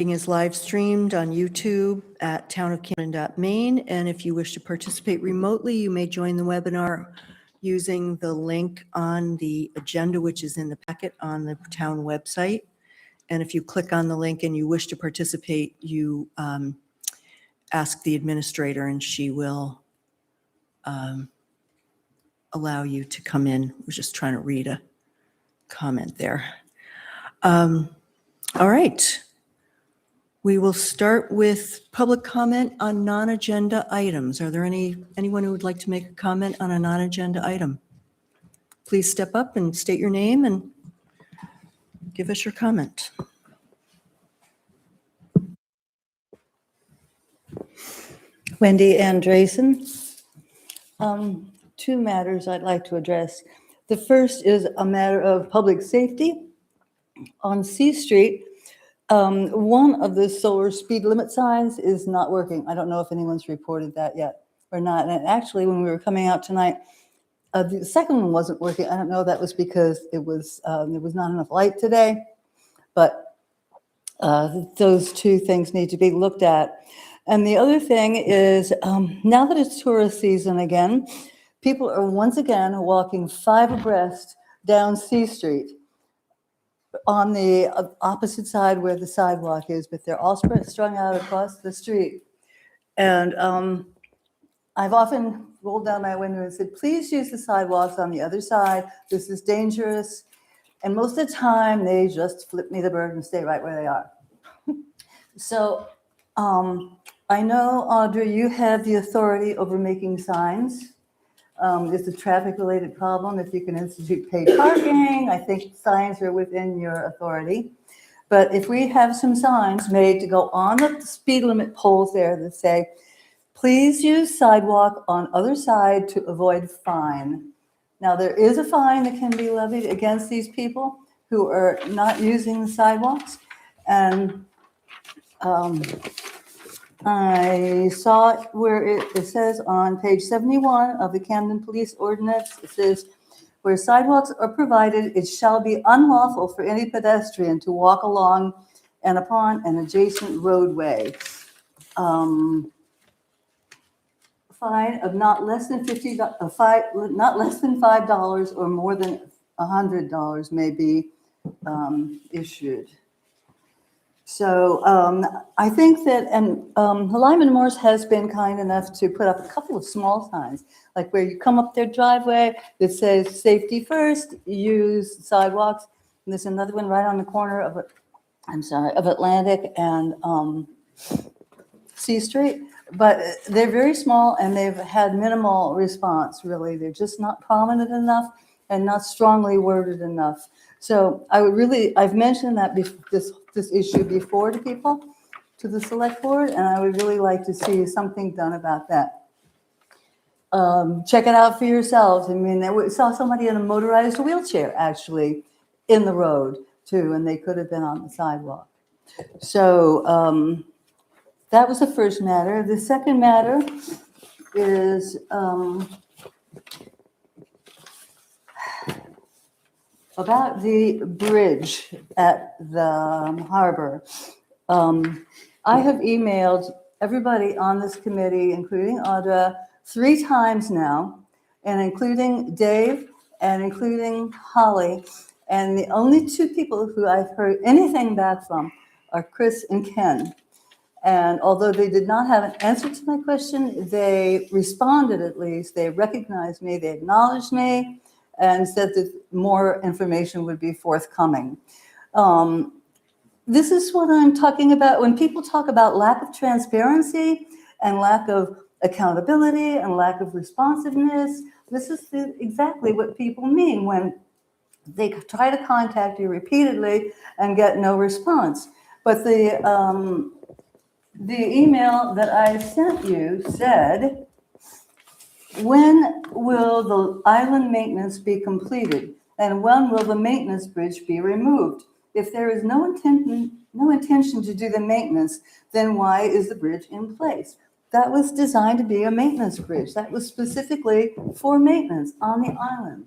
Is live streamed on YouTube at townofcamden.maine, and if you wish to participate remotely, you may join the webinar using the link on the agenda, which is in the packet on the town website. And if you click on the link and you wish to participate, you ask the administrator and she will allow you to come in. We're just trying to read a comment there. All right. We will start with public comment on non-agenda items. Are there anyone who would like to make a comment on a non-agenda item? Please step up and state your name and give us your comment. Wendy Andresen. Two matters I'd like to address. The first is a matter of public safety. On C Street, one of the solar speed limit signs is not working. I don't know if anyone's reported that yet or not. And actually, when we were coming out tonight, the second one wasn't working. I don't know if that was because it was there was not enough light today, but those two things need to be looked at. And the other thing is, now that it's tourist season again, people are once again walking 5 abreast down C Street on the opposite side where the sidewalk is, but they're all strung out across the street. And I've often rolled down my window and said, please use the sidewalks on the other side. This is dangerous. And most of the time, they just flip me the bird and stay right where they are. So I know, Audrey, you have the authority over making signs. It's a traffic-related problem. If you can institute paid parking, I think signs are within your authority. But if we have some signs made to go on the speed limit poles there that say, please use sidewalk on other side to avoid fine. Now, there is a fine that can be levied against these people who are not using the sidewalks. And I saw it where it says on page 71 of the Camden Police Ordinance, it says, where sidewalks are provided, it shall be unlawful for any pedestrian to walk along and upon an adjacent roadway. Fine of not less than $5 or more than $100 may be issued. So I think that, and Lyman Morse has been kind enough to put up a couple of small signs, like where you come up their driveway that says safety first, use sidewalks. And there's another one right on the corner of Atlantic and C Street. But they're very small and they've had minimal response, really. They're just not prominent enough and not strongly worded enough. So I've mentioned that this issue before to people, to the select board, and I would really like to see something done about that. Check it out for yourselves. I mean, I saw somebody in a motorized wheelchair actually in the road too, and they could have been on the sidewalk. So that was the first matter. The second matter is about the bridge at the harbor. I have emailed everybody on this committee, including Audra, 3 times now, and including Dave and including Holly. And the only 2 people who I've heard anything back from are Chris and Ken. And although they did not have an answer to my question, they responded at least. They recognized me, they acknowledged me, and said that more information would be forthcoming. This is what I'm talking about. When people talk about lack of transparency and lack of accountability and lack of responsiveness, this is exactly what people mean when they try to contact you repeatedly and get no response. But the email that I sent you said, when will the island maintenance be completed? And when will the maintenance bridge be removed? If there is no intention to do the maintenance, then why is the bridge in place? That was designed to be a maintenance bridge. That was specifically for maintenance on the island.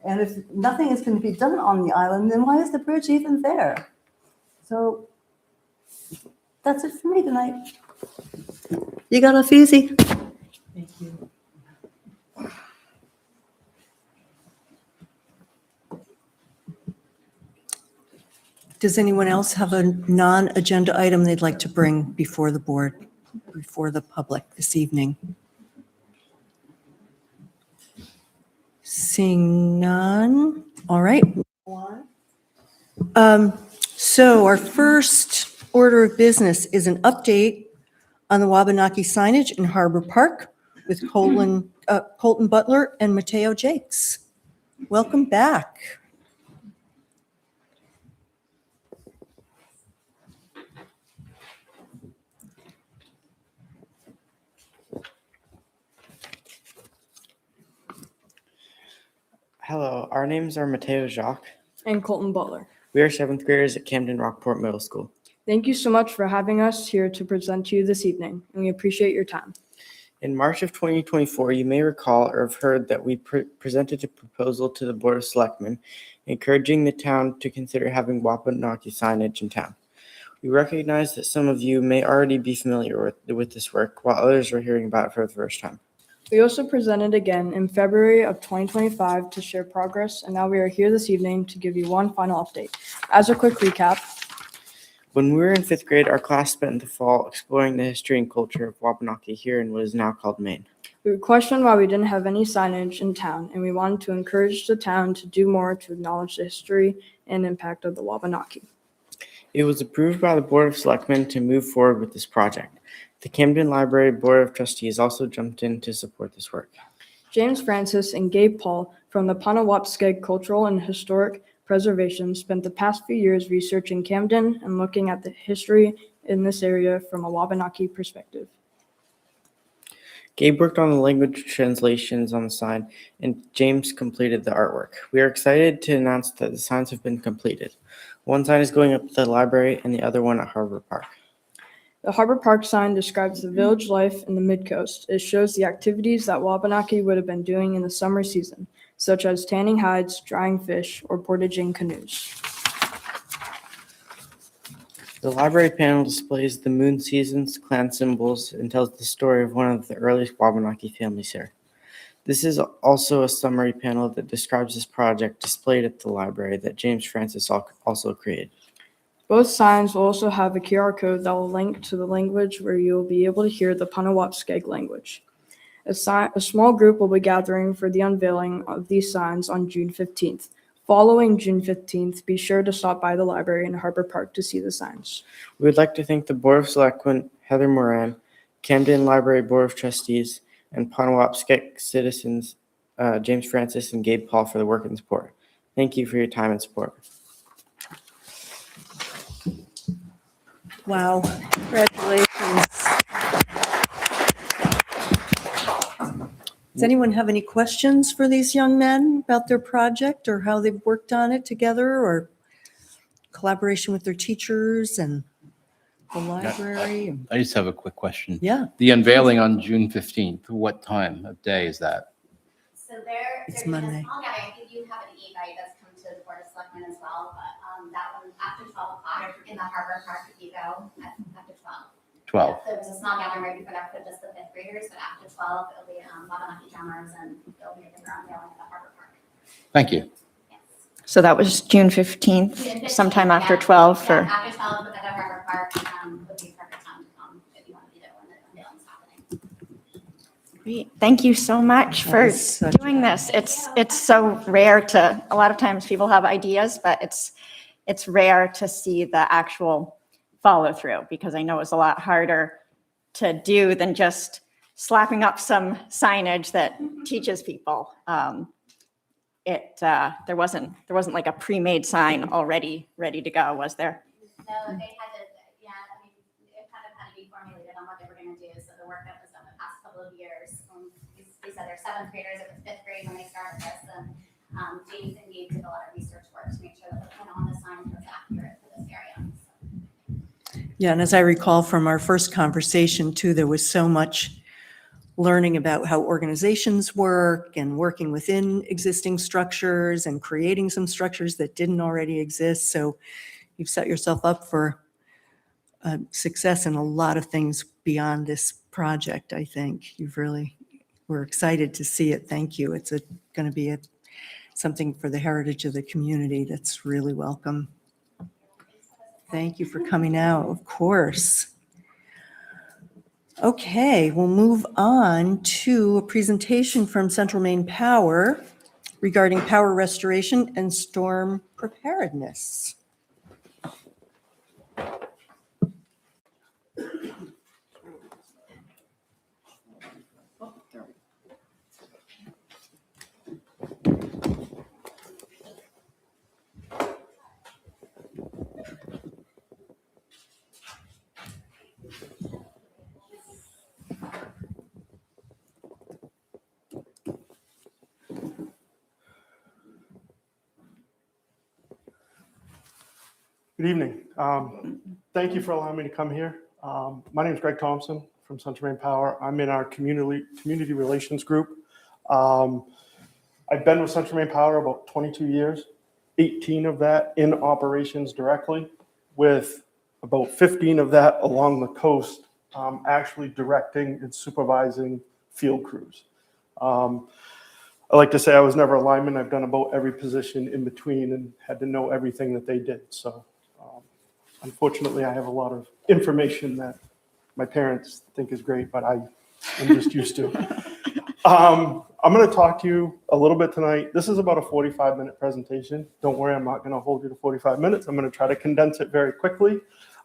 And if nothing is going to be done on the island, then why is the bridge even there? So That's it for me tonight. You got off easy. Thank you. Does anyone else have a non-agenda item they'd like to bring before the board, before the public this evening? Seeing none. All right. So our first order of business is an update on the Wabanaki signage in Harbor Park with Colton Butler and Mateo Jakes. Welcome back. Hello, our names are Mateo Jacques. And Colton Butler. We are seventh graders at Camden Rockport Middle School. Thank you so much for having us here to present to you this evening, and we appreciate your time. In March of 2024, you may recall or have heard that we presented a proposal to the Board of Selectmen encouraging the town to consider having Wabanaki signage in town. We recognize that some of you may already be familiar with this work, while others are hearing about it for the first time. We also presented again in February of 2025 to share progress, and now we are here this evening to give you one final update. As a quick recap, When we were in fifth grade, our class spent the fall exploring the history and culture of Wabanaki here in what is now called Maine. we questioned why we didn't have any signage in town, and we wanted to encourage the town to do more to acknowledge the history and impact of the Wabanaki. It was approved by the Board of Selectmen to move forward with this project. The Camden Library Board of Trustees also jumped in to support this work. James Francis and Gabe Paul from the Punawapskeg Cultural and Historic Preservation spent the past few years researching Camden and looking at the history in this area from a Wabanaki perspective. Gabe worked on the language translations on the sign, and James completed the artwork. We are excited to announce that the signs have been completed. One sign is going up at the library and the other one at Harbor Park. The Harbor Park sign describes the village life in the Mid-Coast. It shows the activities that Wabanaki would have been doing in the summer season, such as tanning hides, drying fish, or portaging canoes. The library panel displays the moon seasons, clan symbols, and tells the story of one of the earliest Wabanaki families here. This is also a summary panel that describes this project displayed at the library that James Francis also created. Both signs will also have a QR code that will link to the language where you will be able to hear the Punawapskeg language. A small group will be gathering for the unveiling of these signs on June 15th. Following June 15th, be sure to stop by the library in Harbor Park to see the signs. We would like to thank the Board of Selectmen, Heather Moran, Camden Library Board of Trustees, and Punawapskeg citizens, James Francis and Gabe Paul, for the work and support. Thank you for your time and support. Wow, congratulations. Does anyone have any questions for these young men about their project or how they've worked on it together or collaboration with their teachers and the library? I just have a quick question. Yeah, The unveiling on June 15th, what time of day is that? So there, It's there's been Monday. a small gathering. I think you have an e-bike that's come to the Board of Selectmen as well, but that one after 12 o'clock in the Harbor Park Eco after 12. 12. So there's a small gathering right before that for just the fifth graders, but after 12, it'll be Wabanaki drummers and they'll be making their unveiling at the Harbor Park. Thank you. Yes. So that was June 15th, June 15th, sometime after yeah. 12 Yeah, for, after 12 at the Harbor Park would be perfect time to come if you want to be there when the unveiling's happening. Great. Thank you so much That for was such- doing this. It's so rare to, a lot of times people have ideas, but it's rare to see the actual follow through because I know it's a lot harder to do than just slapping up some signage that teaches people. There wasn't like a pre-made sign already ready to go, was there? So they had to, yeah, I mean, it kind of had to be formulated on what they were going to do. So the work that was done the past couple of years, they said they're seventh graders, it was fifth grade when they started this, and James and Gabe did a lot of research work to make sure that the print on the sign was accurate for this area. yeah, and as I recall from our first conversation too, there was so much learning about how organizations work and working within existing structures and creating some structures that didn't already exist. So you've set yourself up for success in a lot of things beyond this project, I think. We're excited to see it. Thank you. It's going to be something for the heritage of the community that's really welcome. Thank you for coming out, of course. Okay, we'll move on to a presentation from Central Maine Power regarding power restoration and storm preparedness. Good evening. Thank you for allowing me to come here. My name is Greg Thompson from Central Maine Power. I'm in our community relations group. I've been with Central Maine Power about 22 years, 18 of that in operations directly, with about 15 of that along the coast, actually directing and supervising field crews. I like to say I was never a lineman. I've done about every position in between and had to know everything that they did. So unfortunately, I have a lot of information that my parents think is great, but I am just used to. I'm going to talk to you a little bit tonight. This is about a 45-minute presentation. Don't worry, I'm not going to hold you to 45 minutes. I'm going to try to condense it very quickly.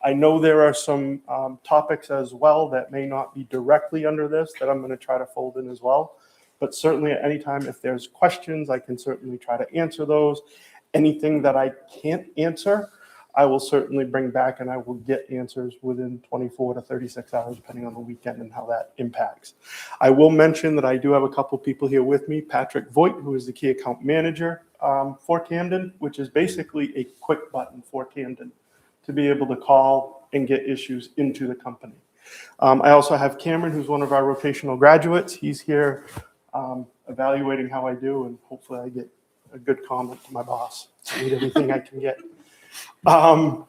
I know there are some topics as well that may not be directly under this that I'm going to try to fold in as well. But certainly at any time, if there's questions, I can certainly try to answer those. Anything that I can't answer, I will certainly bring back, and I will get answers within 24 to 36 hours, depending on the weekend and how that impacts. I will mention that I do have a couple people here with me. Patrick Voigt, who is the key account manager for Camden, which is basically a quick button for Camden to be able to call and get issues into the company. I also have Cameron, who's one of our rotational graduates. He's here evaluating how I do, and hopefully I get a good comment to my boss. I need everything I can get. I'm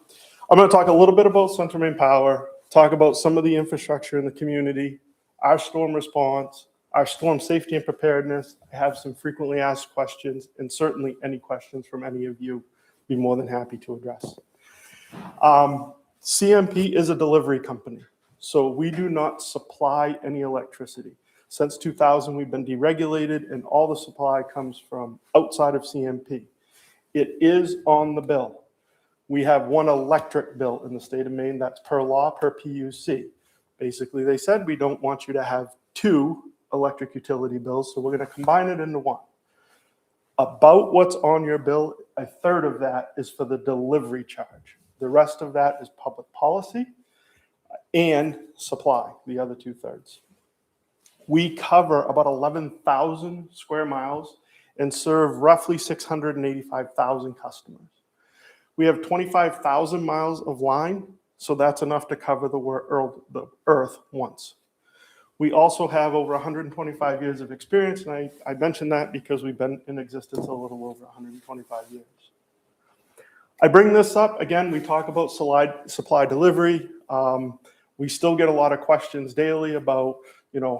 going to talk a little bit about Central Maine Power, talk about some of the infrastructure in the community, our storm response, our storm safety and preparedness. I have some frequently asked questions, and certainly any questions from any of you, be more than happy to address. CMP is a delivery company, so we do not supply any electricity. Since 2000, we've been deregulated, and all the supply comes from outside of CMP. It is on the bill. We have one electric bill in the state of Maine that's per law, per PUC. Basically, they said we don't want you to have two electric utility bills, so we're going to combine it into one. About what's on your bill, a third of that is for the delivery charge. The rest of that is public policy and supply, the other 2/3. We cover about 11,000 square miles and serve roughly 685,000 customers. We have 25,000 miles of line, so that's enough to cover the earth once. We also have over 125 years of experience, and I mentioned that because we've been in existence a little over 125 years. I bring this up, again, we talk about supply delivery. We still get a lot of questions daily about,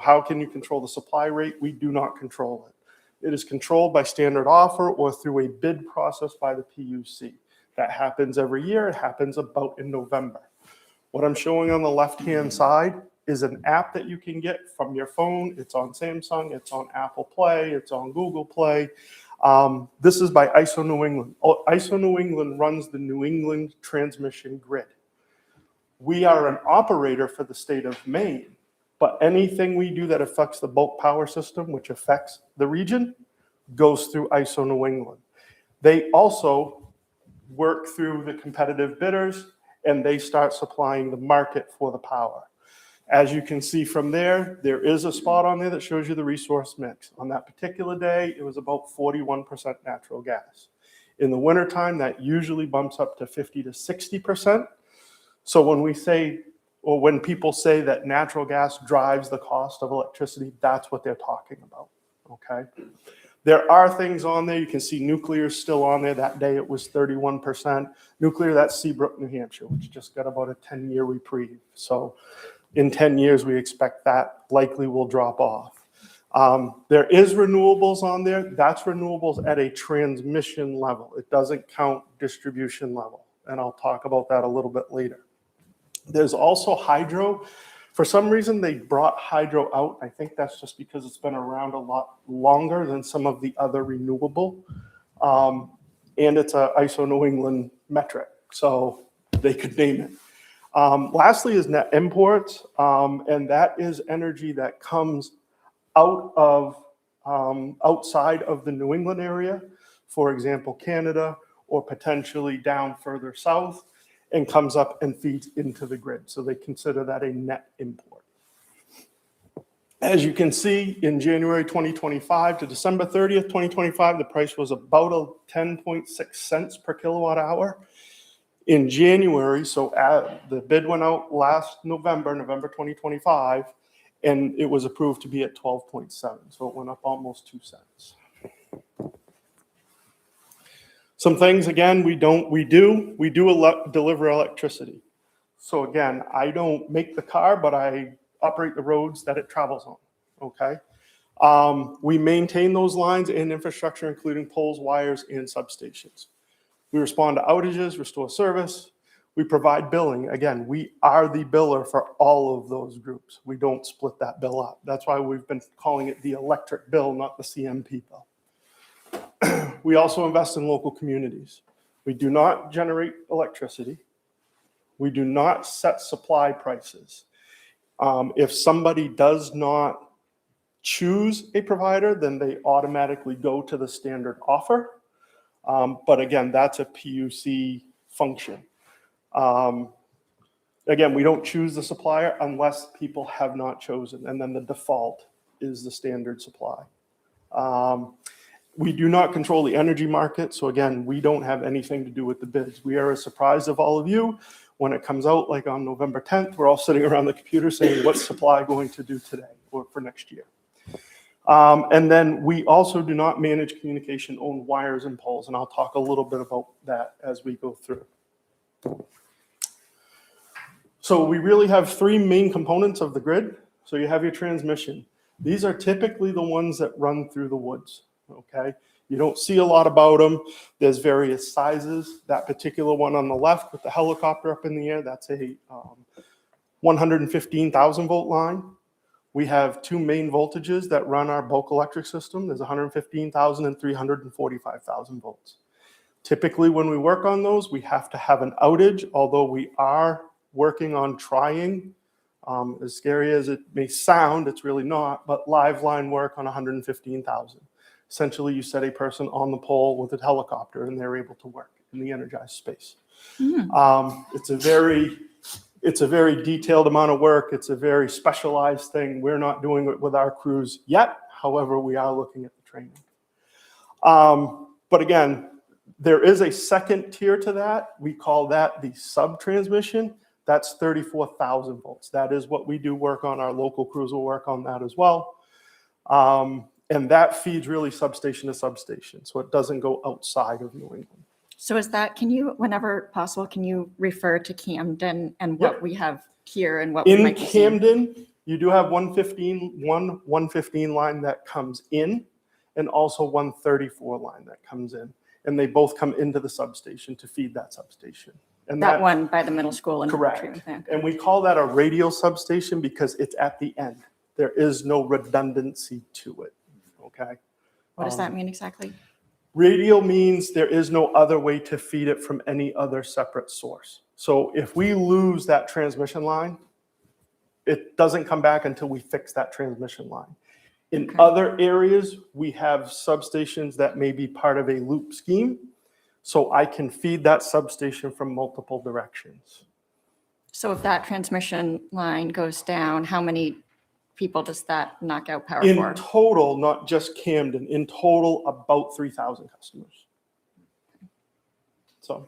how can you control the supply rate? We do not control it. It is controlled by standard offer or through a bid process by the PUC. That happens every year. It happens about in November. What I'm showing on the left-hand side is an app that you can get from your phone. It's on Samsung, it's on Apple Play, it's on Google Play. This is by ISO New England. ISO New England runs the New England transmission grid. We are an operator for the state of Maine, but anything we do that affects the bulk power system, which affects the region, goes through ISO New England. They also work through the competitive bidders, and they start supplying the market for the power. As you can see from there is a spot on there that shows you the resource mix. On that particular day, it was about 41% natural gas. In the wintertime, that usually bumps up to 50 to 60%. So when people say that natural gas drives the cost of electricity, that's what they're talking about, okay? There are things on there. You can see nuclear is still on there. That day it was 31%. Nuclear, that's Seabrook, New Hampshire, which just got about a 10-year reprieve. So in 10 years, we expect that likely will drop off. There is renewables on there. That's renewables at a transmission level. It doesn't count distribution level. And I'll talk about that a little bit later. There's also hydro. For some reason, they brought hydro out. I think that's just because it's been around a lot longer than some of the other renewable. And it's a ISO New England metric, so they could name it. Lastly is net imports, and that is energy that comes out of outside of the New England area, for example, Canada, or potentially down further south, and comes up and feeds into the grid. So they consider that a net import. As you can see, in January 2025 to December 30th, 2025, the price was about 10.6 cents per kilowatt hour. In January, so the bid went out last November 2025, and it was approved to be at 12.7. So it went up almost 2 cents. Some things, again, we deliver electricity. So again, I don't make the car, but I operate the roads that it travels on, okay? We maintain those lines and infrastructure, including poles, wires, and substations. We respond to outages, restore service. We provide billing. Again, we are the biller for all of those groups. We don't split that bill up. That's why we've been calling it the electric bill, not the CMP bill. We also invest in local communities. We do not generate electricity. We do not set supply prices. If somebody does not choose a provider, then they automatically go to the standard offer. But again, that's a PUC function. Again, we don't choose the supplier unless people have not chosen, and then the default is the standard supply. We do not control the energy market, so again, we don't have anything to do with the bids. We are as surprised of all of you when it comes out, like on November 10th, we're all sitting around the computer saying, what's supply going to do today or for next year? And then we also do not manage communication on wires and poles, and I'll talk a little bit about that as we go through. So we really have three main components of the grid. So you have your transmission. These are typically the ones that run through the woods, okay? You don't see a lot about them. There's various sizes. That particular one on the left with the helicopter up in the air, that's a 115,000 volt line. We have two main voltages that run our bulk electric system. There's 115,000 and 345,000 volts. Typically, when we work on those, we have to have an outage, although we are working on trying, as scary as it may sound, it's really not, but live line work on 115,000. Essentially, you set a person on the pole with a helicopter and they're able to work in the energized space. It's a very detailed amount of work. It's a very specialized thing. We're not doing it with our crews yet. However, we are looking at the training. But again, there is a second tier to that. We call that the sub-transmission. That's 34,000 volts. That is what we do work on. Our local crews will work on that as well. And that feeds really substation to substation. So it doesn't go outside of New England. So is that, can you, whenever possible, can you refer to Camden and what we have here and what we might be seeing? In Camden, you do have 115 line that comes in and also 134 line that comes in. And they both come into the substation to feed that substation. And That one by the middle school and correct. treatment plant. And we call that a radial substation because it's at the end. There is no redundancy to it, okay? What does that mean exactly? Radial means there is no other way to feed it from any other separate source. So if we lose that transmission line, it doesn't come back until we fix that transmission line. In other areas, we have substations that may be part of a loop scheme. So I can feed that substation from multiple directions. So if that transmission line goes down, how many people does that knock out power In for? total, not just Camden, in total, about 3,000 customers. So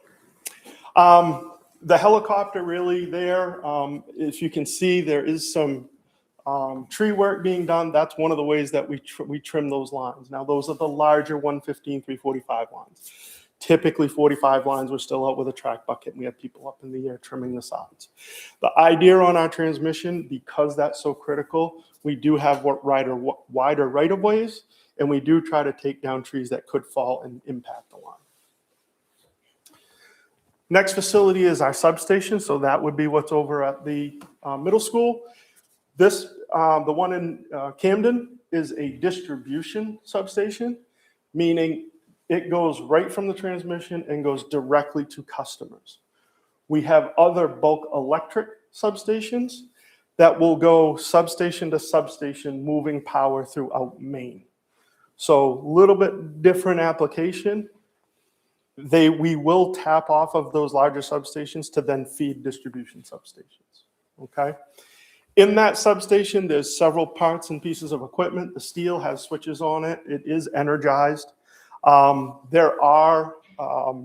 the helicopter really there, if you can see, there is some tree work being done, that's one of the ways that we trim those lines. Now, those are the larger 115, 345 lines. Typically 45 lines, we're still out with a track bucket and we have people up in the air trimming the sides. The idea on our transmission, because that's so critical, we do have wider right of ways, and we do try to take down trees that could fall and impact the line. Next facility is our substation, so that would be what's over at the middle school. This, the one in Camden, is a distribution substation, meaning it goes right from the transmission and goes directly to customers. We have other bulk electric substations that will go substation to substation, moving power throughout Maine. So a little bit different application. We will tap off of those larger substations to then feed distribution substations, okay? In that substation, there's several parts and pieces of equipment. The steel has switches on it. It is energized. There are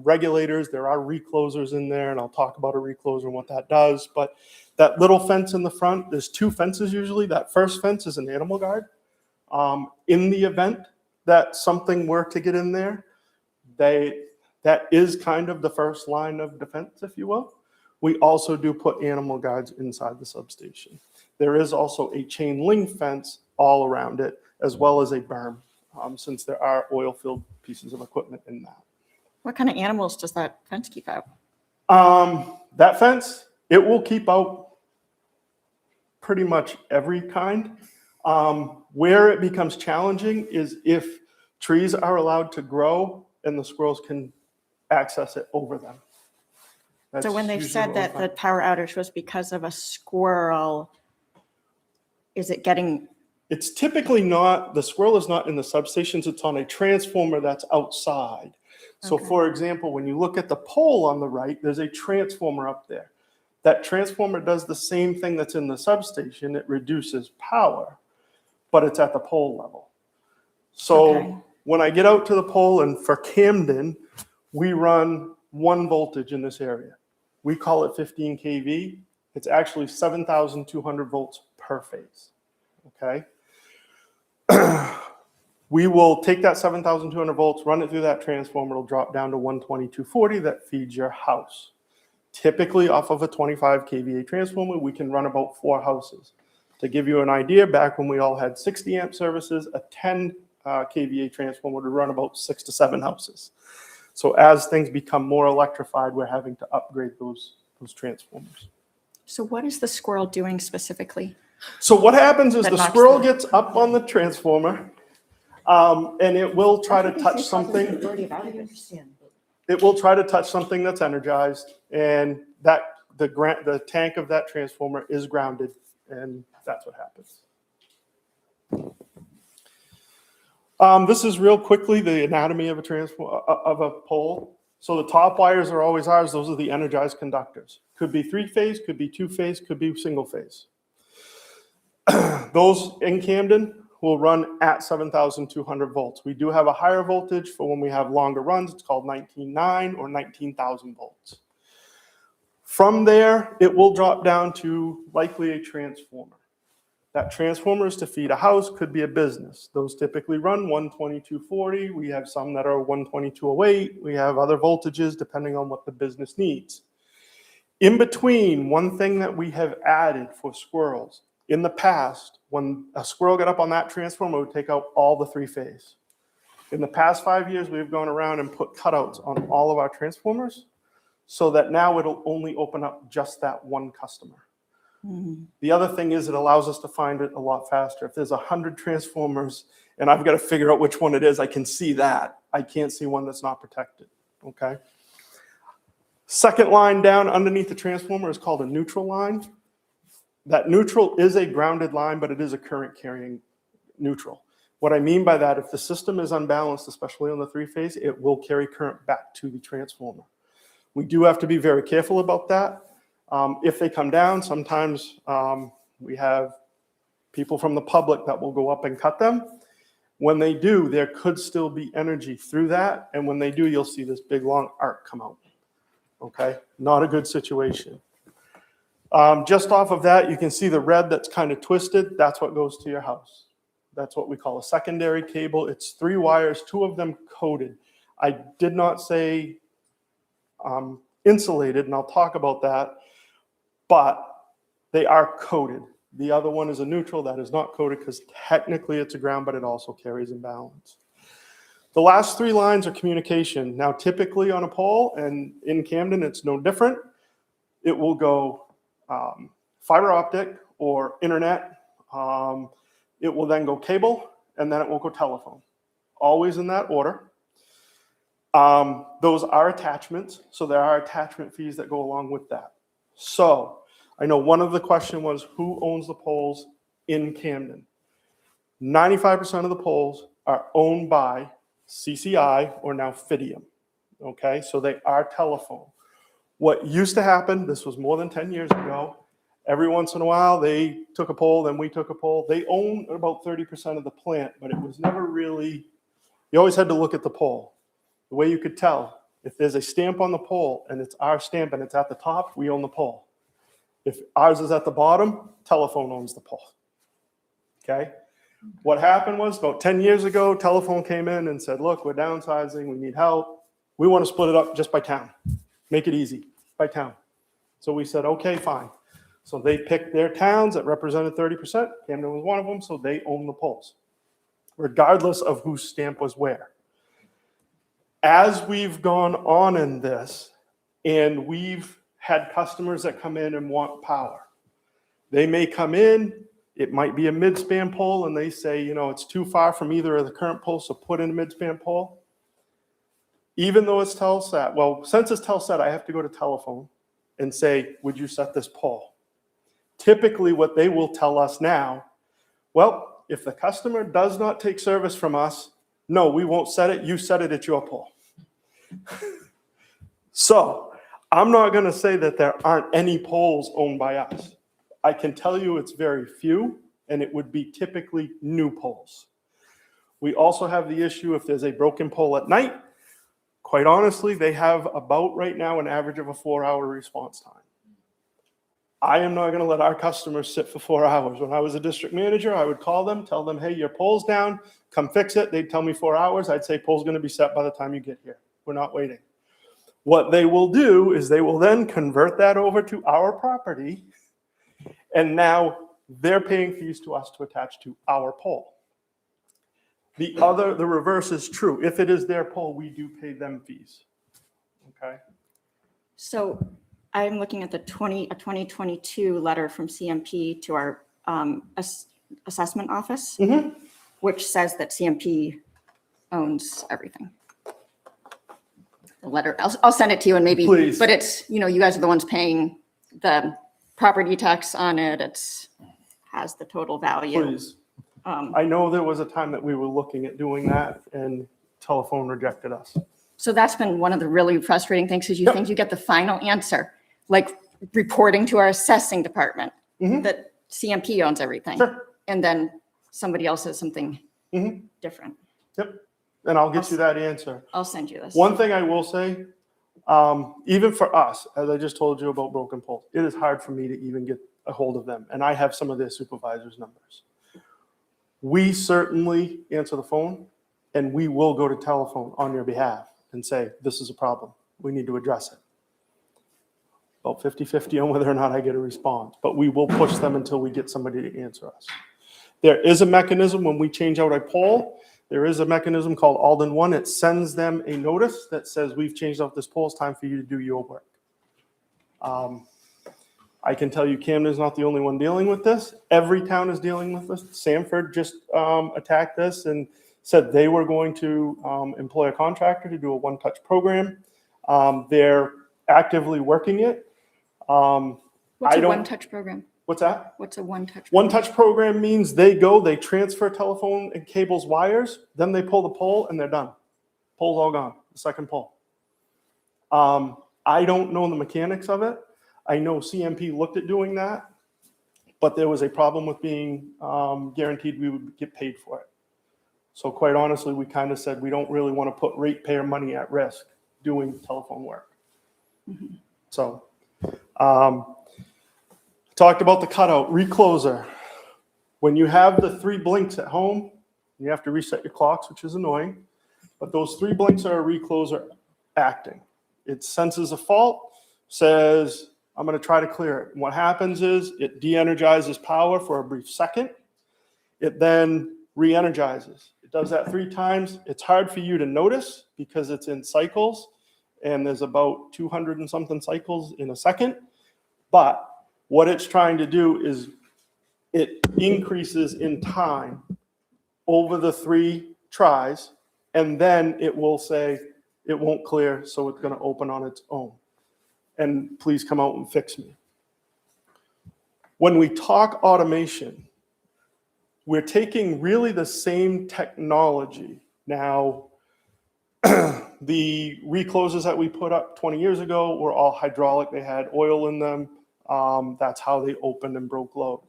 regulators, there are reclosers in there, and I'll talk about a recloser and what that does. But that little fence in the front, there's two fences usually. That first fence is an animal guard. In the event that something were to get in there, that is kind of the first line of defense, if you will. We also do put animal guards inside the substation. There is also a chain link fence all around it, as well as a berm, since there are oil-filled pieces of equipment in that. What kind of animals does that fence keep out? That fence, it will keep out pretty much every kind. Where it becomes challenging is if trees are allowed to grow and the squirrels can access it over them. That's So when they've usually said what we that the find. power outage was because of a squirrel, is it getting, It's typically not, the squirrel is not in the substations, it's on a transformer that's outside. So Okay. for example, when you look at the pole on the right, there's a transformer up there. That transformer does the same thing that's in the substation. It reduces power, but it's at the pole level. So Okay. when I get out to the pole, and for Camden, we run 1 voltage in this area. We call it 15 kV. It's actually 7,200 volts per phase, okay? We will take that 7,200 volts, run it through that transformer, it'll drop down to 120, 240 that feeds your house. Typically off of a 25 kVA transformer, we can run about 4 houses. To give you an idea, back when we all had 60 amp services, a 10 kVA transformer would run about 6 to 7 houses. So as things become more electrified, we're having to upgrade those transformers. so what is the squirrel doing specifically? So what happens is That the knocks squirrel the- gets up on the transformer, and it will try to touch something. It will try to touch something that's energized, and that the tank of that transformer is grounded, and that's what happens. This is real quickly the anatomy of a pole. So the top wires are always ours. Those are the energized conductors. Could be 3-phase, could be 2-phase, could be single phase. Those in Camden will run at 7,200 volts. We do have a higher voltage for when we have longer runs. It's called 19.9 or 19,000 volts. From there, it will drop down to likely a transformer. That transformer is to feed a house, could be a business. Those typically run 120, 240. We have some that are 120, 208. We have other voltages depending on what the business needs. In between, one thing that we have added for squirrels, in the past, when a squirrel got up on that transformer, it would take out all the 3-phase. In the past 5 years, we've gone around and put cutouts on all of our transformers so that now it'll only open up just that one customer. The other thing is it allows us to find it a lot faster. If there's 100 transformers and I've got to figure out which one it is, I can see that. I can't see one that's not protected, okay? Second line down underneath the transformer is called a neutral line. That neutral is a grounded line, but it is a current carrying neutral. What I mean by that, if the system is unbalanced, especially on the 3-phase, it will carry current back to the transformer. We do have to be very careful about that. If they come down, sometimes we have people from the public that will go up and cut them. When they do, there could still be energy through that. And when they do, you'll see this big long arc come out. Okay, not a good situation. Just off of that, you can see the red that's kind of twisted. That's what goes to your house. That's what we call a secondary cable. It's 3 wires, 2 of them coated. I did not say insulated, and I'll talk about that, but they are coated. The other one is a neutral that is not coated because technically it's a ground, but it also carries imbalance. The last 3 lines are communication. Now, typically on a pole, and in Camden, it's no different. It will go fiber optic or internet. It will then go cable, and then it will go telephone. Always in that order. Those are attachments, so there are attachment fees that go along with that. So I know one of the question was, who owns the poles in Camden? 95% of the poles are owned by CCI or now Fidium. Okay, so they are telephone. What used to happen, this was more than 10 years ago, every once in a while they took a pole, then we took a pole. They own about 30% of the plant, but it was never really, you always had to look at the pole. The way you could tell, if there's a stamp on the pole and it's our stamp and it's at the top, we own the pole. If ours is at the bottom, telephone owns the pole. Okay? What happened was about 10 years ago, telephone came in and said, look, we're downsizing, we need help. We want to split it up just by town. Make it easy, by town. So we said, okay, fine. So they picked their towns that represented 30%. Camden was one of them, so they own the poles, regardless of whose stamp was where. As we've gone on in this, and we've had customers that come in and want power, they may come in, it might be a mid-span pole, and they say, you know, it's too far from either of the current poles, so put in a mid-span pole. Even though it's Telsat, well, since it's Telsat, I have to go to telephone and say, would you set this pole? Typically, what they will tell us now, well, if the customer does not take service from us, no, we won't set it. You set it at your pole. So I'm not going to say that there aren't any poles owned by us. I can tell you it's very few, and it would be typically new poles. We also have the issue if there's a broken pole at night. Quite honestly, they have about right now an average of a 4-hour response time. I am not going to let our customers sit for 4 hours. When I was a district manager, I would call them, tell them, hey, your pole's down, come fix it. They'd tell me 4 hours. I'd say, pole's going to be set by the time you get here. We're not waiting. What they will do is they will then convert that over to our property, and now they're paying fees to us to attach to our pole. The reverse is true. If it is their pole, we do pay them fees. Okay? So I'm looking at the 2022 letter from CMP to our assessment office, which says that CMP owns everything. The letter, I'll send it to you and maybe, Please. But it's, you know, you guys are the ones paying the property tax on it. Has the total value. Please. I know there was a time that we were looking at doing that, and telephone rejected us. So that's been one of the really frustrating things, is you think you get the final answer, like reporting to our assessing department that CMP owns everything. Sure. And then somebody else says something different. Yep. And I'll get you that answer. I'll send you this. One thing I will say, even for us, as I just told you about broken poles, it is hard for me to even get a hold of them. And I have some of their supervisors' numbers. We certainly answer the phone, and we will go to telephone on your behalf and say, this is a problem. We need to address it. About 50-50 on whether or not I get a response, but we will push them until we get somebody to answer us. There is a mechanism when we change out a pole. There is a mechanism called all-in-one. It sends them a notice that says, we've changed out this pole. It's time for you to do your work. I can tell you Camden is not the only one dealing with this. Every town is dealing with this. Sanford just attacked this and said they were going to employ a contractor to do a one-touch program. They're actively working it. What's a one-touch program? What's that? What's a one-touch? One-touch program means they transfer telephone and cables wires, then they pull the pole and they're done. Pole's all gone, the second pole. I don't know the mechanics of it. I know CMP looked at doing that, but there was a problem with being guaranteed we would get paid for it. So quite honestly, we kind of said we don't really want to put ratepayer money at risk doing telephone work. So Talked about the cutout, recloser. When you have the 3 blinks at home, you have to reset your clocks, which is annoying, but those 3 blinks are a recloser acting. It senses a fault, says, I'm going to try to clear it. And what happens is it de-energizes power for a brief second. It then re-energizes. It does that 3 times. It's hard for you to notice because it's in cycles, and there's about 200 and something cycles in a second. But what it's trying to do is it increases in time over the 3 tries, and then it will say it won't clear, so it's going to open on its own. And please come out and fix me. When we talk automation, we're taking really the same technology. Now, the reclosers that we put up 20 years ago were all hydraulic. They had oil in them. That's how they opened and broke load.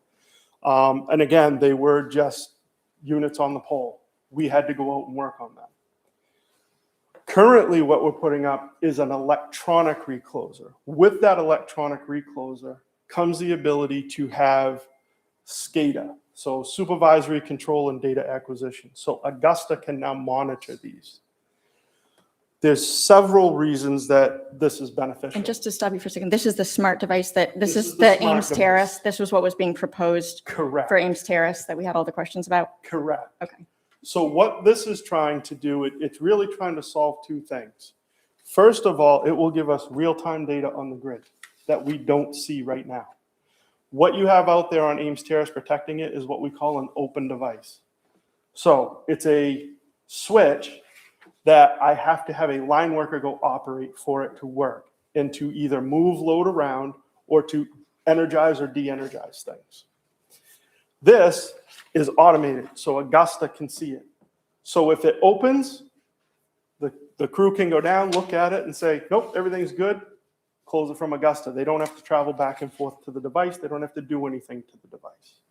And again, they were just units on the pole. We had to go out and work on them. Currently, what we're putting up is an electronic recloser. With that electronic recloser comes the ability to have SCADA, so supervisory control and data acquisition. So Augusta can now monitor these. There's several reasons that this is beneficial. And just to stop you for a second, this is the smart device that, this This is is the the smart Ames device. Terrace. This was what was being proposed Correct. for Ames Terrace that we had all the questions about. Correct. Okay. So what this is trying to do, it's really trying to solve 2 things. First of all, it will give us real-time data on the grid that we don't see right now. What you have out there on Ames Terrace protecting it is what we call an open device. So it's a switch that I have to have a line worker go operate for it to work and to either move load around or to energize or de-energize things. This is automated, so Augusta can see it. So if it opens, the crew can go down, look at it and say, nope, everything's good, close it from Augusta. They don't have to travel back and forth to the device. They don't have to do anything to the device.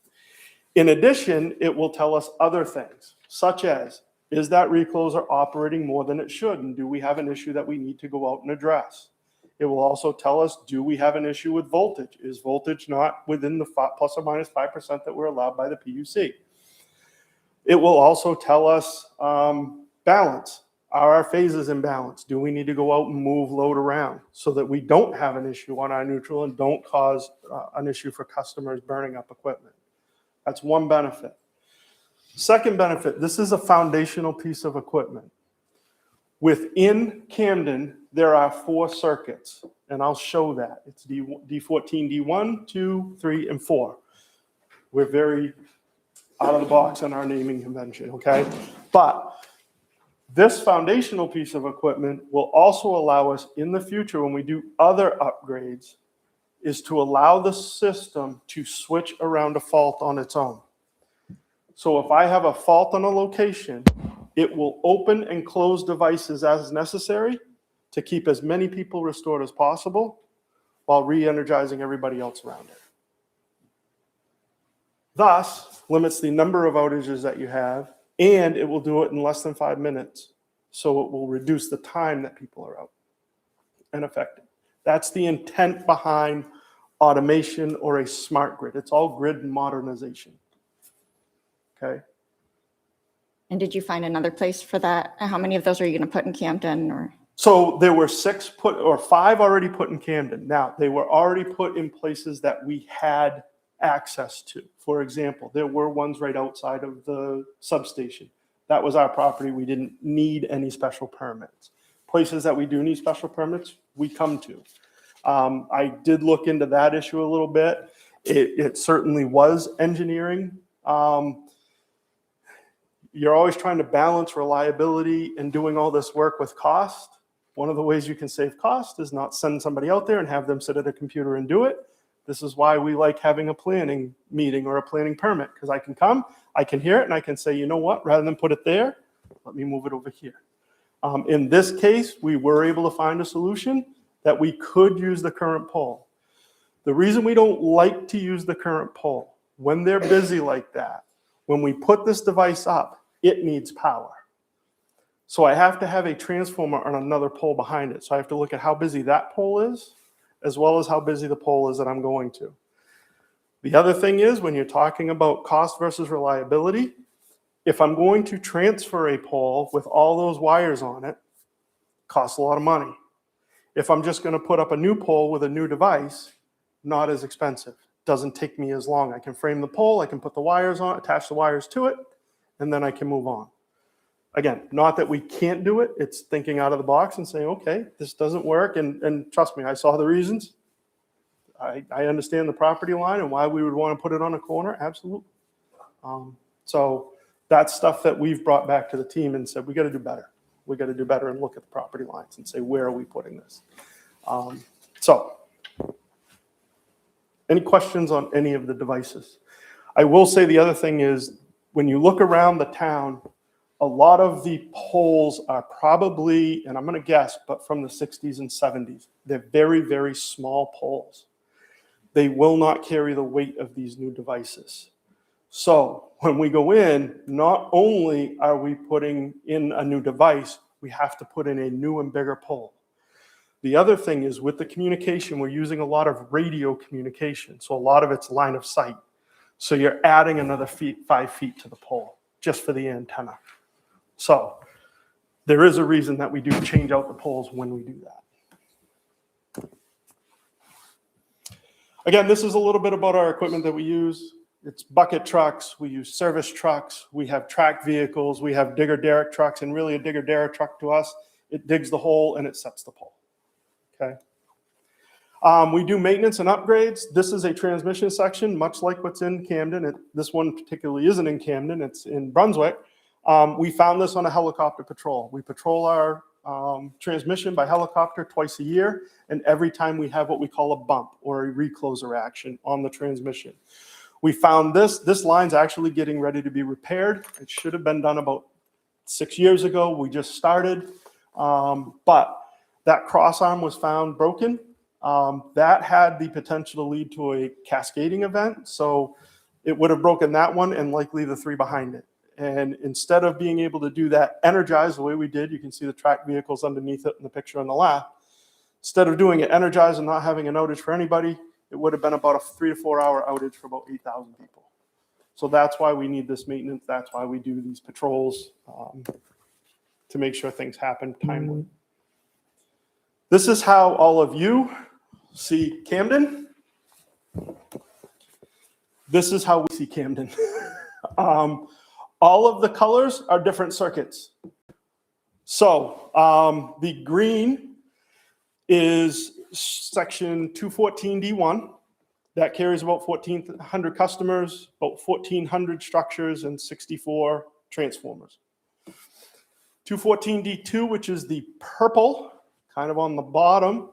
In addition, it will tell us other things, such as, is that recloser operating more than it should? And do we have an issue that we need to go out and address? It will also tell us, do we have an issue with voltage? Is voltage not within the plus or minus 5% that we're allowed by the PUC? It will also tell us balance. Are our phases in balance? Do we need to go out and move load around so that we don't have an issue on our neutral and don't cause an issue for customers burning up equipment? That's one benefit. Second benefit, this is a foundational piece of equipment. Within Camden, there are 4 circuits, and I'll show that. It's D14, D1, 2, 3, and 4. We're very out of the box on our naming convention, okay? But this foundational piece of equipment will also allow us in the future when we do other upgrades is to allow the system to switch around a fault on its own. So if I have a fault on a location, it will open and close devices as necessary to keep as many people restored as possible while re-energizing everybody else around it. Thus, limits the number of outages that you have, and it will do it in less than 5 minutes. So it will reduce the time that people are out and affected. That's the intent behind automation or a smart grid. It's all grid modernization. Okay. And did you find another place for that? How many of those are you going to put in Camden or? So there were 5 already put in Camden. Now, they were already put in places that we had access to. For example, there were ones right outside of the substation. That was our property. We didn't need any special permits. Places that we do need special permits, we come to. I did look into that issue a little bit. It certainly was engineering. You're always trying to balance reliability and doing all this work with cost. One of the ways you can save cost is not send somebody out there and have them sit at a computer and do it. This is why we like having a planning meeting or a planning permit, because I can come, I can hear it, and I can say, you know what, rather than put it there, let me move it over here. In this case, we were able to find a solution that we could use the current pole. The reason we don't like to use the current pole, when they're busy like that, when we put this device up, it needs power. So I have to have a transformer on another pole behind it. So I have to look at how busy that pole is, as well as how busy the pole is that I'm going to. The other thing is when you're talking about cost versus reliability, if I'm going to transfer a pole with all those wires on it, costs a lot of money. If I'm just going to put up a new pole with a new device, not as expensive. Doesn't take me as long. I can frame the pole, I can put the wires on, attach the wires to it, and then I can move on. Again, not that we can't do it, it's thinking out of the box and saying, okay, this doesn't work, and trust me, I saw the reasons. I understand the property line and why we would want to put it on a corner, absolutely. So that's stuff that we've brought back to the team and said, we got to do better. We got to do better and look at the property lines and say, where are we putting this? So any questions on any of the devices? I will say the other thing is when you look around the town, a lot of the poles are probably, and I'm going to guess, but from the 60s and 70s. They're very, very small poles. They will not carry the weight of these new devices. So when we go in, not only are we putting in a new device, we have to put in a new and bigger pole. The other thing is with the communication, we're using a lot of radio communication. So a lot of it's line of sight. So you're adding another 5 feet to the pole just for the antenna. So there is a reason that we do change out the poles when we do that. Again, this is a little bit about our equipment that we use. It's bucket trucks, we use service trucks, we have track vehicles, we have digger derrick trucks, and really a digger derrick truck to us, it digs the hole and it sets the pole, okay? We do maintenance and upgrades. This is a transmission section, much like what's in Camden. This one particularly isn't in Camden, it's in Brunswick. We found this on a helicopter patrol. We patrol our transmission by helicopter twice a year, and every time we have what we call a bump or a recloser action on the transmission. We found this line's actually getting ready to be repaired. It should have been done about 6 years ago. We just started, but that cross arm was found broken. That had the potential to lead to a cascading event. So it would have broken that one and likely the 3 behind it. And instead of being able to do that energized the way we did, you can see the track vehicles underneath it in the picture on the left. Instead of doing it energized and not having an outage for anybody, it would have been about a 3 to 4 hour outage for about 8,000 people. So that's why we need this maintenance. That's why we do these patrols to make sure things happen timely. This is how all of you see Camden. This is how we see Camden. All of the colors are different circuits. So the green is section 214D1. That carries about 1,400 customers, about 1,400 structures, and 64 transformers. 214D2, which is the purple, kind of on the bottom,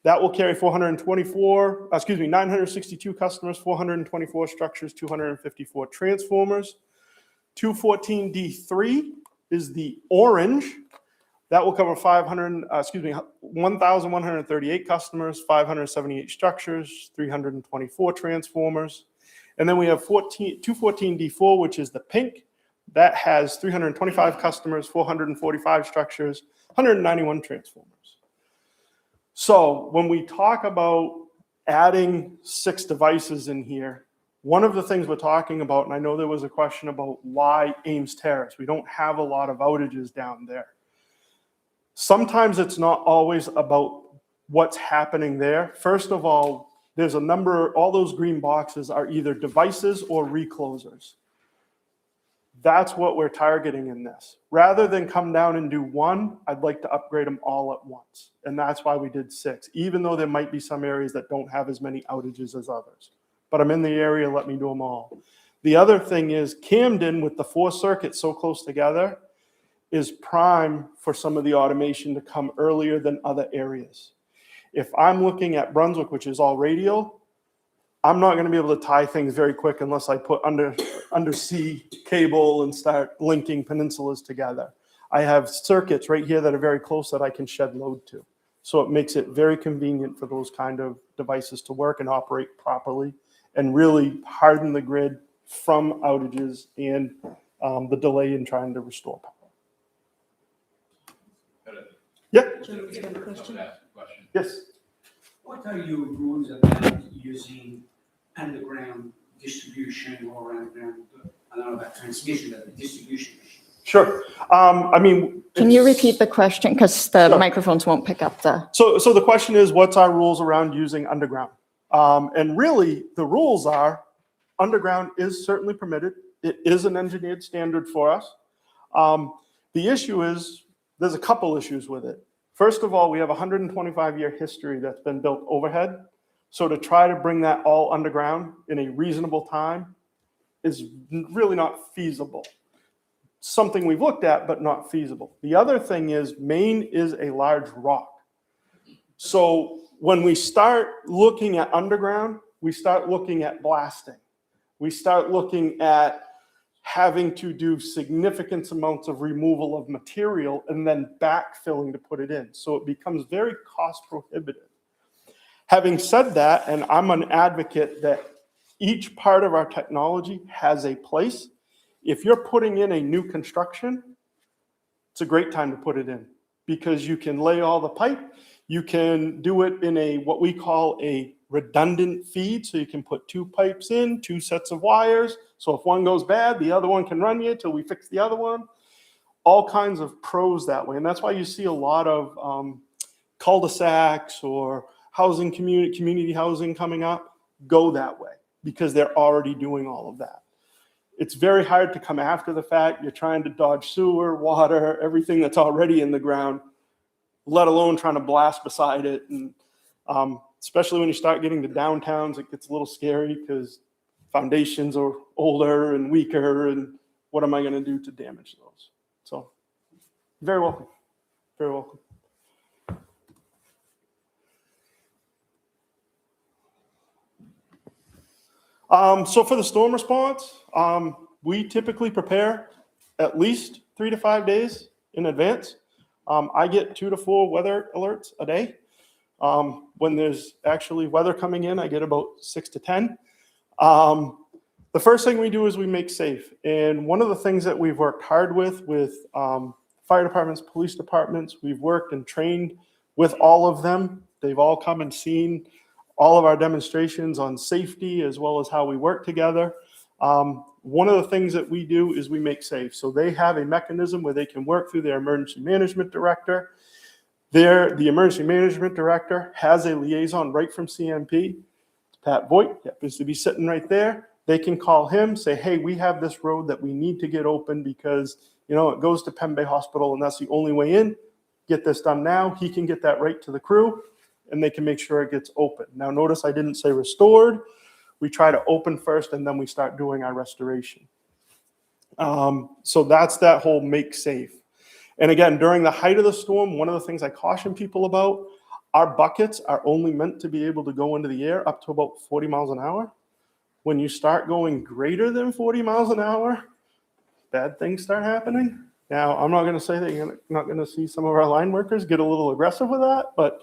that will carry 962 customers, 424 structures, 254 transformers. 214D3 is the orange. That will cover 1,138 customers, 578 structures, 324 transformers. And then we have 214D4, which is the pink. That has 325 customers, 445 structures, 191 transformers. So when we talk about adding 6 devices in here, one of the things we're talking about, and I know there was a question about why Ames Terrace. We don't have a lot of outages down there. Sometimes it's not always about what's happening there. First of all, there's a number, all those green boxes are either devices or reclosers. That's what we're targeting in this. Rather than come down and do one, I'd like to upgrade them all at once. And that's why we did 6, even though there might be some areas that don't have as many outages as others. But I'm in the area, let me do them all. The other thing is Camden, with the 4 circuits so close together, is prime for some of the automation to come earlier than other areas. If I'm looking at Brunswick, which is all radial, I'm not going to be able to tie things very quick unless I put undersea cable and start linking peninsulas together. I have circuits right here that are very close that I can shed load to. So it makes it very convenient for those kind of devices to work and operate properly and really harden the grid from outages and the delay in trying to restore power. Yeah. Question. Yes. What are your rules about using underground distribution or underground, I don't know about transmission, but the distribution machine? Sure. I mean. Can you it's- repeat the question? Because the Sure. microphones won't pick up the. So the question is, what's our rules around using underground? And really, the rules are, underground is certainly permitted. It is an engineered standard for us. The issue is, there's a couple issues with it. First of all, we have a 125-year history that's been built overhead. So to try to bring that all underground in a reasonable time is really not feasible. Something we've looked at, but not feasible. The other thing is, Maine is a large rock. So when we start looking at underground, we start looking at blasting. We start looking at having to do significant amounts of removal of material and then backfilling to put it in. So it becomes very cost prohibitive. Having said that, and I'm an advocate that each part of our technology has a place. If you're putting in a new construction, it's a great time to put it in because you can lay all the pipe. You can do it in a what we call a redundant feed. So you can put 2 pipes in, 2 sets of wires. So if one goes bad, the other one can run you till we fix the other one. All kinds of pros that way. And that's why you see a lot of cul-de-sacs or housing community housing coming up go that way because they're already doing all of that. It's very hard to come after the fact. You're trying to dodge sewer, water, everything that's already in the ground, let alone trying to blast beside it. And especially when you start getting to downtowns, it gets a little scary because foundations are older and weaker. And what am I going to do to damage those? So, very welcome. Very welcome. So for the storm response, we typically prepare at least 3 to 5 days in advance. I get 2 to 4 weather alerts a day. When there's actually weather coming in, I get about 6 to 10. The first thing we do is we make safe. And one of the things that we've worked hard with fire departments, police departments, we've worked and trained with all of them. They've all come and seen all of our demonstrations on safety as well as how we work together. One of the things that we do is we make safe. So they have a mechanism where they can work through their emergency management director. The emergency management director has a liaison right from CMP. Pat Voigt happens to be sitting right there. They can call him, say, hey, we have this road that we need to get open because, it goes to Penn Bay Hospital and that's the only way in. Get this done now. He can get that right to the crew and they can make sure it gets open. Now, notice I didn't say restored. We try to open first and then we start doing our restoration. So that's that whole make safe. And again, during the height of the storm, one of the things I caution people about, our buckets are only meant to be able to go into the air up to about 40 miles an hour. When you start going greater than 40 miles an hour, bad things start happening. Now, I'm not going to say that you're not going to see some of our line workers get a little aggressive with that, but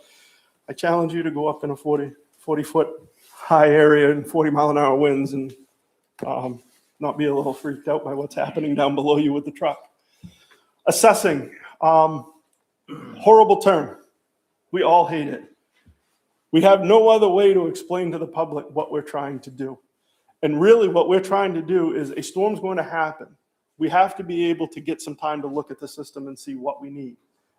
I challenge you to go up in a 40-foot high area and 40-mile-an-hour winds and not be a little freaked out by what's happening down below you with the truck. Assessing, horrible term. We all hate it. We have no other way to explain to the public what we're trying to do. And really what we're trying to do is a storm's going to happen. We have to be able to get some time to look at the system and see what we need.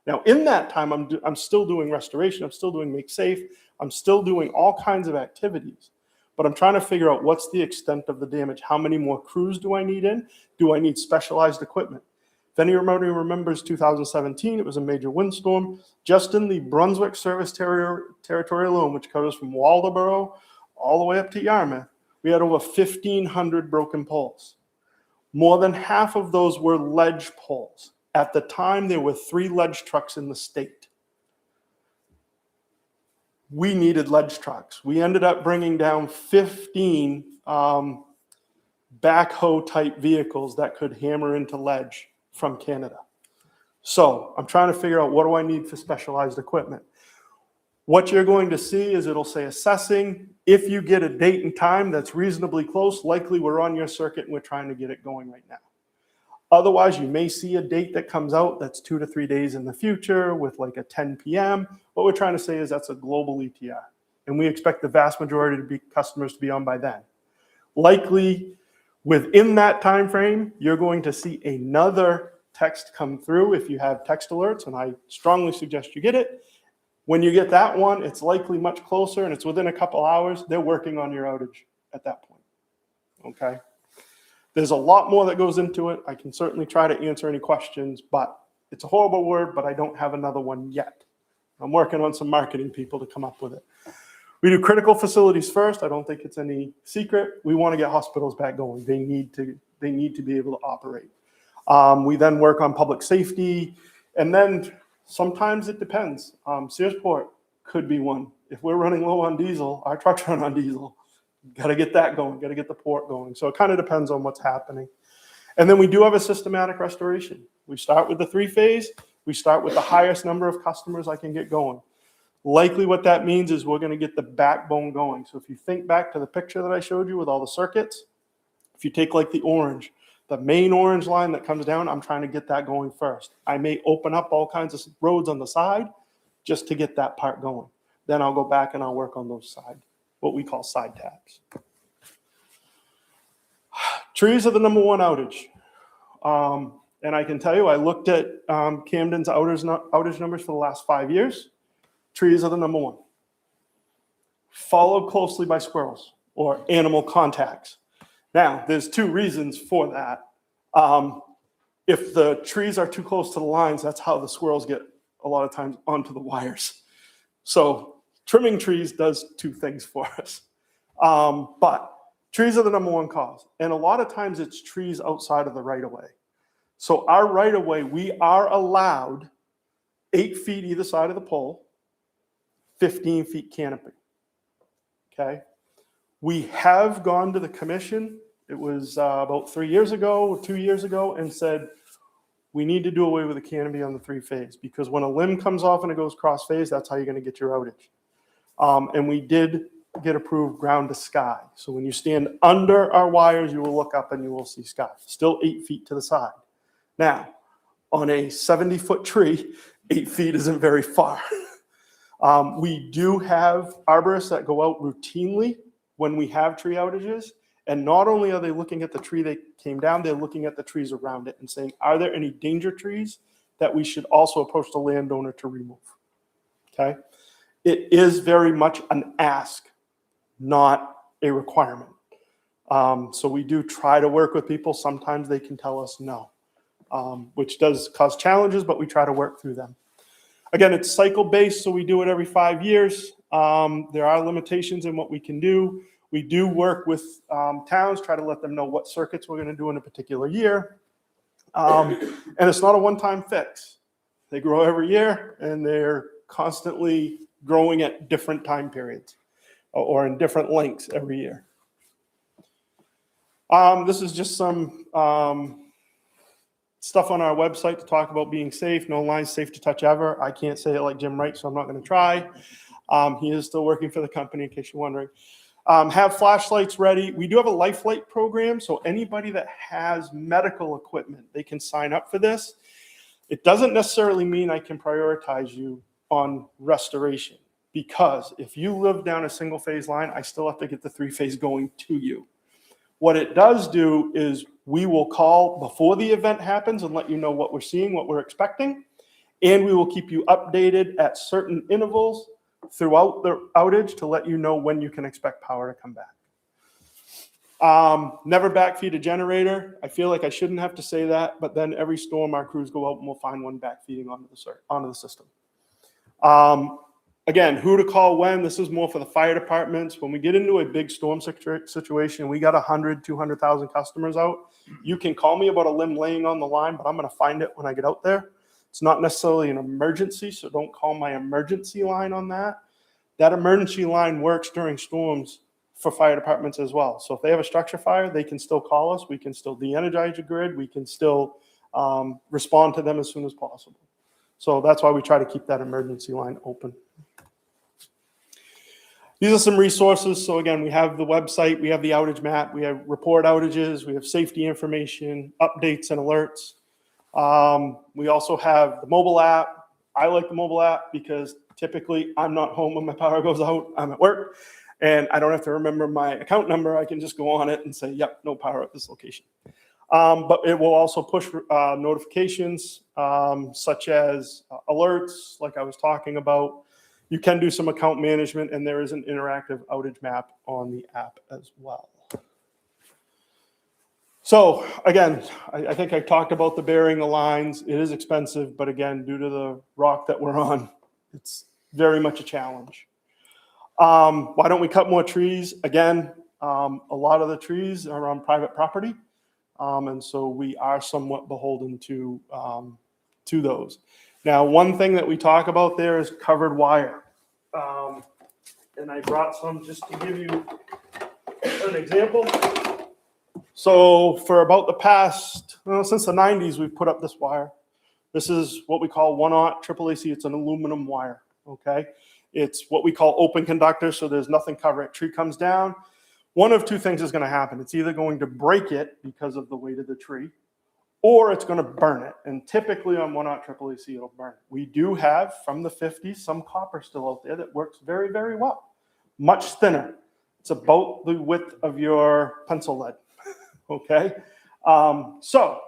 Now, in that time, I'm still doing restoration. I'm still doing make safe. I'm still doing all kinds of activities. But I'm trying to figure out what's the extent of the damage. How many more crews do I need in? Do I need specialized equipment? If anybody remembers 2017, it was a major windstorm. Just in the Brunswick service territory alone, which covers from Waldoboro all the way up to Yarmouth, we had over 1,500 broken poles. More than half of those were ledge poles. At the time, there were 3 ledge trucks in the state. We needed ledge trucks. We ended up bringing down 15 backhoe type vehicles that could hammer into ledge from Canada. So I'm trying to figure out what do I need for specialized equipment. What you're going to see is it'll say assessing. If you get a date and time that's reasonably close, likely we're on your circuit and we're trying to get it going right now. Otherwise, you may see a date that comes out that's 2 to 3 days in the future with like a 10 p.m. What we're trying to say is that's a global ETR. and we expect the vast majority to be customers to be on by then. Likely within that time frame, you're going to see another text come through if you have text alerts, and I strongly suggest you get it. When you get that one, it's likely much closer and it's within a couple hours. They're working on your outage at that point. Okay? There's a lot more that goes into it. I can certainly try to answer any questions, but it's a horrible word, but I don't have another one yet. I'm working on some marketing people to come up with it. We do critical facilities first. I don't think it's any secret. We want to get hospitals back going. They need to be able to operate. We then work on public safety, and then sometimes it depends. Searsport could be one. If we're running low on diesel, our trucks run on diesel. Got to get that going, got to get the port going. So it kind of depends on what's happening. And then we do have a systematic restoration. We start with the 3-phase. We start with the highest number of customers I can get going. Likely what that means is we're going to get the backbone going. So if you think back to the picture that I showed you with all the circuits, if you take like the orange, the main orange line that comes down, I'm trying to get that going first. I may open up all kinds of roads on the side just to get that part going. Then I'll go back and I'll work on those side, what we call side tabs. Trees are the number one outage. And I can tell you, I looked at Camden's outage numbers for the last 5 years. Trees are the number one. Followed closely by squirrels or animal contacts. Now, there's two reasons for that. If the trees are too close to the lines, that's how the squirrels get a lot of times onto the wires. So trimming trees does two things for us. But trees are the number one cause. And a lot of times it's trees outside of the right-of-way. So our right-of-way, we are allowed 8 feet either side of the pole, 15 feet canopy. Okay? We have gone to the commission, it was about 3 years ago or 2 years ago, and said, we need to do away with the canopy on the 3-phase, because when a limb comes off and it goes cross-phase, that's how you're going to get your outage. And we did get approved ground to sky. So when you stand under our wires, you will look up and you will see sky. Still 8 feet to the side. Now, on a 70-foot tree, 8 feet isn't very far. We do have arborists that go out routinely when we have tree outages. And not only are they looking at the tree that came down, they're looking at the trees around it and saying, are there any danger trees that we should also approach the landowner to remove? Okay? It is very much an ask, not a requirement. So we do try to work with people. Sometimes they can tell us no, which does cause challenges, but we try to work through them. Again, it's cycle-based, so we do it every 5 years. There are limitations in what we can do. We do work with towns, try to let them know what circuits we're going to do in a particular year. And it's not a one-time fix. They grow every year, and they're constantly growing at different time periods or in different lengths every year. This is just some stuff on our website to talk about being safe. No lines safe to touch ever. I can't say it like Jim Wright, so I'm not going to try. He is still working for the company, in case you're wondering. Have flashlights ready. We do have a life flight program, so anybody that has medical equipment, they can sign up for this. It doesn't necessarily mean I can prioritize you on restoration, because if you live down a single phase line, I still have to get the 3-phase going to you. What it does do is we will call before the event happens and let you know what we're seeing, what we're expecting, and we will keep you updated at certain intervals throughout the outage to let you know when you can expect power to come back. Never backfeed a generator. I feel like I shouldn't have to say that, but then every storm our crews go out and we'll find one backfeeding onto the system. Again, who to call when. This is more for the fire departments. When we get into a big storm situation, we got 100, 200,000 customers out. You can call me about a limb laying on the line, but I'm going to find it when I get out there. It's not necessarily an emergency, so don't call my emergency line on that. That emergency line works during storms for fire departments as well. So if they have a structure fire, they can still call us. We can still de-energize your grid. We can still respond to them as soon as possible. So that's why we try to keep that emergency line open. These are some resources. So again, we have the website, we have the outage map, we have report outages, we have safety information, updates and alerts. We also have the mobile app. I like the mobile app because Typically, I'm not home when my power goes out, I'm at work, and I don't have to remember my account number. I can just go on it and say, yep, no power at this location. But it will also push notifications such as alerts, like I was talking about. You can do some account management, and there is an interactive outage map on the app as well. So again, I think I talked about the burying the lines. It is expensive, but again, due to the rock that we're on, it's very much a challenge. Why don't we cut more trees? Again, a lot of the trees are on private property. And so we are somewhat beholden to those. Now, one thing that we talk about there is covered wire. And I brought some just to give you an example. So for about the past, since the 90s, we've put up this wire. This is what we call 1/0 AAAC. It's an aluminum wire, okay? It's what we call open conductor, so there's nothing covering it. Tree comes down. One of two things is going to happen. It's either going to break it because of the weight of the tree, or it's going to burn it. And typically on 1/0 AAAC, it'll burn it. We do have, from the 50s, some copper still out there that works very, very well. Much thinner. It's about the width of your pencil lead, okay? So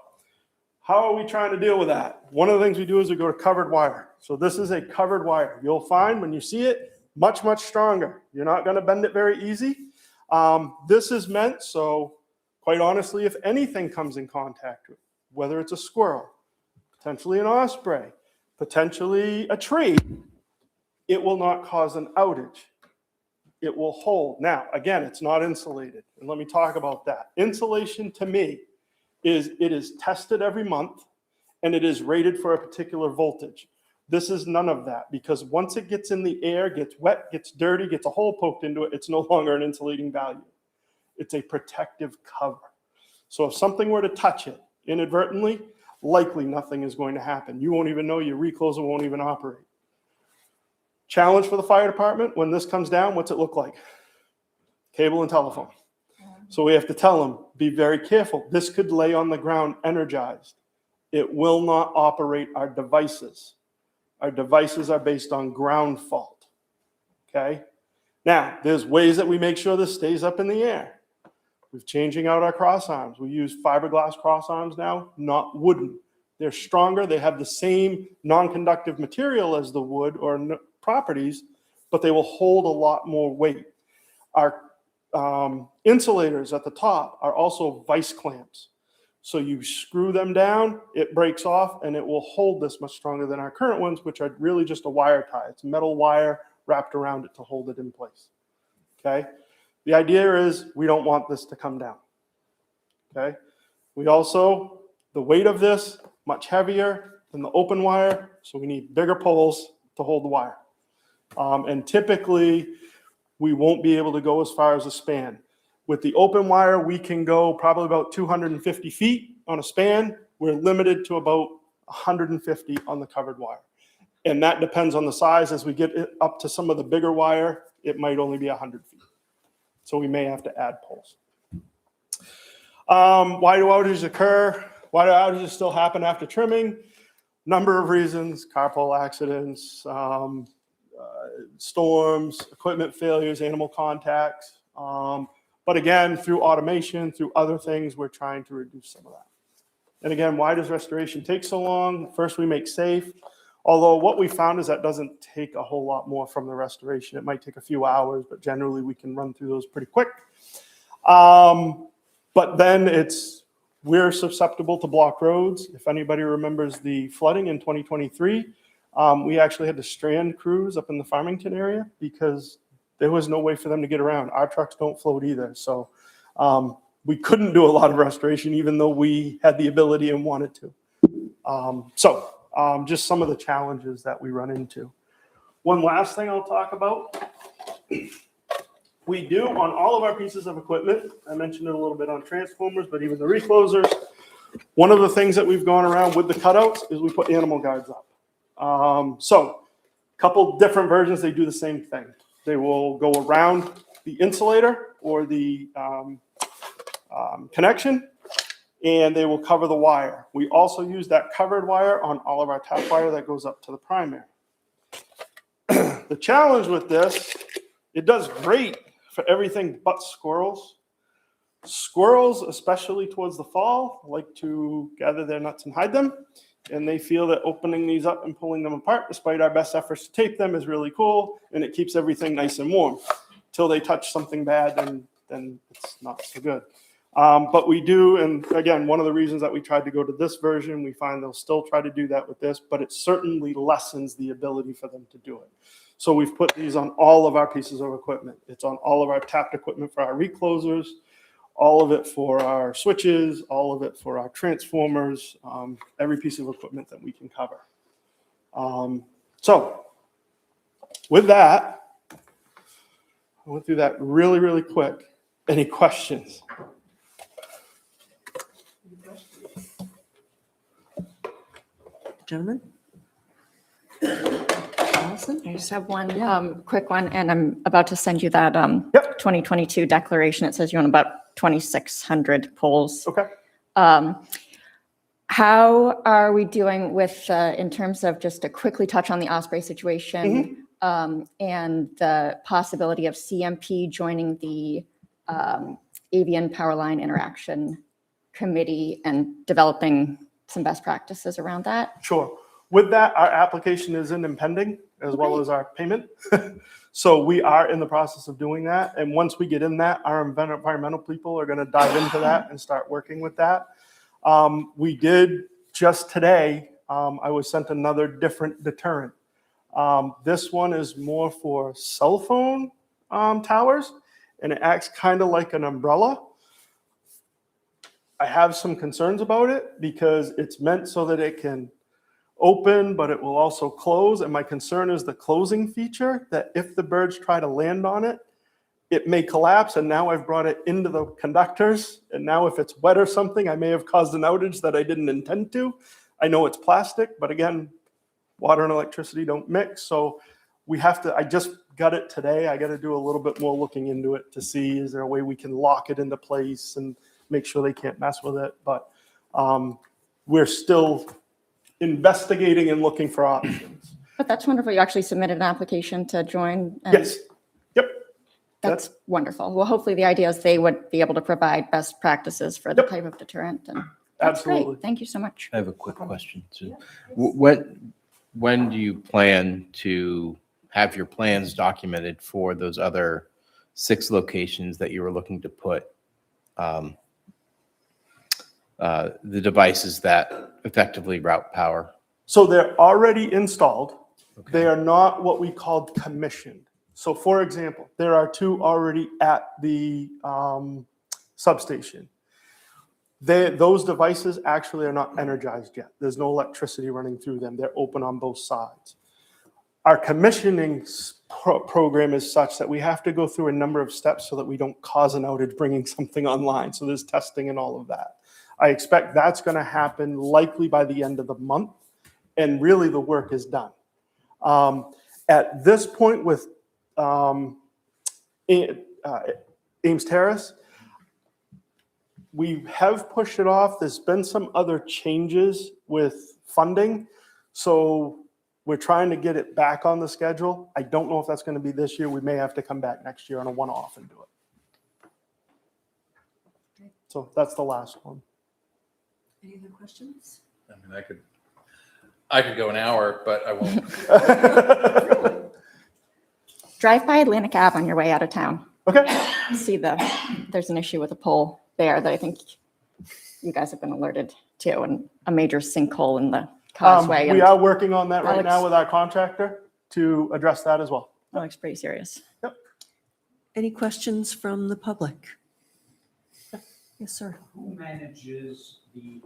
how are we trying to deal with that? One of the things we do is we go to covered wire. So this is a covered wire. You'll find when you see it, much, much stronger. You're not going to bend it very easy. This is meant so, quite honestly, if anything comes in contact with, whether it's a squirrel, potentially an osprey, potentially a tree, it will not cause an outage. It will hold. Now, again, it's not insulated. And let me talk about that. Insulation to me is it is tested every month and it is rated for a particular voltage. This is none of that, because once it gets in the air, gets wet, gets dirty, gets a hole poked into it, it's no longer an insulating value. It's a protective cover. So if something were to touch it inadvertently, likely nothing is going to happen. You won't even know, your recloser won't even operate. Challenge for the fire department, when this comes down, what's it look like? Cable and telephone. So we have to tell them, be very careful. This could lay on the ground energized. It will not operate our devices. Our devices are based on ground fault, okay? Now, there's ways that we make sure this stays up in the air. We're changing out our cross arms. We use fiberglass cross arms now, not wooden. They're stronger. They have the same non-conductive material as the wood or properties, but they will hold a lot more weight. Our insulators at the top are also vice clamps. So you screw them down, it breaks off, and it will hold this much stronger than our current ones, which are really just a wire tie. It's metal wire wrapped around it to hold it in place, okay? The idea is we don't want this to come down, okay? We also, the weight of this, much heavier than the open wire, so we need bigger poles to hold the wire. And typically, we won't be able to go as far as a span. With the open wire, we can go probably about 250 feet on a span. We're limited to about 150 on the covered wire. And that depends on the size. As we get up to some of the bigger wire, it might only be 100 feet. So we may have to add poles. Why do outages occur? Why do outages still happen after trimming? Number of reasons: carpole accidents, storms, equipment failures, animal contacts. But again, through automation, through other things, we're trying to reduce some of that. And again, why does restoration take so long? First, we make safe. Although what we found is that doesn't take a whole lot more from the restoration. It might take a few hours, but generally we can run through those pretty quick. But then we're susceptible to blocked roads. If anybody remembers the flooding in 2023, we actually had to strand crews up in the Farmington area because there was no way for them to get around. Our trucks don't float either. So we couldn't do a lot of restoration, even though we had the ability and wanted to. Just some of the challenges that we run into. One last thing I'll talk about. We do on all of our pieces of equipment, I mentioned it a little bit on transformers, but even the reclosers, one of the things that we've gone around with the cutouts is we put animal guards up. A couple different versions, they do the same thing. They will go around the insulator or the connection, and they will cover the wire. We also use that covered wire on all of our tap wire that goes up to the primary. The challenge with this, it does great for everything but squirrels. Squirrels, especially towards the fall, like to gather their nuts and hide them. And they feel that opening these up and pulling them apart, despite our best efforts to tape them, is really cool. And it keeps everything nice and warm. Till they touch something bad, then it's not so good. But we do, and again, one of the reasons that we tried to go to this version, we find they'll still try to do that with this, but it certainly lessens the ability for them to do it. So we've put these on all of our pieces of equipment. It's on all of our tapped equipment for our reclosers, all of it for our switches, all of it for our transformers, every piece of equipment that we can cover. So with that, I went through that really, really quick. Any questions? Gentlemen? Allison? I just have one quick one, and I'm about to send you that Yep. 2022 declaration. It says you're on about 2,600 polls. Okay. How are we doing with, in terms of just to quickly touch on the Osprey situation and the possibility of CMP joining the Avian Powerline Interaction Committee and developing some best practices around that? Sure. With that, our application is in and pending, as well as our payment. So we are in the process of doing that. And once we get in that, our environmental people are going to dive into that and start working with that. We did just today, I was sent another different deterrent. This one is more for cell phone towers, and it acts kind of like an umbrella. I have some concerns about it because it's meant so that it can open, but it will also close. And my concern is the closing feature, that if the birds try to land on it, it may collapse. And now I've brought it into the conductors. And now if it's wet or something, I may have caused an outage that I didn't intend to. I know it's plastic, but again, water and electricity don't mix. So we have to, I just got it today. I got to do a little bit more looking into it to see, is there a way we can lock it into place and make sure they can't mess with it. But we're still investigating and looking for options. But that's wonderful. You actually submitted an application to join. and Yes. Yep. That's wonderful. Well, hopefully the idea is they would be able to provide best practices for the Yep. type of deterrent. And that's great. Absolutely. Thank you so much. I have a quick question. So, when do you plan to have your plans documented for those other 6 locations that you were looking to put the devices that effectively route power? So they're already installed. Okay. They are not what we called commissioned. So for example, there are 2 already at the substation. Those devices actually are not energized yet. There's no electricity running through them. They're open on both sides. Our commissioning program is such that we have to go through a number of steps so that we don't cause an outage bringing something online. So there's testing and all of that. I expect that's going to happen likely by the end of the month, and really the work is done. At this point with Ames Terrace, we have pushed it off. There's been some other changes with funding, so we're trying to get it back on the schedule. I don't know if that's going to be this year. We may have to come back next year on a one-off and do it. So that's the last one. Any other questions? I mean, I could go an hour, but I won't. Drive by Atlantic Ave on your way out of town. Okay. See there's an issue with a pole there that I think you guys have been alerted to, and a major sinkhole in the causeway. We and are working on that right Alex- now with our contractor to address that as well. That looks pretty serious. Any questions from the public? Yes, sir. Who manages the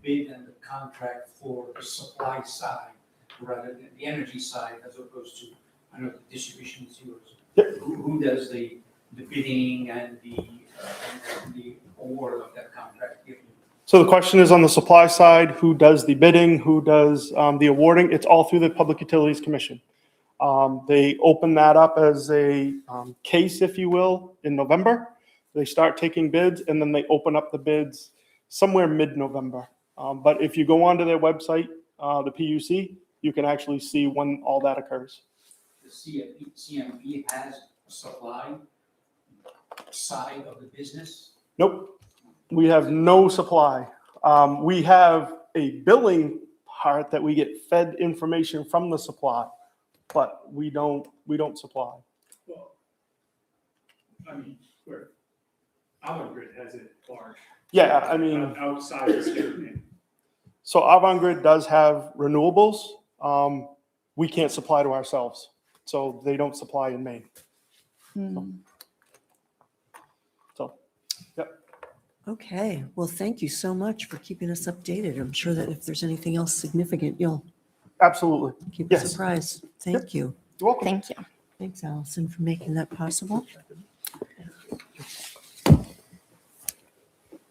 bid and the contract for the supply side rather than the energy side, as opposed to, I know the distribution is yours. Yep. Who does the bidding and the award of that contract? So the question is on the supply side, who does the bidding, who does the awarding? It's all through the Public Utilities Commission. They open that up as a case, if you will, in November. They start taking bids, and then they open up the bids somewhere mid-November. But if you go onto their website, the PUC, you can actually see when all that occurs. the CMP has a supply side of the business? Nope, we have no supply. We have a billing part that we get fed information from the supply, but we don't supply. Well, I mean, where Avangrid has it large. Yeah, I mean, Outside the state. so Avangrid does have renewables. We can't supply to ourselves, so they don't supply in Maine. So, yep. Okay, well, thank you so much for keeping us updated. I'm sure that if there's anything else significant, you'll Absolutely. keep us Yes. apprised. Thank you. You're welcome. Thank you. Thanks, Allison, for making that possible.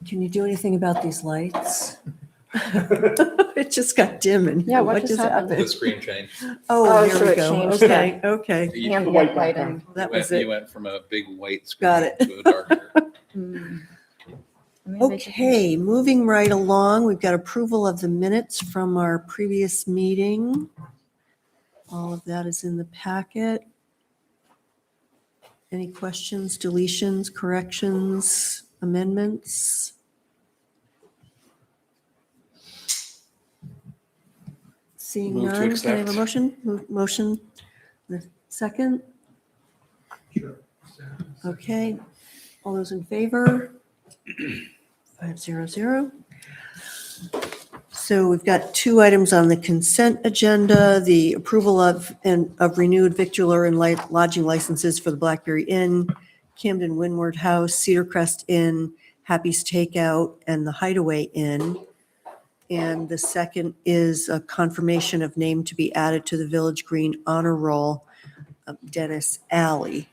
Can you do anything about these lights? It just got dim and Yeah, what just happened? The screen change. Oh, Oh, here so we it go. changed Okay, okay. You Ambient lighting. That was it. went from a big white screen Got it. to a darker. Okay, moving right along, we've got approval of the minutes from our previous meeting. All of that is in the packet. Any questions, deletions, corrections, amendments? Seeing Move to none, can I have a accept. motion? Motion, the second? Okay, all those in favor? 500. So we've got two items on the consent agenda, the approval of renewed victular and lodging licenses for the Blackberry Inn, Camden Windward House, Cedar Crest Inn, Happy's Takeout, and the Hideaway Inn. And the second is a confirmation of name to be added to the Village Green Honor Roll of Dennis Alley.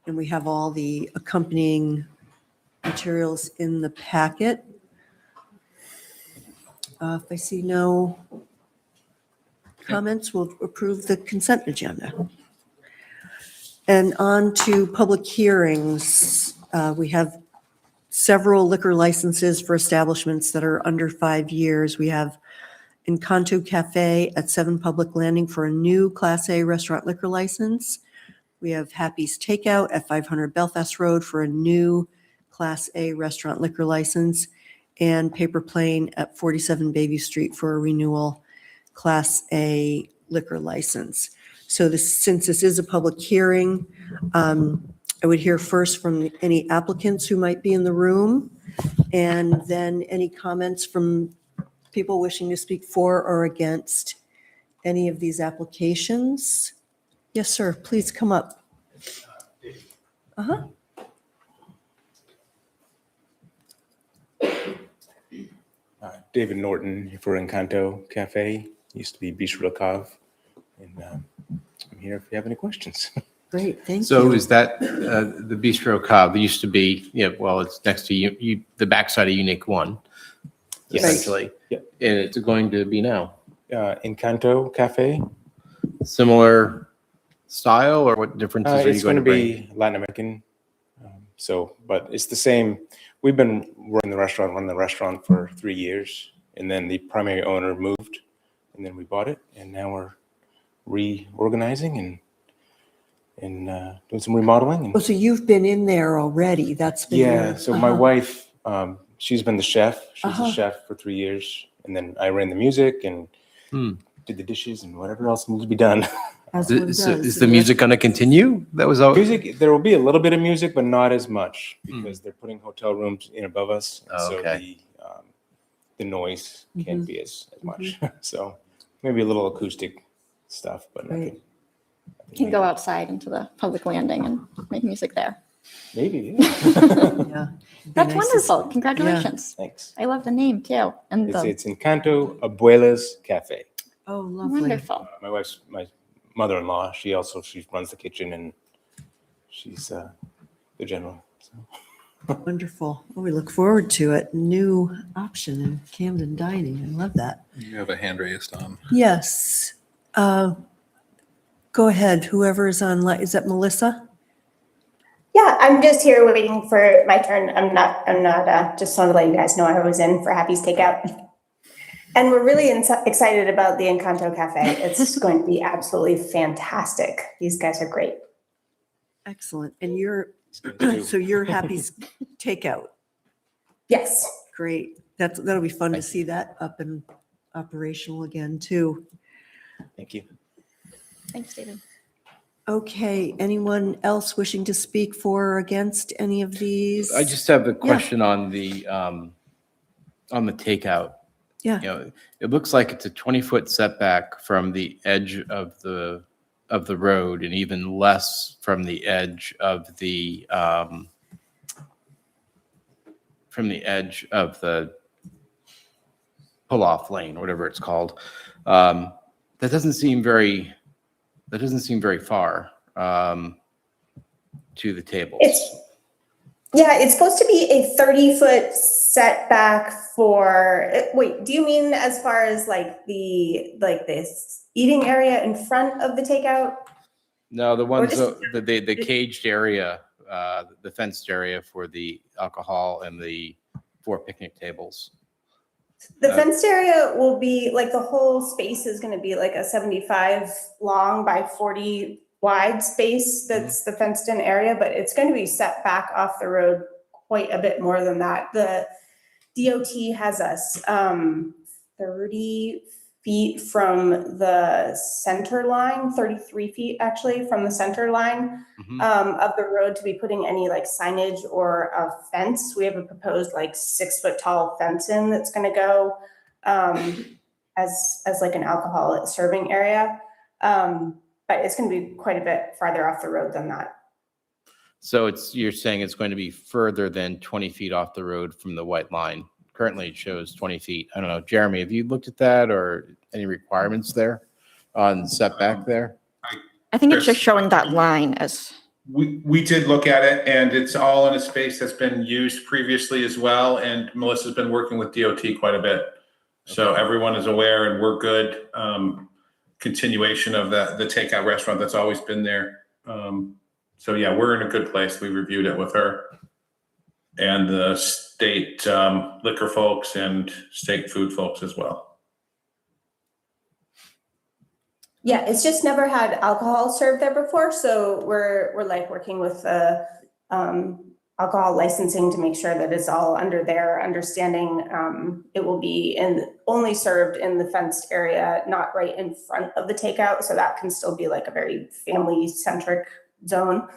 And we have all the accompanying materials in the packet. If I see no comments, we'll approve the consent agenda. And on to public hearings. We have several liquor licenses for establishments that are under 5 years. We have Encanto Cafe at 7 Public Landing for a new Class A restaurant liquor license. We have Happy's Takeout at 500 Belfast Road for a new Class A restaurant liquor license, and Paper Plane at 47 Baby Street for a renewal Class A liquor license. So since this is a public hearing, I would hear first from any applicants who might be in the room, and then any comments from people wishing to speak for or against any of these applications. Yes, sir, please come up. Uh-huh. David Norton for Encanto Cafe, used to be Bistro Cave, and I'm here if you have any questions. Great, thank you. So is that the Bistro Cobb? There used to be, well, it's next to the backside of Unique One, Yes. essentially. Yeah. And it's going to be now. Encanto Cafe, Similar style, or what differences are you it's going going to to bring? be Latin American, but it's the same. We've been running the restaurant for 3 years, and then the primary owner moved, and then we bought it, and now we're reorganizing and doing some remodeling. Oh, so you've been in there already, that's been. Yeah, your- so my uh-huh. wife, she's been the chef. She was Uh-huh. a chef for 3 years, and then I ran the music and Hmm. did the dishes and whatever else needs to be done. As one Is does. the music going to continue? That was all. Music, there will be a little bit of music, but not as much because they're putting hotel rooms in above us, and Oh, so okay. the noise Mm-hmm. can't be as much. So maybe a little acoustic stuff, but Great. nothing. Can go outside into the public landing and make music there. Maybe. Yeah. Yeah. It'd be That's nice to wonderful. Congratulations. Thanks. I love the name too. And It's Encanto Abuela's Cafe. Oh, lovely. wonderful. My mother-in-law, she runs the kitchen, and she's the general. So. Wonderful. Well, we look forward to it. New option in Camden dining. I love that. You have a hand raised on. Yes. Go ahead. Whoever is online. Is that Melissa? Yeah, I'm just here waiting for my turn. I'm not, just wanted to let you guys know I was in for Happy's Takeout. And we're really excited about the Encanto Cafe. It's going to be absolutely fantastic. These guys are great. Excellent. And too. so you're Happy's Takeout. Yes. Great. That'll be fun to see that up and operational again too. Thank you. Thanks, David. Okay, anyone else wishing to speak for or against any of these? I just have a question on the takeout. Yeah. You know, it looks like it's a 20-foot setback from the edge of the road and even less from the edge of the pull-off lane, whatever it's called. That doesn't seem very far to the tables. It's supposed to be a 30-foot setback for, wait, do you mean as far as like this eating area in front of the takeout? No, the ones, just- the caged area, the fenced area for the alcohol and the 4 picnic tables. The fenced area will be, like, the whole space is gonna be like a 75 long by 40 wide space that's the fenced in area, but it's going to be set back off the road quite a bit more than that. The DOT has us 30 feet from the center line, 33 feet actually from the center line of the road to be putting any like signage or a fence. We have a proposed like 6 foot tall fence in that's going to go as like an alcohol serving area. But it's going to be quite a bit farther off the road than that. So you're saying it's going to be further than 20 feet off the road from the white line. Currently it shows 20 feet. I don't know. Jeremy, have you looked at that or any requirements there on setback there? I think it's just showing that line as. We did look at it, and it's all in a space that's been used previously as well. And Melissa's been working with DOT quite a bit. So everyone is aware and we're good. Continuation of the takeout restaurant that's always been there. So yeah, we're in a good place. We reviewed it with her and the state liquor folks and state food folks as well. Yeah, it's just never had alcohol served there before, so we're like working with the alcohol licensing to make sure that it's all under their understanding. It will be only served in the fenced area, not right in front of the takeout, so that can still be like a very family-centric zone.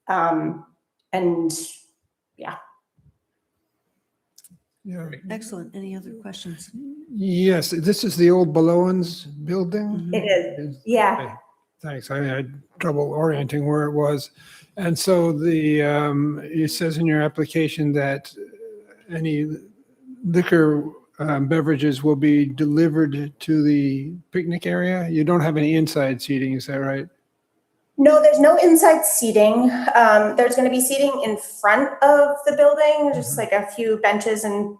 And yeah. Yeah. Excellent. Any other questions? Yes, this is the old Balloans building? It is, yeah. Okay, thanks. I had trouble orienting where it was. And so it says in your application that any liquor beverages will be delivered to the picnic area? You don't have any inside seating, is that right? No, there's no inside seating. There's going to be seating in front of the building, just like a few benches and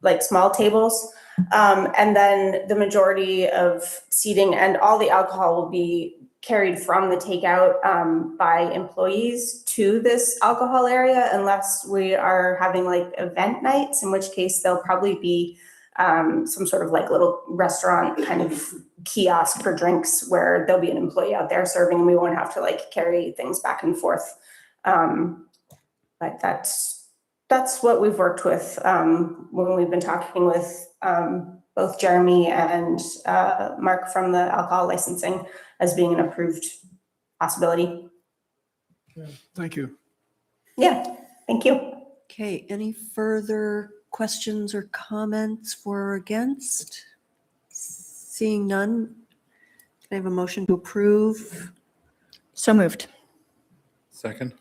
like small tables. And then the majority of seating and all the alcohol will be carried from the takeout by employees to this alcohol area, unless we are having like event nights, in which case there'll probably be some sort of like little restaurant kind of kiosk for drinks where there'll be an employee out there serving and we won't have to like carry things back and forth. But that's what we've worked with when we've been talking with both Jeremy and Mark from the alcohol licensing as being an approved possibility. Thank you. Yeah, thank you. Okay, any further questions or comments for or against? Seeing none, can I have a motion to approve? So moved. Second.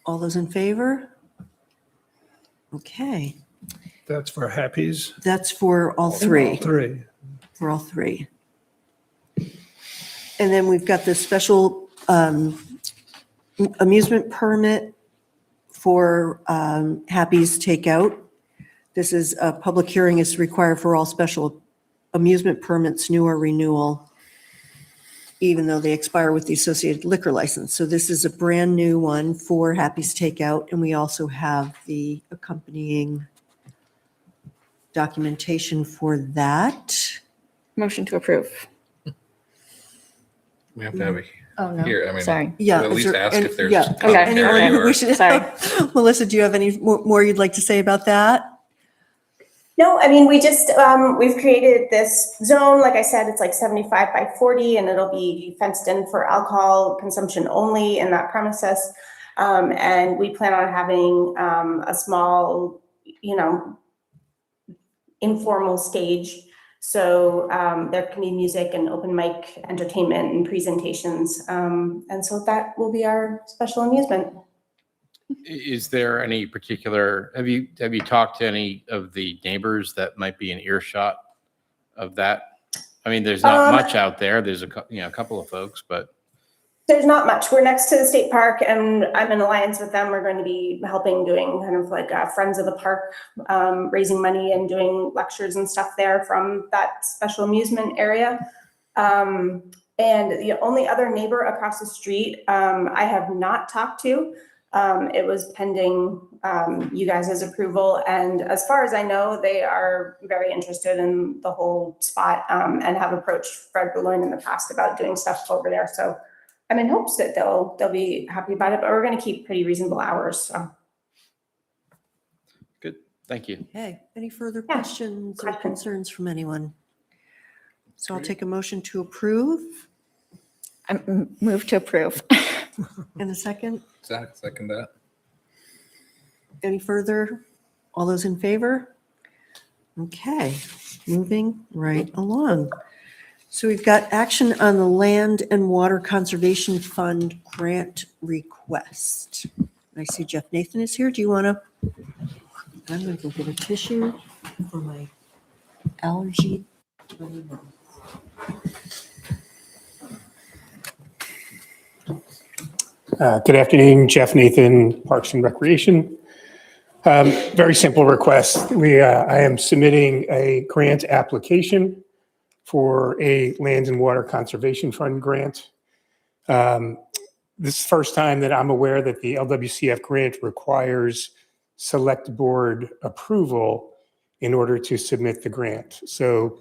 All those in favor? Okay, That's for Happy's? that's for all three. All three. For all three. And then we've got the special amusement permit for Happy's Takeout. This is a public hearing is required for all special amusement permits, new or renewal, even though they expire with the associated liquor license. So this is a brand new one for Happy's Takeout, and we also have the accompanying documentation for that. Motion to approve. We have to have a Oh, no. here, I mean, Sorry. Yeah. at is least there ask any- if there's yeah, commentary anyone or. we should- Sorry. Melissa, do you have any more you'd like to say about that? No, I mean, we just, we've created this zone, like I said, it's like 75 by 40, and it'll be fenced in for alcohol consumption only in that premises. And we plan on having a small, informal stage. So there can be music and open mic entertainment and presentations. And so that will be our special amusement. Is there any particular, have you talked to any of the neighbors that might be in earshot of that? I mean, there's not much out there. There's a couple of folks, but. There's not much. We're next to the state park and I'm in alliance with them. We're going to be helping doing kind of like Friends of the Park, raising money and doing lectures and stuff there from that special amusement area. And the only other neighbor across the street, I have not talked to. It was pending you guys' approval. And as far as I know, they are very interested in the whole spot and have approached Fred Boulogne in the past about doing stuff over there. So I'm in hopes that they'll be happy about it, but we're going to keep pretty reasonable hours. So. Good, thank you. Okay, any further Yeah. questions or concerns from anyone? So I'll take a motion to approve I move to approve. in a second. Second that. Any further? All those in favor? Okay, moving right along. So we've got action on the Land and Water Conservation Fund grant request. I see Jeff Nathan is here. Do you want to? I'm going to go get a tissue for my allergy. Good afternoon, Jeff Nathan, Parks and Recreation. Very simple request. I am submitting a grant application for a Land and Water Conservation Fund grant. This is the first time that I'm aware that the LWCF grant requires select board approval in order to submit the grant. So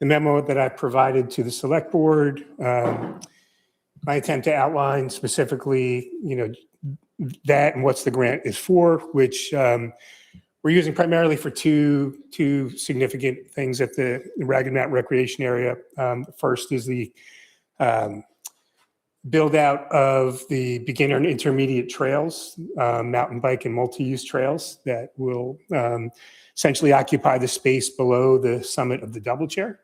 the memo that I provided to the select board, my attempt to outline specifically, that and what's the grant is for, which we're using primarily for two significant things at the Ragged Mountain Recreation Area. First is the build out of the beginner and intermediate trails, mountain bike and multi-use trails that will essentially occupy the space below the summit of the double chair.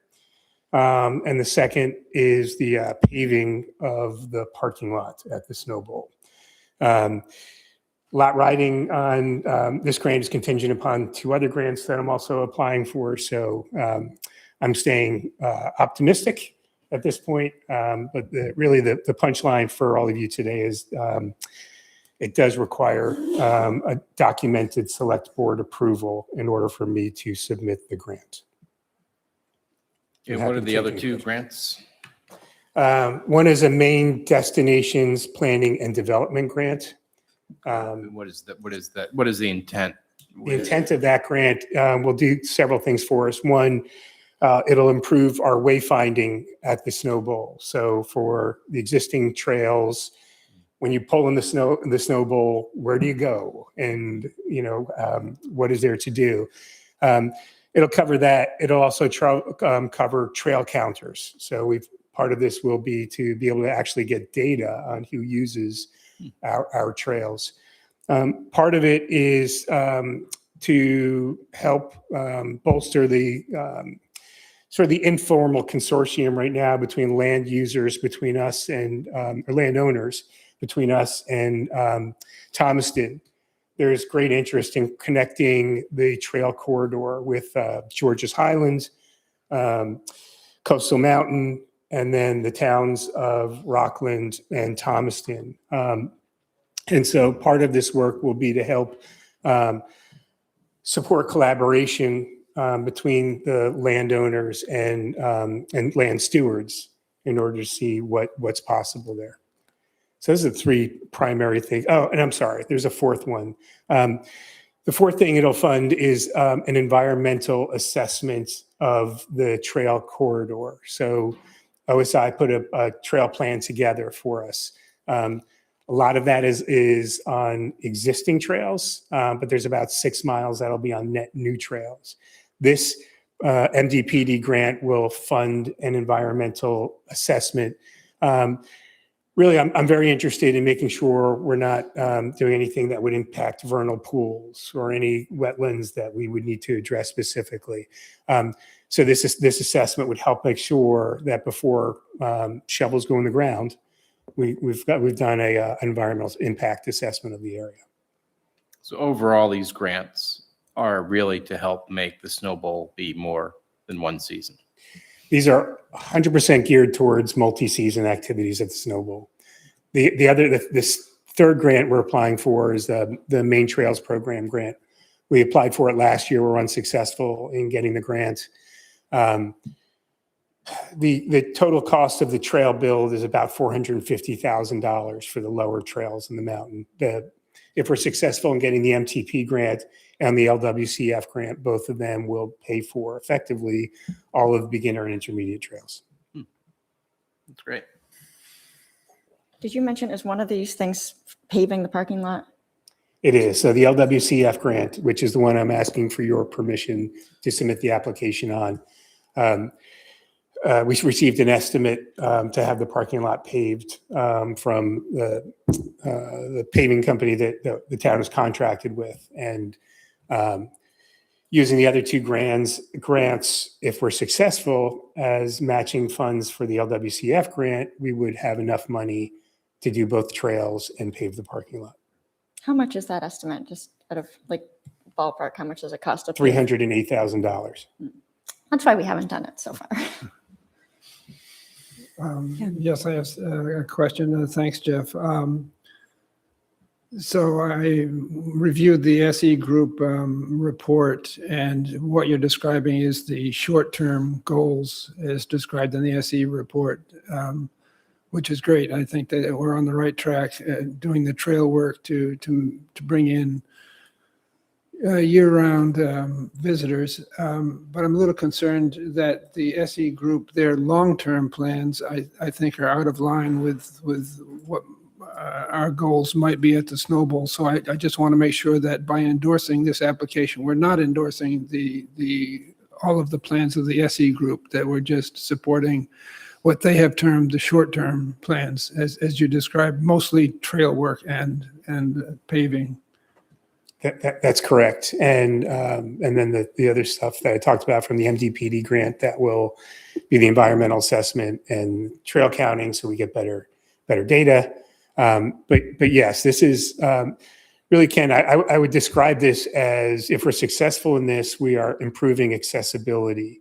And the second is the paving of the parking lot at the Snow Bowl. Lot riding on this grant is contingent upon two other grants that I'm also applying for. So I'm staying optimistic at this point. But really the punchline for all of you today is it does require a documented select board approval in order for me to submit the grant. And what are the other two grants? One is a main destinations planning and development grant. What is that? What is the intent? The intent of that grant will do several things for us. One, it'll improve our wayfinding at the Snow Bowl. So for the existing trails, when you pull in the Snow Bowl, where do you go? And what is there to do? It'll cover that. It'll also cover trail counters. So part of this will be to be able to actually get data on who uses our trails. Part of it is to help bolster the sort of the informal consortium right now between land users, between us and or landowners, between us and Thomaston. There's great interest in connecting the trail corridor with Georges Highlands, Coastal Mountain, and then the towns of Rockland and Thomaston. And so part of this work will be to help support collaboration between the landowners and land stewards in order to see what's possible there. So those are the three primary things. Oh, and I'm sorry, there's a fourth one. The fourth thing it'll fund is an environmental assessment of the trail corridor. So OSI put a trail plan together for us. A lot of that is on existing trails, but there's about 6 miles that'll be on net new trails. This MDPD grant will fund an environmental assessment. Really, I'm very interested in making sure we're not doing anything that would impact vernal pools or any wetlands that we would need to address specifically. So this assessment would help make sure that before shovels go in the ground, we've done a environmental impact assessment of the area. So overall, these grants are really to help make the Snow Bowl be more than one season. These are 100% geared towards multi-season activities at the Snow Bowl. This third grant we're applying for is the Main Trails Program grant. We applied for it last year. We were unsuccessful in getting the grant. The total cost of the trail build is about $450,000 for the lower trails in the mountain. If we're successful in getting the MTP grant and the LWCF grant, both of them will pay for effectively all of the beginner and intermediate trails. That's great. Did you mention, is one of these things paving the parking lot? It is. So the LWCF grant, which is the one I'm asking for your permission to submit the application on, we received an estimate to have the parking lot paved from the paving company that the town is contracted with. And using the other two grants, if we're successful as matching funds for the LWCF grant, we would have enough money to do both trails and pave the parking lot. How much is that estimate? Just out of like ballpark, how much does it cost to pave? $308,000. That's why we haven't done it so far. Yes, I have a question. Thanks, Jeff. So I reviewed the SE Group report, and what you're describing is the short-term goals as described in the SE report, which is great. I think that we're on the right track doing the trail work to bring in year-round visitors. But I'm a little concerned that the SE Group, their long-term plans, I think are out of line with what our goals might be at the Snow Bowl. So I just want to make sure that by endorsing this application, we're not endorsing all of the plans of the SE Group, that we're just supporting what they have termed the short-term plans, as you described, mostly trail work and paving. That's correct. And then the other stuff that I talked about from the MDPD grant, that will be the environmental assessment and trail counting, so we get better data. But yes, this is really, Ken, I would describe this as, if we're successful in this, we are improving accessibility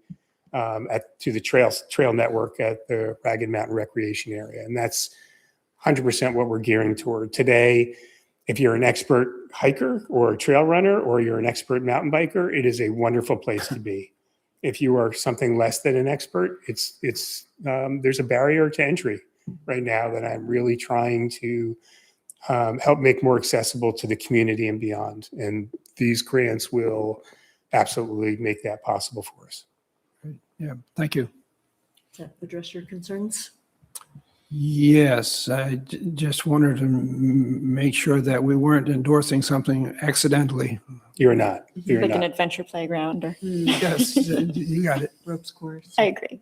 to the trail network at the Ragged Mountain Recreation Area. And that's 100% what we're gearing toward. Today, if you're an expert hiker or a trail runner, or you're an expert mountain biker, it is a wonderful place to be. If you are something less than an expert, there's a barrier to entry right now that I'm really trying to help make more accessible to the community and beyond. And these grants will absolutely make that possible for us. Yeah, thank you. Does that address your concerns? Yes, I just wanted to make sure that we weren't endorsing something accidentally. You're not. You're Like not. an adventure playground or. Yes, you got it. Ropes course. I agree.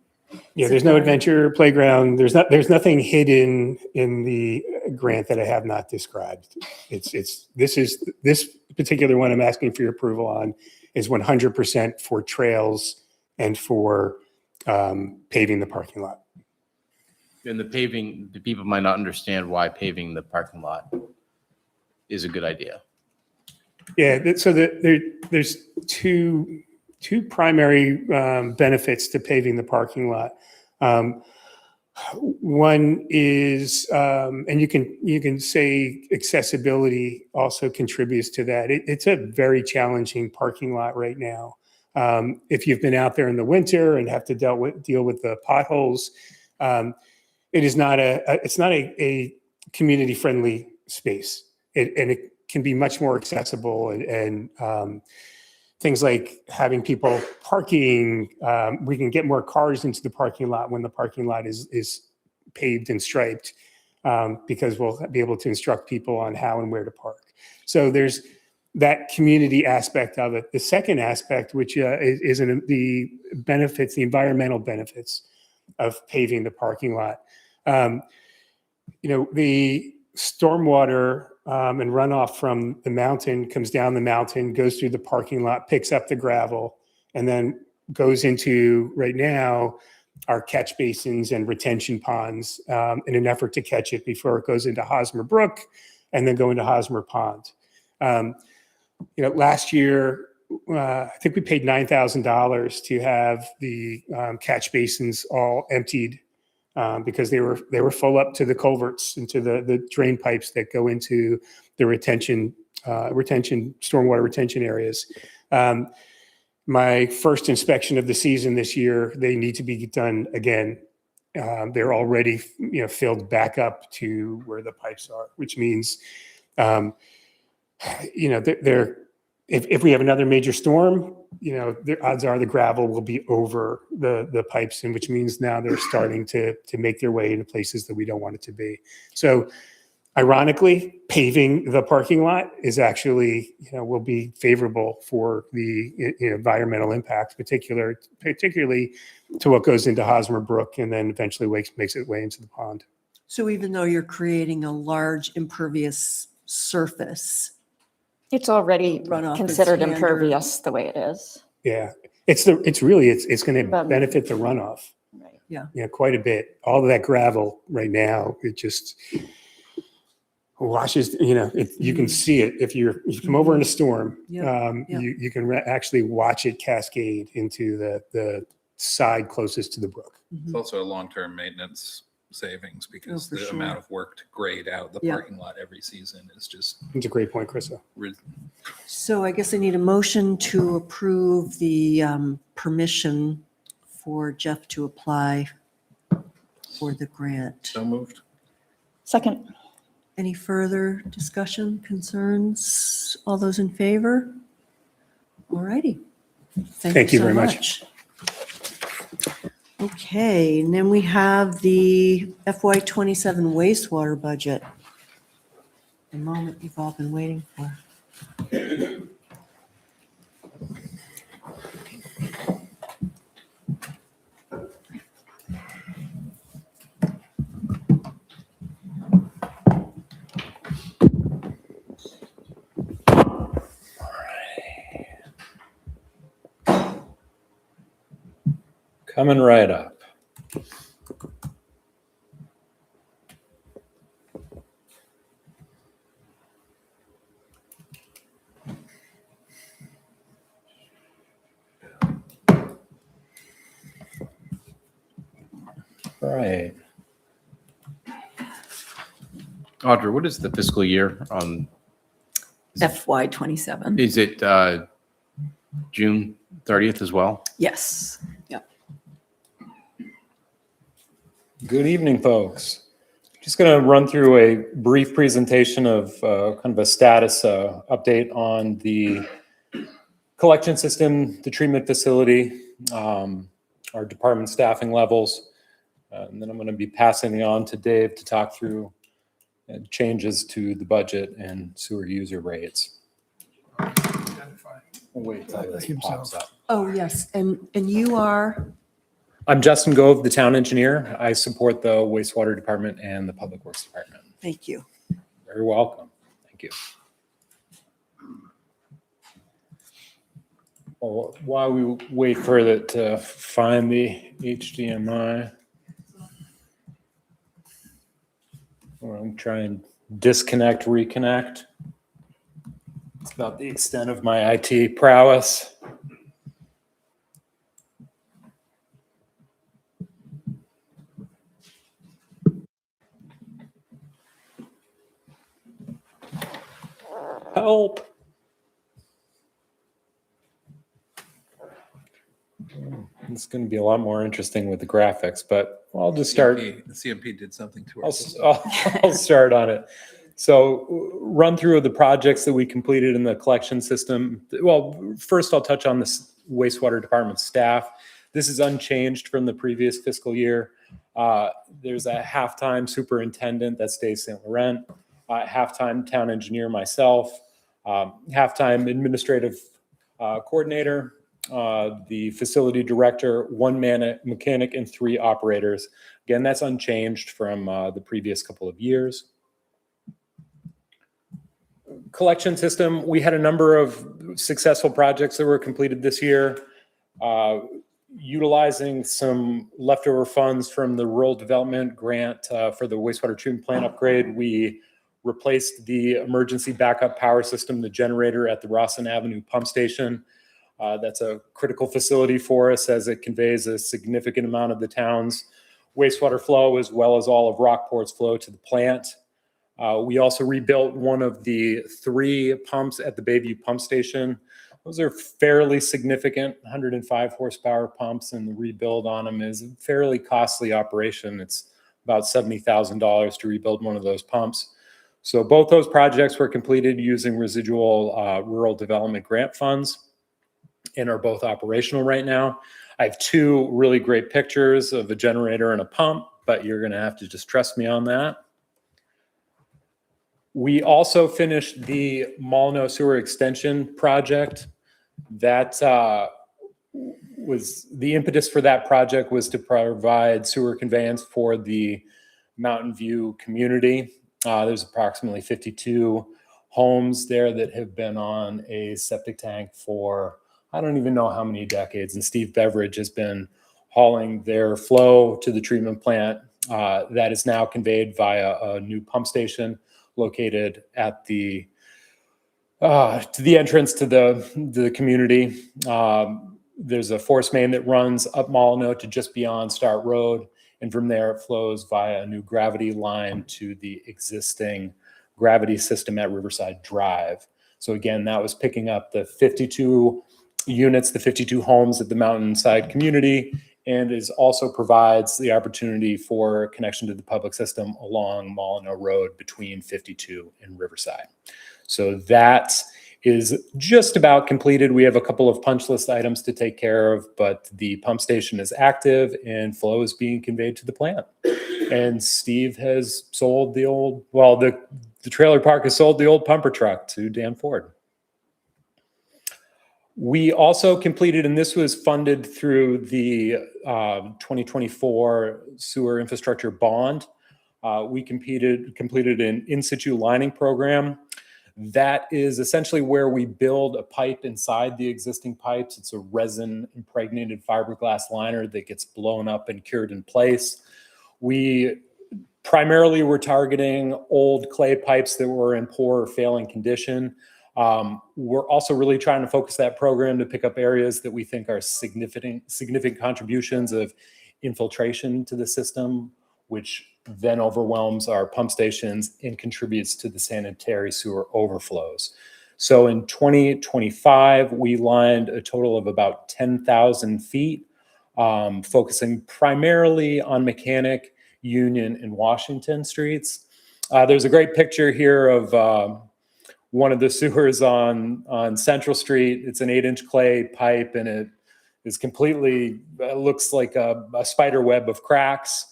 Yeah, there's no adventure playground. There's nothing hidden in the grant that I have not described. This particular one I'm asking for your approval on is 100% for trails and for paving the parking lot. And the paving, the people might not understand why paving the parking lot is a good idea. Yeah, so there's two primary benefits to paving the parking lot. One is, and you can say accessibility also contributes to that. It's a very challenging parking lot right now. If you've been out there in the winter and have to deal with the potholes, it's not a community friendly space. And it can be much more accessible and things like having people parking. We can get more cars into the parking lot when the parking lot is paved and striped, because we'll be able to instruct people on how and where to park. So there's that community aspect of it. The second aspect, which is the benefits, the environmental benefits of paving the parking lot. The stormwater and runoff from the mountain comes down the mountain, goes through the parking lot, picks up the gravel, and then goes into, right now, our catch basins and retention ponds in an effort to catch it before it goes into Hosmer Brook and then go into Hosmer Pond. Last year, I think we paid $9,000 to have the catch basins all emptied because they were full up to the culverts, into the drain pipes that go into the stormwater retention areas. My first inspection of the season this year, they need to be done again. They're already filled back up to where the pipes are, which means if we have another major storm, the odds are the gravel will be over the pipes, and which means now they're starting to make their way into places that we don't want it to be. So ironically, paving the parking lot is actually, will be favorable for the environmental impact, particularly to what goes into Hosmer Brook and then eventually makes its way into the pond. So even though you're creating a large impervious surface, It's already runoff is considered standard. impervious the way it is. Yeah, it's going to benefit the runoff. Right. Yeah. Quite a bit. All of that gravel right now, it just washes. You can see it if you come over in a storm. Yeah. You can actually watch it cascade into the side closest to the brook. It's also a long-term maintenance savings because for the sure. amount of work to grade out the Yeah. parking lot every season is just. It's a great point, Krista. So I guess I need a motion to approve the permission for Jeff to apply for the grant. So moved. Second. Any further discussion, concerns? All those in favor? All righty. Thank you so very much. Okay, and then we have the FY27 wastewater budget. The moment you've all been waiting for. Coming right up. All right. Audra, what is the fiscal year on? FY27. Is it June 30th as well? Yes. Yep. Good evening, folks. Just going to run through a brief presentation of kind of a status update on the collection system, the treatment facility, our department staffing levels. And then I'm going to be passing it on to Dave to talk through changes to the budget and sewer user rates. Wait till this pops up. Oh, yes, and you are? I'm Justin Gove, the town engineer. I support the wastewater department and the public works department. Thank you. Very welcome. Thank you. Well, while we wait for it to find the HDMI, I'm trying to disconnect, reconnect. It's about the extent of my IT prowess. Help. It's going to be a lot more interesting with the graphics, but I'll just start. The CMP did something to I'll us. I'll start on it. So run through of the projects that we completed in the collection system. Well, first I'll touch on the wastewater department staff. This is unchanged from the previous fiscal year. There's a half-time superintendent that stays St. Laurent, half-time town engineer myself, half-time administrative coordinator, the facility director, one mechanic, and 3 operators. Again, that's unchanged from the previous couple of years. Collection system, we had a number of successful projects that were completed this year. Utilizing some leftover funds from the rural development grant for the wastewater treatment plant upgrade, we replaced the emergency backup power system, the generator at the Rawson Avenue pump station. That's a critical facility for us as it conveys a significant amount of the town's wastewater flow as well as all of Rockport's flow to the plant. We also rebuilt one of the 3 pumps at the Bayview pump station. Those are fairly significant 105 horsepower pumps, and the rebuild on them is a fairly costly operation. It's about $70,000 to rebuild one of those pumps. So both those projects were completed using residual rural development grant funds and are both operational right now. I have 2 really great pictures of a generator and a pump, but you're going to have to just trust me on that. We also finished the Molyneux Sewer Extension project. That was the impetus for that project was to provide sewer conveyance for the Mountain View community. There's approximately 52 homes there that have been on a septic tank for I don't even know how many decades. And Steve Beveridge has been hauling their flow to the treatment plant that is now conveyed via a new pump station located at the to the entrance to the community. There's a force main that runs up Molyneux to just beyond Start Road, and from there it flows via a new gravity line to the existing gravity system at Riverside Drive. So again, that was picking up the 52 units, the 52 homes at the Mountainside community, and is also provides the opportunity for connection to the public system along Molyneux Road between 52 and Riverside. So that is just about completed. We have a couple of punch list items to take care of, but the pump station is active and flow is being conveyed to the plant. And Steve has sold the old, well, the trailer park has sold the old pumper truck to Dan Ford. We also completed, and this was funded through the 2024 sewer infrastructure bond. We completed an in-situ lining program. That is essentially where we build a pipe inside the existing pipes. It's a resin impregnated fiberglass liner that gets blown up and cured in place. We primarily were targeting old clay pipes that were in poor or failing condition. We're also really trying to focus that program to pick up areas that we think are significant contributions of infiltration to the system, which then overwhelms our pump stations and contributes to the sanitary sewer overflows. So in 2025, we lined a total of about 10,000 feet, focusing primarily on Mechanic, Union, and Washington streets. There's a great picture here of one of the sewers on Central Street. It's an 8-inch clay pipe, and it is completely, it looks like a spider web of cracks.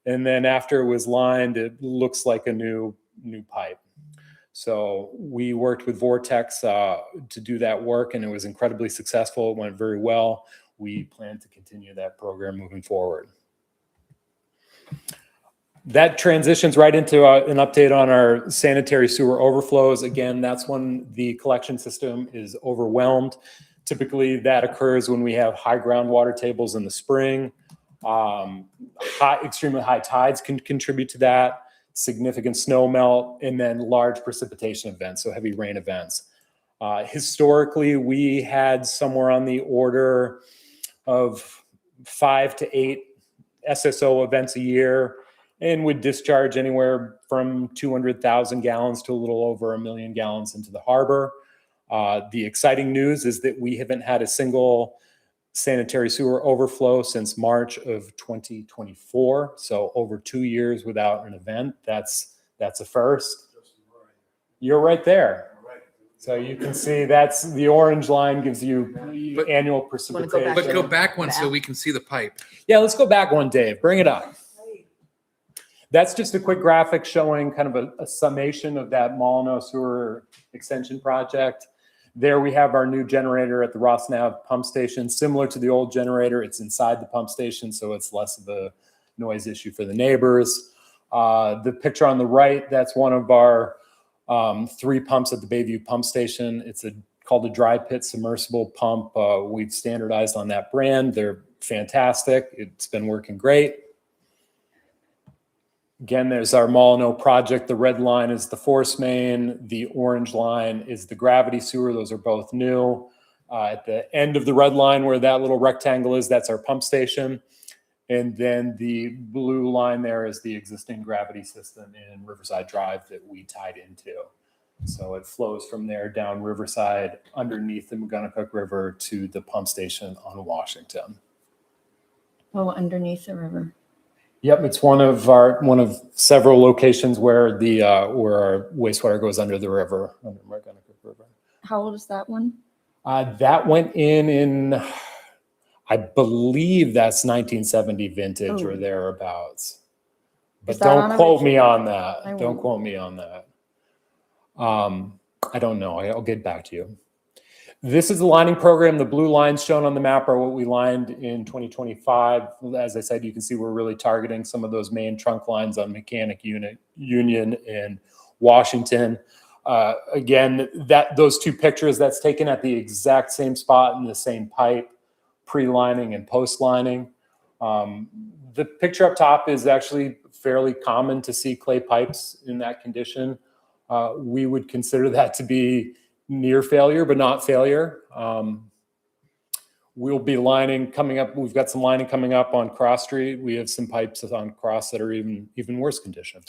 And then after it was lined, it looks like a new pipe. So we worked with Vortex to do that work, and it was incredibly successful. It went very well. We plan to continue that program moving forward. That transitions right into an update on our sanitary sewer overflows. Again, that's when the collection system is overwhelmed. Typically, that occurs when we have high groundwater tables in the spring. Extremely high tides can contribute to that, significant snow melt, and then large precipitation events, so heavy rain events. Historically, we had somewhere on the order of 5 to 8 SSO events a year, and would discharge anywhere from 200,000 gallons to a little over 1 million gallons into the harbor. The exciting news is that we haven't had a single sanitary sewer overflow since March of 2024. So over 2 years without an event. That's a first. You're right there. So you can see that's the orange line gives you But- annual back precipitation. But go back one so we can see the pipe. Yeah, let's go back one, Dave. Bring it up. That's just a quick graphic showing kind of a summation of that Molyneux Sewer Extension project. There we have our new generator at the Rossnav pump station. Similar to the old generator, it's inside the pump station, so it's less of a noise issue for the neighbors. The picture on the right, that's one of our 3 pumps at the Bayview pump station. It's called a dry pit submersible pump. We've standardized on that brand. They're fantastic. It's been working great. Again, there's our Molyneux project. The red line is the force main. The orange line is the gravity sewer. Those are both new. At the end of the red line where that little rectangle is, that's our pump station. And then the blue line there is the existing gravity system in Riverside Drive that we tied into. So it flows from there down Riverside underneath the McGonagall River to the pump station on Washington. Oh, underneath the river. Yep, it's one of several locations where where our wastewater goes under the river, under McGonagall River. How old is that one? That went in, I believe that's 1970 vintage or thereabouts. But that on don't a quote me original? on that. I Don't won't. quote me on that. I don't know. I'll get back to you. This is the lining program. The blue lines shown on the map are what we lined in 2025. As I said, you can see we're really targeting some of those main trunk lines on Mechanic Union in Washington. Again, those 2 pictures, that's taken at the exact same spot in the same pipe, pre-lining and post-lining. The picture up top is actually fairly common to see clay pipes in that condition. We would consider that to be near failure, but not failure. We'll be lining coming up. We've got some lining coming up on Cross Street. We have some pipes on Cross that are even worse condition.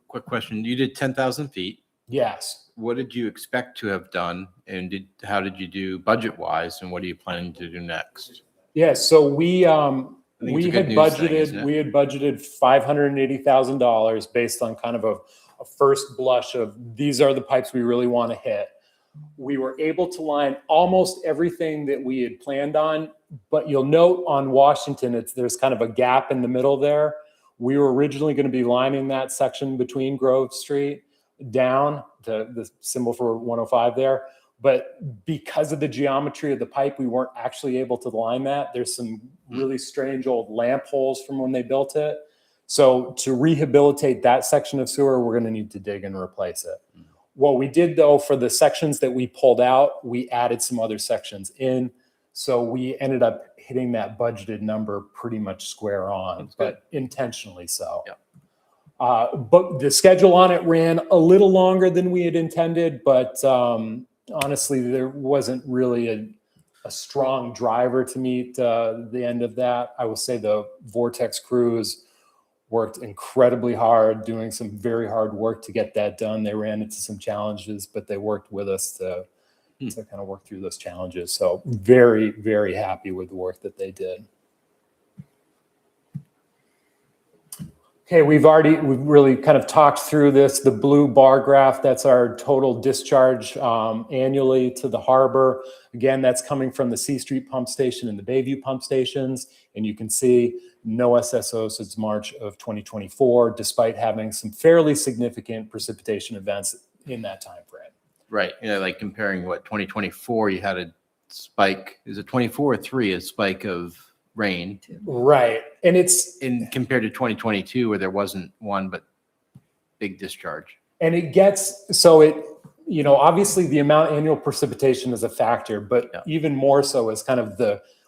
Quick question. You did 10,000 feet. Yes. What did you expect to have done? And how did you do budget wise? And what are you planning to do next? Yeah. So we think it's a good news thing, isn't it? we had budgeted $580,000 based on kind of a first blush of these are the pipes we really want to hit. We were able to line almost everything that we had planned on, but you'll note on Washington, there's kind of a gap in the middle there. We were originally going to be lining that section between Grove Street down to the symbol for 105 there. But because of the geometry of the pipe, we weren't actually able to line that. There's some really strange old lamp holes from when they built it. So to rehabilitate that section of sewer, we're going to need to dig and replace it. What we did though, for the sections that we pulled out, we added some other sections in. So we ended up hitting that budgeted number pretty much square on, but intentionally so. Yeah. But the schedule on it ran a little longer than we had intended, but honestly, there wasn't really a strong driver to meet the end of that. I will say the Vortex crews worked incredibly hard, doing some very hard work to get that done. They ran into some challenges, but they worked with us to kind of work through those challenges. So very, very happy with the work that they did. Okay, we've really kind of talked through this. The blue bar graph, that's our total discharge annually to the harbor. Again, that's coming from the C Street pump station and the Bayview pump stations. And you can see no SSO since March of 2024, despite having some fairly significant precipitation events in that time frame. Right. Like comparing 2024, you had a spike. Is it 24 or 3? A spike of rain. Right. And it's compared to 2022 where there wasn't one, but big discharge. And it gets, so obviously the amount of annual precipitation is a factor, but even more so is kind of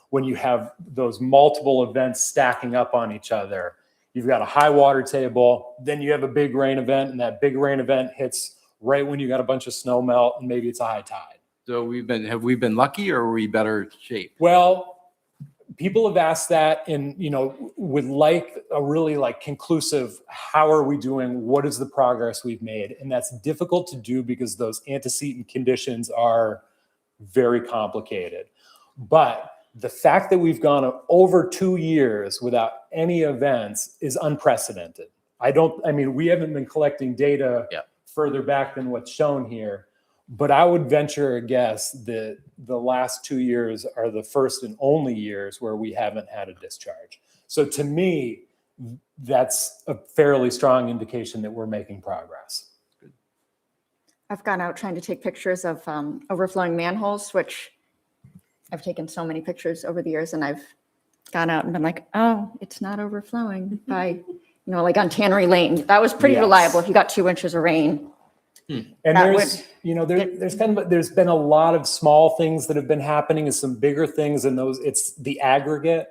when you have those multiple events stacking up on each other. You've got a high water table, then you have a big rain event, and that big rain event hits right when you got a bunch of snow melt, and maybe it's a high tide. So have we been lucky, or are we better shape? Well, people have asked that, and would like a really conclusive, how are we doing? What is the progress we've made? And that's difficult to do because those antecedent conditions are very complicated. But the fact that we've gone over 2 years without any events is unprecedented. We haven't been collecting data further back than what's shown here. But I would venture a guess that the last 2 years are the first and only years where we haven't had a discharge. So to me, that's a fairly strong indication that we're making progress. I've gone out trying to take pictures of overflowing manholes, which I've taken so many pictures over the years, and I've gone out and been like, oh, it's not overflowing by, like on Tannery Lane. That was pretty Yes. reliable if you got 2 inches of rain. And That there's, there's been a lot of small things that have been happening and some bigger things, and those, it's the aggregate.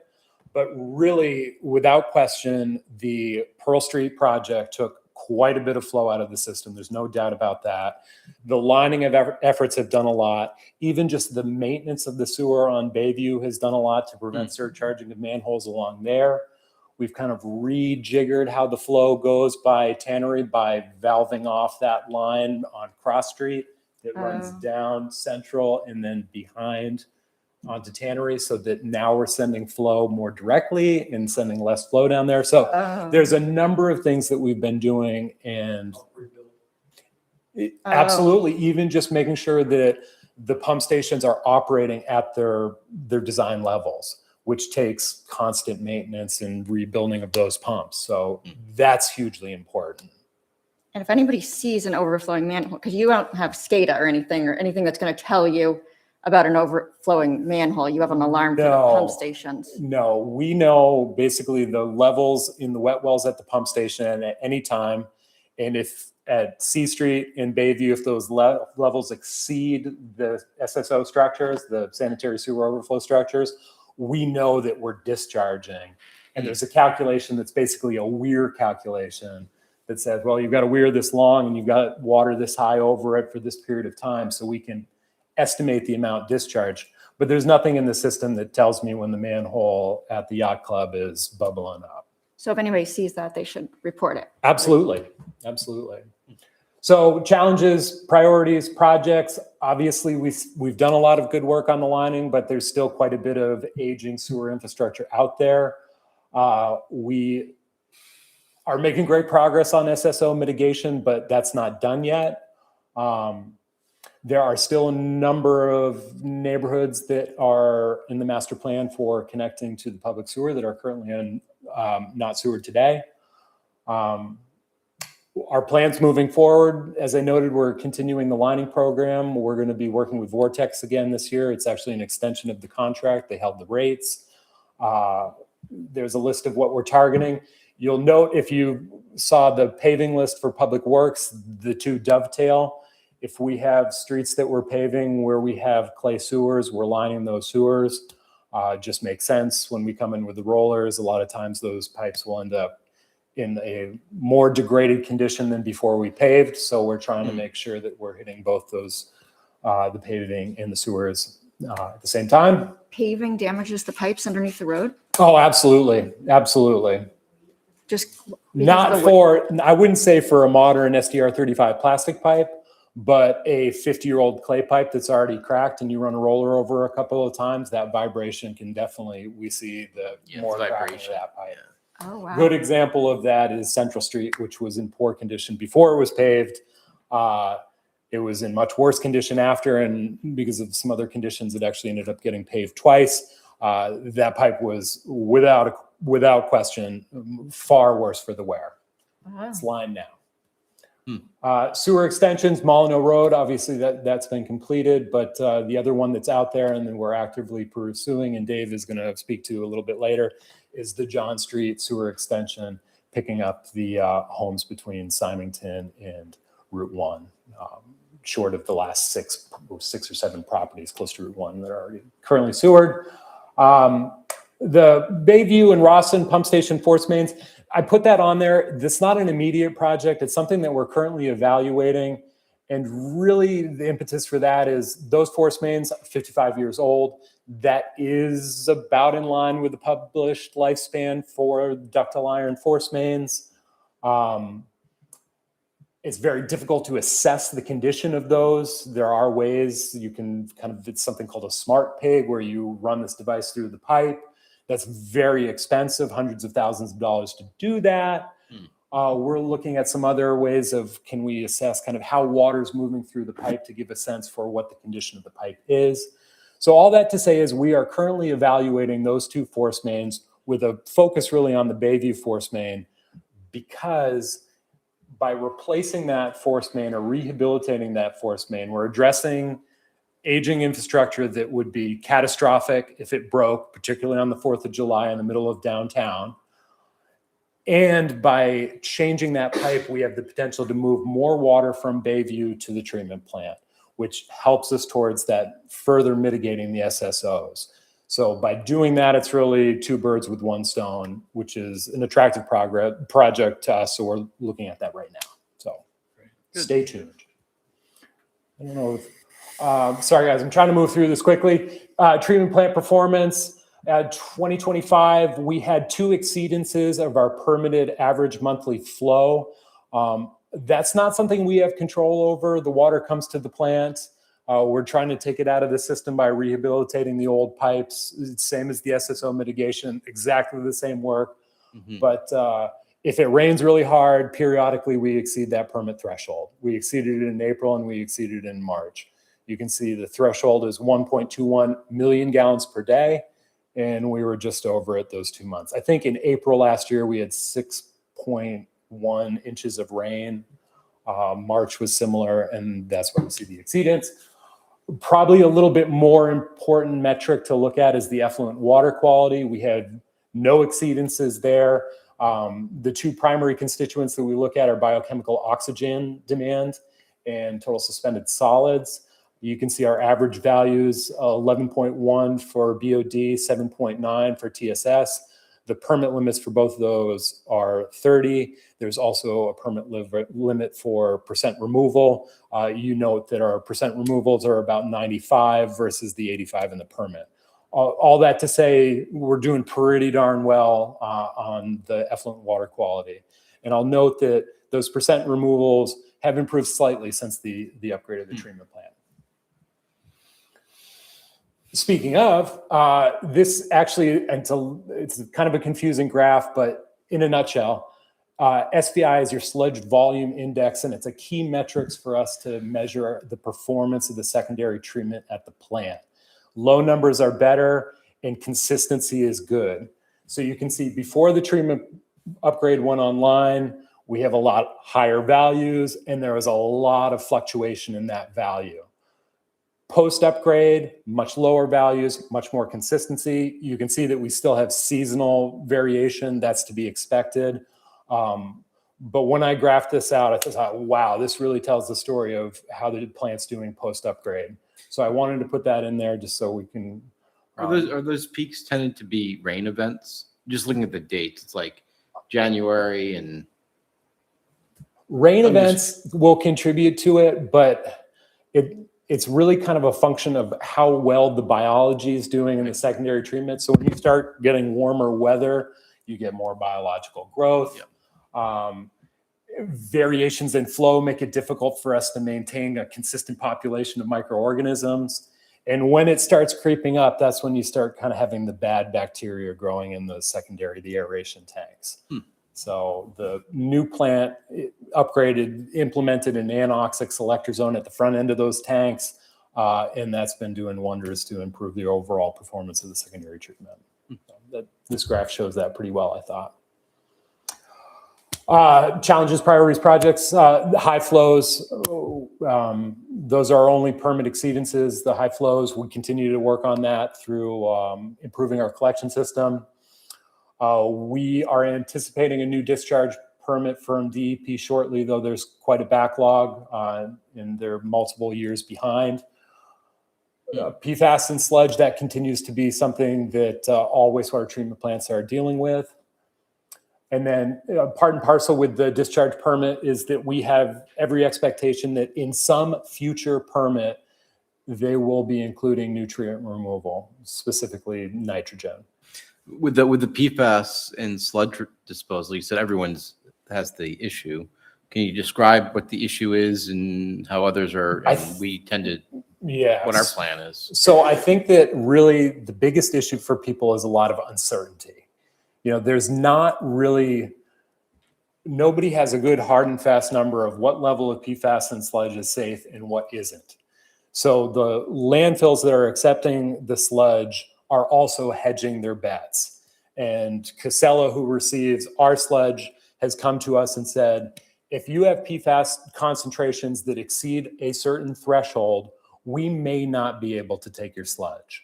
But really, without question, the Pearl Street project took quite a bit of flow out of the system. There's no doubt about that. The lining of efforts have done a lot. Even just the maintenance of the sewer on Bayview has done a lot to prevent surcharging of manholes along there. We've kind of rejiggered how the flow goes by Tannery by valving off that line on Cross Street that runs down Central and then behind onto Tannery, so that now we're sending flow more directly and sending less flow down there. So there's a number of things that we've been doing, and absolutely, even just making sure that the pump stations are operating at their design levels, which takes constant maintenance and rebuilding of those pumps. So that's hugely important. And if anybody sees an overflowing manhole, because you don't have SCADA or anything that's going to tell you about an overflowing manhole, you have an alarm for the pump stations. No, we know basically the levels in the wet wells at the pump station at any time. And if at C Street in Bayview, if those levels exceed the SSO structures, the sanitary sewer overflow structures, we know that we're discharging. And there's a calculation that's basically a weir calculation that says, well, you've got a weir this long and you've got water this high over it for this period of time, so we can estimate the amount discharged. But there's nothing in the system that tells me when the manhole at the yacht club is bubbling up. So if anybody sees that, they should report it. Absolutely. Absolutely. So challenges, priorities, projects. Obviously, we've done a lot of good work on the lining, but there's still quite a bit of aging sewer infrastructure out there. We are making great progress on SSO mitigation, but that's not done yet. There are still a number of neighborhoods that are in the master plan for connecting to the public sewer that are currently not sewered today. Our plans moving forward, as I noted, we're continuing the lining program. We're going to be working with Vortex again this year. It's actually an extension of the contract. They held the rates. There's a list of what we're targeting. You'll note, if you saw the paving list for public works, the two dovetail. If we have streets that we're paving where we have clay sewers, we're lining those sewers. Just makes sense. When we come in with the rollers, a lot of times those pipes will end up in a more degraded condition than before we paved. So we're trying to make sure that we're hitting both those, the paving and the sewers at the same time. Paving damages the pipes underneath the road? Oh, absolutely. Absolutely. Just Not for, I wouldn't say for a modern SDR35 plastic pipe, but a 50-year-old clay pipe that's already cracked and you run a roller over a couple of times, that vibration can definitely, we see the more cracking of that pipe. Oh, wow. Good example of that is Central Street, which was in poor condition before it was paved. It was in much worse condition after, and because of some other conditions, it actually ended up getting paved twice. That pipe was without question far worse for the wear. Wow. It's lined now. Sewer extensions, Molyneux Road, obviously that's been completed, but the other one that's out there and then we're actively pursuing, and Dave is going to speak to a little bit later, is the John Street sewer extension, picking up the homes between Symington and Route 1, short of the last six or seven properties close to Route 1 that are already currently sewered. The Bayview and Rawson pump station force mains, I put that on there. That's not an immediate project. It's something that we're currently evaluating. And really the impetus for that is those force mains, 55 years old. That is about in line with the published lifespan for ductile iron force mains. It's very difficult to assess the condition of those. There are ways you can it's something called a smart pig, where you run this device through the pipe. That's very expensive, hundreds of thousands of dollars to do that. We're looking at some other ways of, can we assess kind of how water's moving through the pipe to give a sense for what the condition of the pipe is. So all that to say is we are currently evaluating those two force mains with a focus really on the Bayview force main, because by replacing that force main or rehabilitating that force main, we're addressing aging infrastructure that would be catastrophic if it broke, particularly on the 4th of July in the middle of downtown. And by changing that pipe, we have the potential to move more water from Bayview to the treatment plant, which helps us towards that further mitigating the SSOs. So by doing that, it's really two birds with one stone, which is an attractive project to us. So we're looking at that right now. So stay tuned. I don't know if, sorry guys, I'm trying to move through this quickly. Treatment plant performance. 2025, we had 2 exceedances of our permitted average monthly flow. That's not something we have control over. The water comes to the plant. We're trying to take it out of the system by rehabilitating the old pipes. It's same as the SSO mitigation, exactly the same work. But if it rains really hard, periodically we exceed that permit threshold. We exceeded it in April and we exceeded it in March. You can see the threshold is 1.21 million gallons per day, and we were just over it those 2 months. I think in April last year we had 6.1 inches of rain. March was similar, and that's why we see the exceedance. Probably a little bit more important metric to look at is the effluent water quality. We had no exceedances there. The 2 primary constituents that we look at are biochemical oxygen demand and total suspended solids. You can see our average values, 11.1 for BOD, 7.9 for TSS. The permit limits for both of those are 30. There's also a permit limit for percent removal. You note that our percent removals are about 95 versus the 85 in the permit. All that to say, we're doing pretty darn well on the effluent water quality. And I'll note that those percent removals have improved slightly since the upgrade of the treatment plant. Speaking of, this actually, it's kind of a confusing graph, but in a nutshell, SVI is your sludge volume index, and it's a key metrics for us to measure the performance of the secondary treatment at the plant. Low numbers are better and consistency is good. So you can see before the treatment upgrade went online, we have a lot higher values, and there was a lot of fluctuation in that value. Post-upgrade, much lower values, much more consistency. You can see that we still have seasonal variation. That's to be expected. But when I graphed this out, I thought, wow, this really tells the story of how the plant's doing post-upgrade. So I wanted to put that in there just so we can... Are those peaks tended to be rain events? Just looking at the dates, it's like January and... Rain events will contribute to it, but it's really kind of a function of how well the biology is doing in the secondary treatment. So when you start getting warmer weather, you get more biological growth. Variations in flow make it difficult for us to maintain a consistent population of microorganisms. And when it starts creeping up, that's when you start kind of having the bad bacteria growing in the secondary, the aeration tanks. So the new plant upgraded, implemented an anoxic selector zone at the front end of those tanks, and that's been doing wonders to improve the overall performance of the secondary treatment. This graph shows that pretty well, I thought. Challenges, priorities, projects, the high flows. Those are only permit exceedances. The high flows, we continue to work on that through improving our collection system. We are anticipating a new discharge permit from DEP shortly, though there's quite a backlog and they're multiple years behind. PFAS and sludge, that continues to be something that all wastewater treatment plants are dealing with. And then part and parcel with the discharge permit is that we have every expectation that in some future permit, they will be including nutrient removal, specifically nitrogen. With the PFAS and sludge disposal, you said everyone's has the issue. Can you describe what the issue is and how others are? We tend to, what our plan is. So I think that really the biggest issue for people is a lot of uncertainty. You know, there's not really nobody has a good hard and fast number of what level of PFAS and sludge is safe and what isn't. So the landfills that are accepting the sludge are also hedging their bets. And Casella, who receives our sludge, has come to us and said, if you have PFAS concentrations that exceed a certain threshold, we may not be able to take your sludge.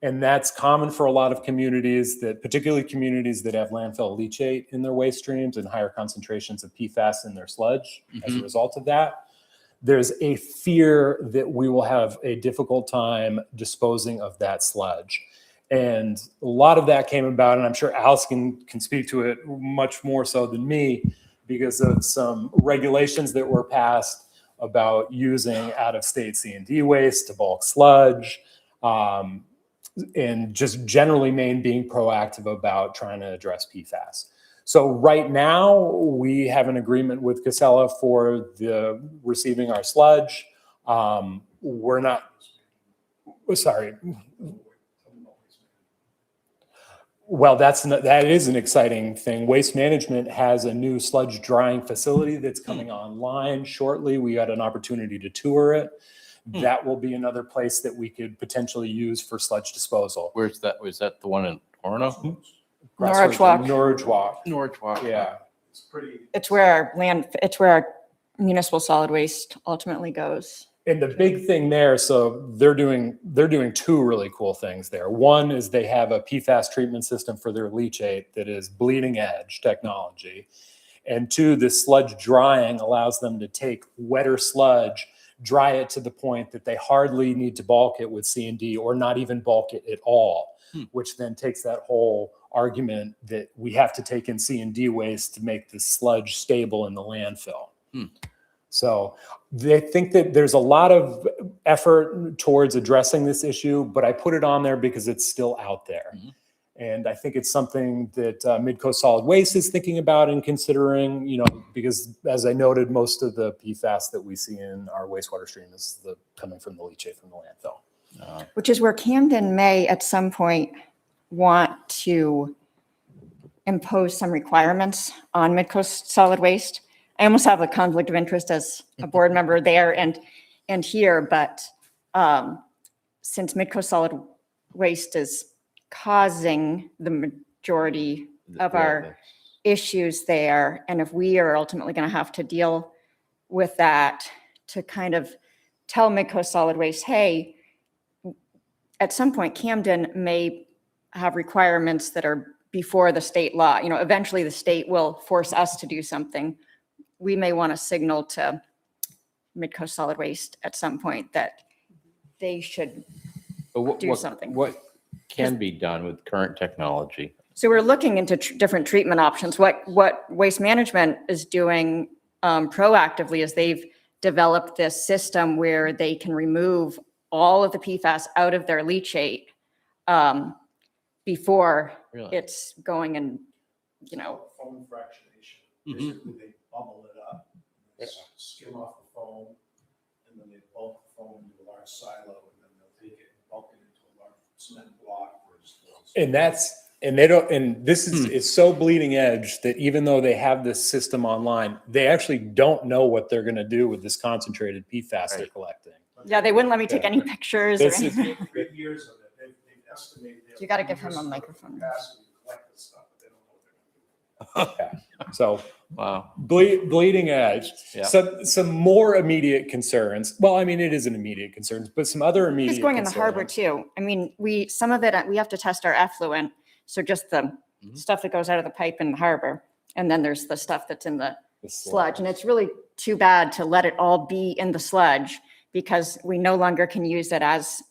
And that's common for a lot of communities, that particularly communities that have landfill leachate in their waste streams and higher concentrations of PFAS in their sludge as a result of that. There's a fear that we will have a difficult time disposing of that sludge. And a lot of that came about, and I'm sure Alice can speak to it much more so than me, because of some regulations that were passed about using out-of-state C&D waste to bulk sludge, and just generally Maine being proactive about trying to address PFAS. So right now, we have an agreement with Casella for the receiving our sludge. We're not, sorry. Well, that is an exciting thing. Waste Management has a new sludge drying facility that's coming online shortly. We had an opportunity to tour it. That will be another place that we could potentially use for sludge disposal. Where's that? Was that the one in Orono? Norwich Walk. Norwich Walk. Norwich Walk. Yeah. It's where our municipal solid waste ultimately goes. And the big thing there, so they're doing two really cool things there. One is they have a PFAS treatment system for their leachate that is bleeding edge technology. And two, the sludge drying allows them to take wetter sludge, dry it to the point that they hardly need to bulk it with C&D or not even bulk it at all, which then takes that whole argument that we have to take in C&D waste to make the sludge stable in the landfill. So they think that there's a lot of effort towards addressing this issue, but I put it on there because it's still out there. And I think it's something that Midcoast Solid Waste is thinking about and considering, because as I noted, most of the PFAS that we see in our wastewater stream is coming from the leachate from the landfill. Which is where Camden may at some point want to impose some requirements on Midcoast Solid Waste. I almost have a conflict of interest as a board member there and here, but since Midcoast Solid Waste is causing the majority of our issues there, and if we are ultimately going to have to deal with that, to kind of tell Midcoast Solid Waste, hey, at some point Camden may have requirements that are before the state law. Eventually the state will force us to do something. We may want to signal to Midcoast Solid Waste at some point that they should do something. What can be done with current technology? So we're looking into different treatment options. What Waste Management is doing proactively is they've developed this system where they can remove all of the PFAS out of their leachate before it's going and, Foam fractionation. Basically, they bubble it up, skim off the foam, and then they bulk the foam into a large silo, and then they'll take it and bulk it into a large cement block. And this is it's so bleeding edge that even though they have this system online, they actually don't know what they're going to do with this concentrated PFAS they're collecting. Yeah, they wouldn't let me take any pictures or anything. 3 years of it, they've estimated. You got to give him a microphone. So wow, bleeding edge. Yeah. Some more immediate concerns. Well, I mean, it is an immediate concern, but some other immediate It's going in the concerns. harbor too. I mean, some of it, we have to test our effluent. So just the stuff that goes out of the pipe in the harbor. And then there's the stuff that's in the sludge. And it's really too bad to let it all be in the sludge because we no longer can use it as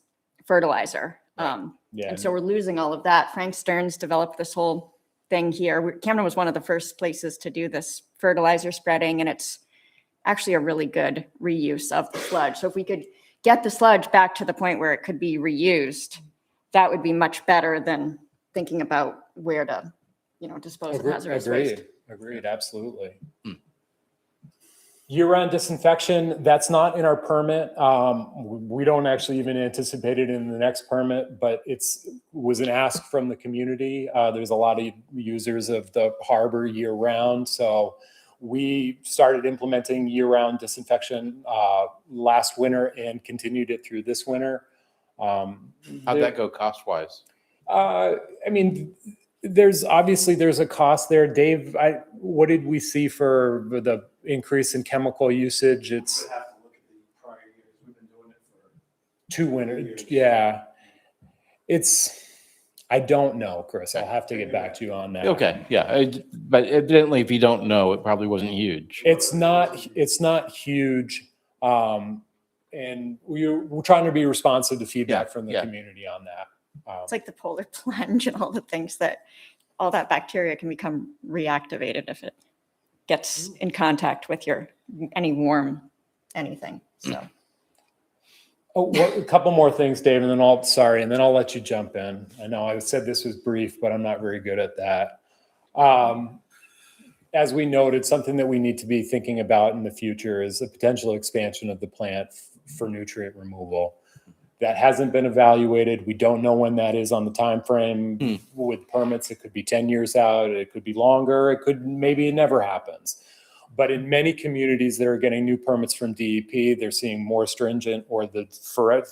fertilizer. And so we're losing all of that. Frank Stearns developed this whole thing here. Camden was one of the first places to do this fertilizer spreading, and it's actually a really good reuse of the sludge. So if we could get the sludge back to the point where it could be reused, that would be much better than thinking about where to, dispose of hazardous waste. Agreed, absolutely. Year-round disinfection, that's not in our permit. We don't actually even anticipate it in the next permit, but was an ask from the community. There's a lot of users of the harbor year-round, so We started implementing year-round disinfection last winter and continued it through this winter. How'd that go cost-wise? I mean, there's a cost there. Dave, what did we see for the increase in chemical usage? It's have to look at the prior years. We've been doing it for 2 winters. Yeah. I don't know, Chris. I'll have to get back to you on that. Okay, yeah, but evidently, if you don't know, it probably wasn't huge. It's not huge. And we're trying to be responsive to feedback from the community on that. It's like the polar plunge and all the things that, all that bacteria can become reactivated if it gets in contact with any warm anything, so. Oh, a couple more things, Dave, and then I'll let you jump in. I know I said this was brief, but I'm not very good at that. As we noted, something that we need to be thinking about in the future is the potential expansion of the plant for nutrient removal. That hasn't been evaluated. We don't know when that is on the time frame. With permits, it could be 10 years out. It could be longer. Maybe it never happens. But in many communities that are getting new permits from DEP, they're seeing more stringent or the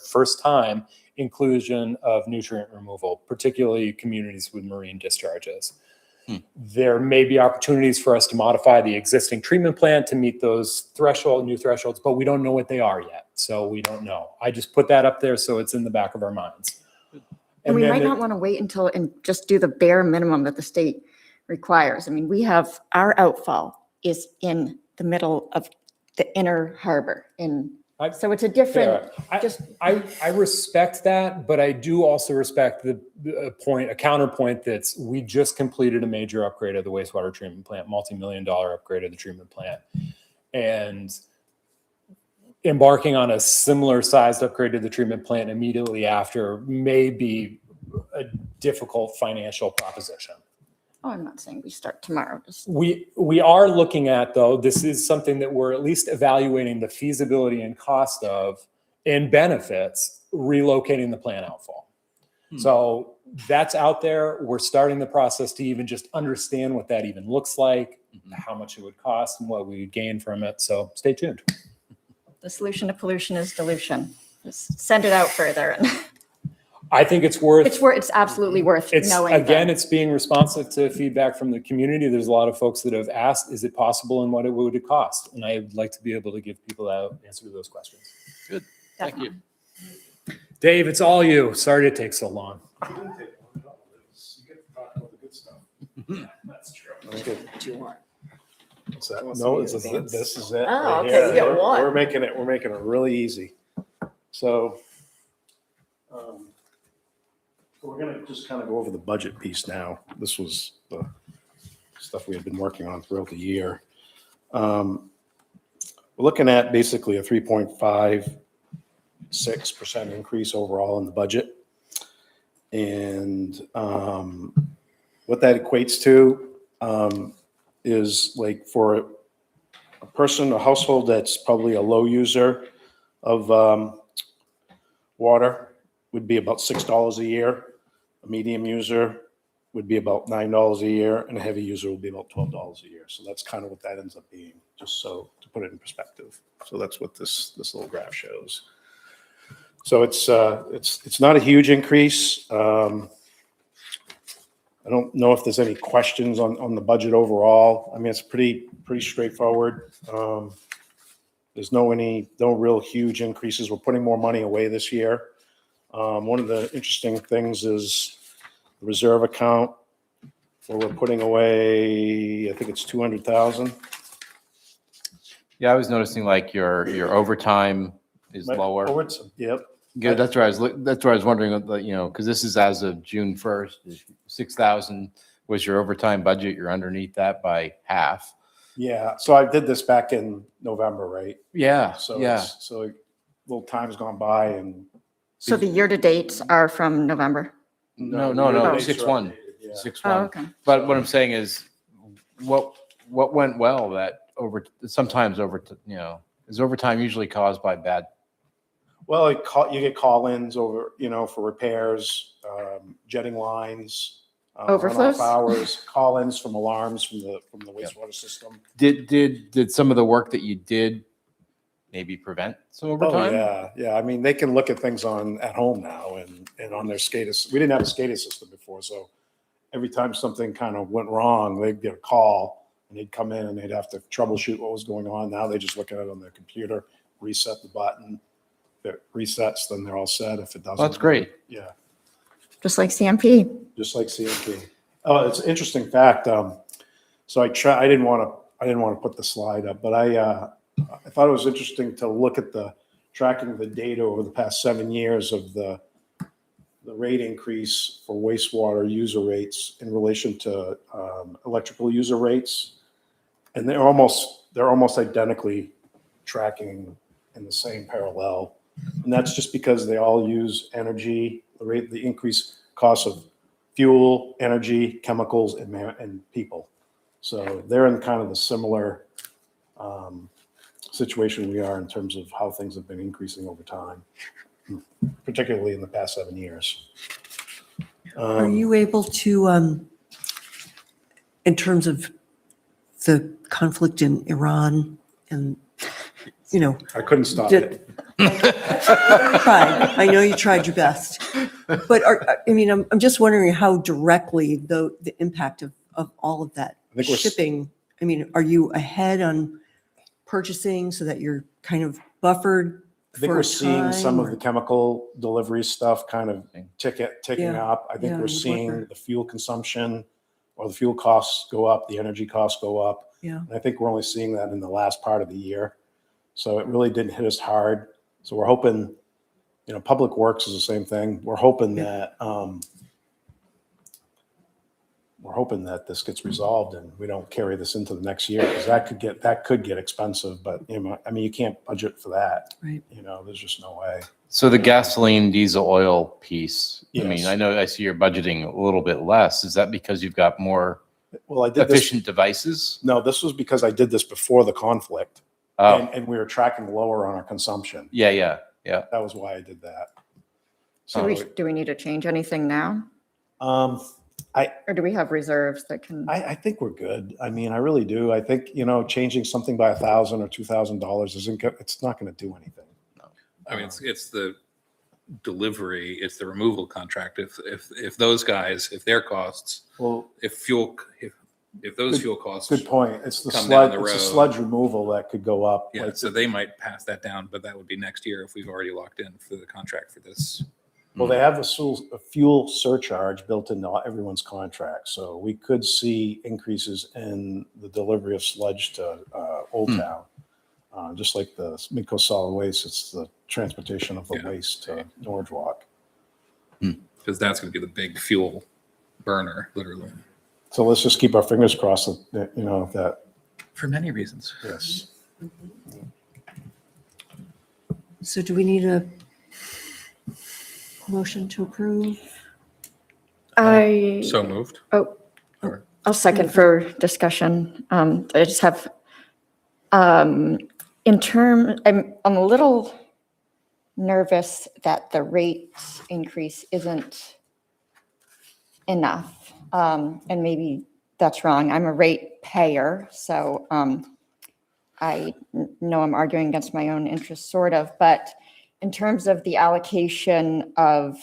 first time inclusion of nutrient removal, particularly communities with marine discharges. There may be opportunities for us to modify the existing treatment plant to meet those new thresholds, but we don't know what they are yet. So we don't know. I just put that up there so it's in the back of our minds. And we might not want to wait until and just do the bare minimum that the state requires. I mean, our outfall is in the middle of the inner harbor. So it's a different, I respect that, but I do also respect a counterpoint that's we just completed a major upgrade of the wastewater treatment plant, multi-million-dollar upgrade of the treatment plant. And embarking on a similar sized upgrade to the treatment plant immediately after may be a difficult financial proposition. oh, I'm not saying we start tomorrow. We are looking at, though, this is something that we're at least evaluating the feasibility and cost of and benefits relocating the plant outfall. So that's out there. We're starting the process to even just understand what that even looks like, how much it would cost and what we would gain from it. So stay tuned. The solution to pollution is dilution. Just send it out further. I think it's worth. It's absolutely worth knowing. Again, it's being responsive to feedback from the community. There's a lot of folks that have asked, is it possible and what it would cost? And I'd like to be able to give people that answer to those questions. Good. Thank you. Dave, it's all you. Sorry to take so long. You get to talk about the good stuff. That's true. Do you want? What's that? No, this is it. Oh, right okay, here. you get one. We're making it really easy. So, we're gonna just kind of go over the budget piece now. This was the stuff we had been working on throughout the year. We're looking at basically a 3.56% increase overall in the budget. And what that equates to is like for a household that's probably a low user of water would be about $6 a year. A medium user would be about $9 a year, and a heavy user would be about $12 a year. So that's kind of what that ends up being, just so to put it in perspective. So that's what this little graph shows. So it's not a huge increase. I don't know if there's any questions on the budget overall. I mean, it's pretty straightforward. There's no real huge increases. We're putting more money away this year. One of the interesting things is the reserve account where we're putting away, I think it's 200,000. Yeah, I was noticing like your overtime is lower. Yep. Yeah, that's where I was wondering, because this is as of June 1st, 6,000 was your overtime budget. You're underneath that by half. Yeah. So I did this back in November, right? Yeah. So yeah. So a little time's gone by and. So the year-to-dates are from November? No, 6-1. Yeah. 6-1. Oh, okay. But what I'm saying is, what went well that sometimes is overtime usually caused by bad? Well, you get call-ins over, for repairs, jetting lines, Overflows? runoff hours, call-ins from alarms from the wastewater system. Did some of the work that you did maybe prevent some Oh, overtime? yeah. I mean, they can look at things at home now and on their SCADA. We didn't have a SCADA system before, so every time something kind of went wrong, they'd get a call and they'd come in and they'd have to troubleshoot what was going on. Now they just look at it on their computer, reset the button. If it resets, then they're all set. If it doesn't. That's great. Yeah. Just like CMP. Just like CMP. Oh, it's an interesting fact. So I didn't want to put the slide up, but I thought it was interesting to look at the tracking the data over the past 7 years of the rate increase for wastewater user rates in relation to electrical user rates, and they're almost identically tracking in the same parallel, and that's just because they all use energy. The increased cost of fuel, energy, chemicals, and people. So they're in kind of the similar situation we are in terms of how things have been increasing over time, particularly in the past 7 years. Are you able to, in terms of the conflict in Iran and, I couldn't stop it. I know you tried your best, but I'm just wondering how directly the impact of all of that I think we're shipping. Are you ahead on purchasing so that you're kind of buffered? I think we're seeing some of the chemical delivery stuff kind of ticking Yeah. up. I think Yeah, we're I would seeing wonder. the fuel consumption or the fuel costs go up, the energy costs go up. Yeah. And I think we're only seeing that in the last part of the year. So it really didn't hit us hard. So we're hoping, Public Works is the same thing. We're hoping that this gets resolved and we don't carry this into the next year, because that could get expensive. But you can't budget for that. Right. There's just no way. So the gasoline, diesel, oil piece, Yes. I see you're budgeting a little bit less. Is that because you've got more Well, I did efficient devices? No, this was because I did this before the conflict, Oh, and we were tracking lower on our consumption. yeah. That was why I did that. Do we need to change anything now? Or do we have reserves that can? I think we're good. I really do. I think, changing something by $1,000 or $2,000 it's not going to do anything. I mean, it's the delivery, it's the removal contract. If those guys, if their costs, Well, if those fuel costs. good point. It's the come down sludge, the it's the road. sludge removal that could go up. Yeah, Like, so they might pass that down, but that would be next year if we've already locked in for the contract for this. well, they have a fuel surcharge built into everyone's contract. So we could see increases in the delivery of sludge to Old Town. Just like the Midco Solid Waste, it's the transportation of the waste to Norwalk. Because that's going to be the big fuel burner, literally. So let's just keep our fingers crossed that, that, For many reasons. yes. So do we need a motion to approve? So moved. I'll second for discussion. I just have, I'm a little nervous that the rate increase isn't enough. And maybe that's wrong. I'm a rate payer, so I know I'm arguing against my own interests, sort of. But in terms of the allocation of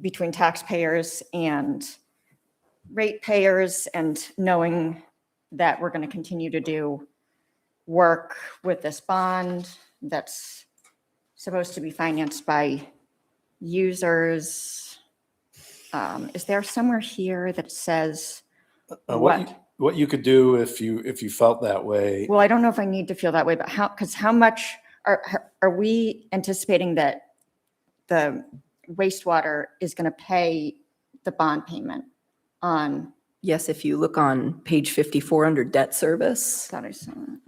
between taxpayers and ratepayers, and knowing that we're going to continue to do work with this bond that's supposed to be financed by users. Is there somewhere here that says What you could do if you felt that way. Well, I don't know if I need to feel that way, but how much are we anticipating that the wastewater is going to pay the bond payment on? Yes, if you look on page 54 under debt service. Thought I saw that.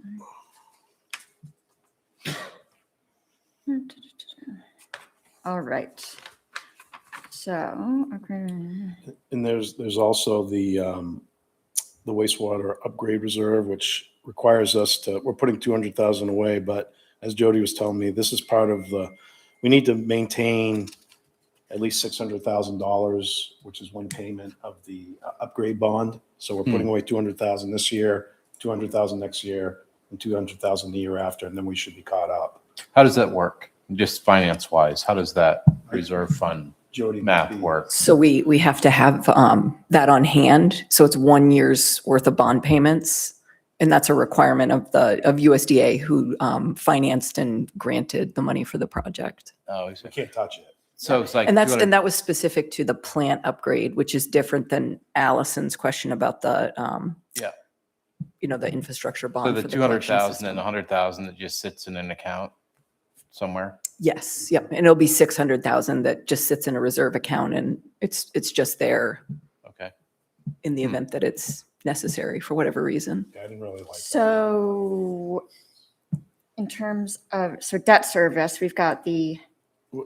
All right. So, okay. And there's also the wastewater upgrade reserve, which requires us we're putting 200,000 away, but as Jody was telling me, this is part of we need to maintain at least $600,000, which is one payment of the upgrade bond. So we're putting away 200,000 this year, 200,000 next year, and 200,000 the year after, and then we should be caught up. How does that work? Just finance wise, how does that reserve fund Jody, math work? So we have to have that on hand. So it's 1 year's worth of bond payments. And that's a requirement of USDA, who financed and granted the money for the project. Oh, We can't touch it. so it's like And that's, 200 and that was specific to the plant upgrade, which is different than Allison's question about the, Yeah. The infrastructure So bond. the for collection 200,000 system. and 100,000 that just sits in an account somewhere? Yes, yep. And it'll be 600,000 that just sits in a reserve account, and it's just there Okay. in the event that it's necessary for whatever reason. I didn't really like that. So in terms of, so debt service, we've got the,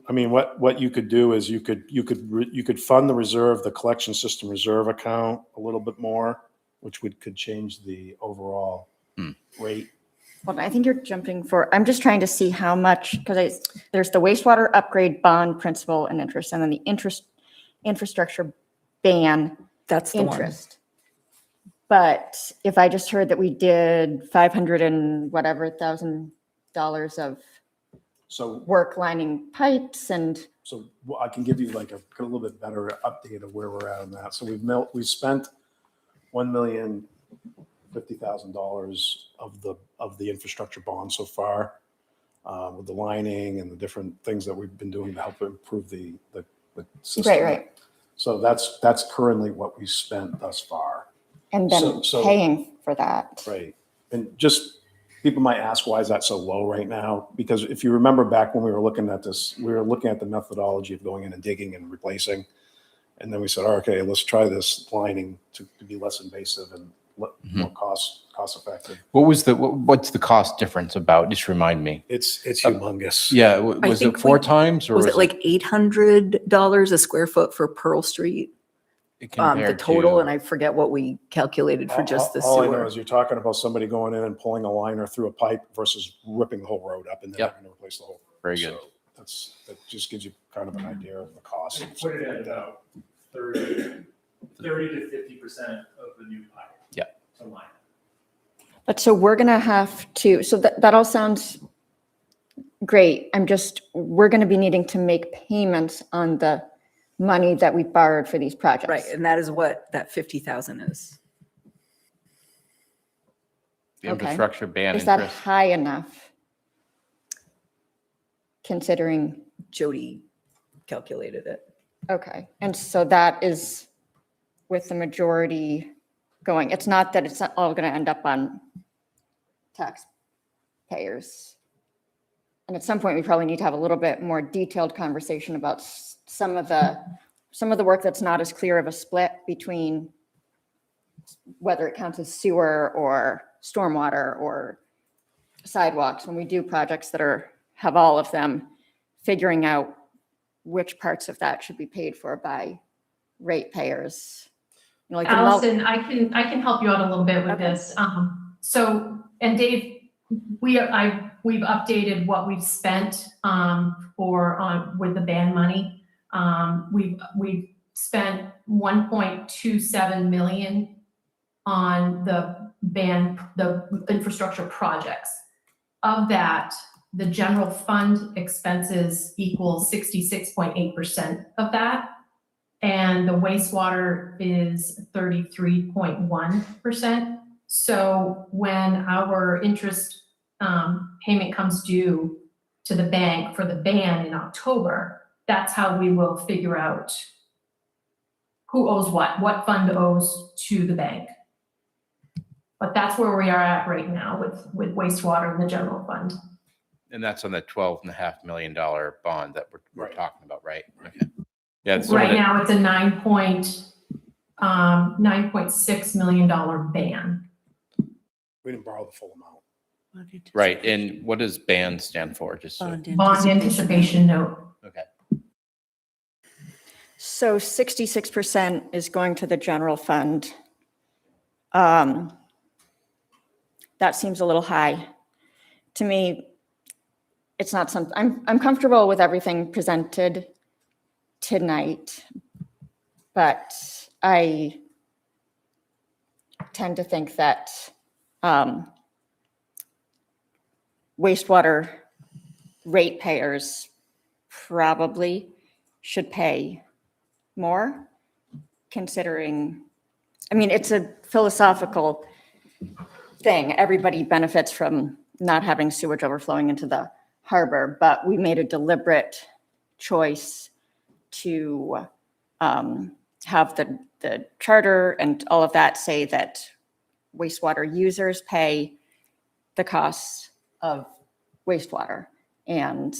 I mean, what you could do is you could fund the reserve, the collection system reserve account a little bit more, which could change the overall rate. well, I think you're jumping for, I'm just trying to see how much, because there's the wastewater upgrade bond principal and interest, and then the infrastructure ban That's the one. interest. But if I just heard that we did 500 and whatever $1,000 of So work lining pipes and, So I can give you like a little bit better update of where we're at on that. So we've spent $1,050,000 of the infrastructure bond so far, with the lining and the different things that we've been doing to help improve the system. right. So that's currently what we spent thus far. and then So- paying for that. Right. And just, people might ask, why is that so low right now? Because if you remember back when we were looking at this, we were looking at the methodology of going in and digging and replacing. And then we said, oh, okay, let's try this lining to be less invasive and more cost effective. What's the cost difference about? Just remind me. It's humongous. Yeah. I Was think it four times or Was it like $800 a square foot for Pearl Street? The compared total, to- and I forget what we calculated for just the All I know sewer. is you're talking about somebody going in and pulling a liner through a pipe versus ripping the whole road up and then having to replace the whole. Very good. So that just gives you kind of an idea of the cost. And put it at about 30 to 50% of the new pipe. Yeah. To line. But so we're gonna have to, so that all sounds great. We're gonna be needing to make payments on the money that we borrowed for these projects. Right, and that is what that 50,000 is. The Okay. infrastructure ban Is that interest. high enough? Considering, Jody calculated it. okay, and so that is with the majority going, it's not that it's not all gonna end up on taxpayers. And at some point, we probably need to have a little bit more detailed conversation about some of the work that's not as clear of a split between whether it counts as sewer or stormwater or sidewalks. When we do projects that have all of them, figuring out which parts of that should be paid for by ratepayers. You know, like the Allison, I can help you out a little bit with this. So, and Dave, we've updated what we've spent with the ban money. We've spent 1.27 million on the infrastructure projects. Of that, the general fund expenses equal 66.8% of that. And the wastewater is 33.1%. So when our interest payment comes due to the bank for the ban in October, that's how we will figure out who owes what fund owes to the bank. But that's where we are at right now with wastewater and the general fund. And that's on the $12.5 million bond that we're talking about, right? Okay. Yeah. it's sort of Right the- now, it's a $9.6 million ban. We didn't borrow the full amount. Right. And what does BAN stand for? Just so- Bond anticipation note. Okay. So 66% is going to the general fund. That seems a little high. To me, it's not something, I'm comfortable with everything presented tonight, but I tend to think that wastewater ratepayers probably should pay more, considering, I mean, it's a philosophical thing. Everybody benefits from not having sewage overflowing into the harbor, but we made a deliberate choice to have the charter and all of that say that wastewater users pay the costs of wastewater, and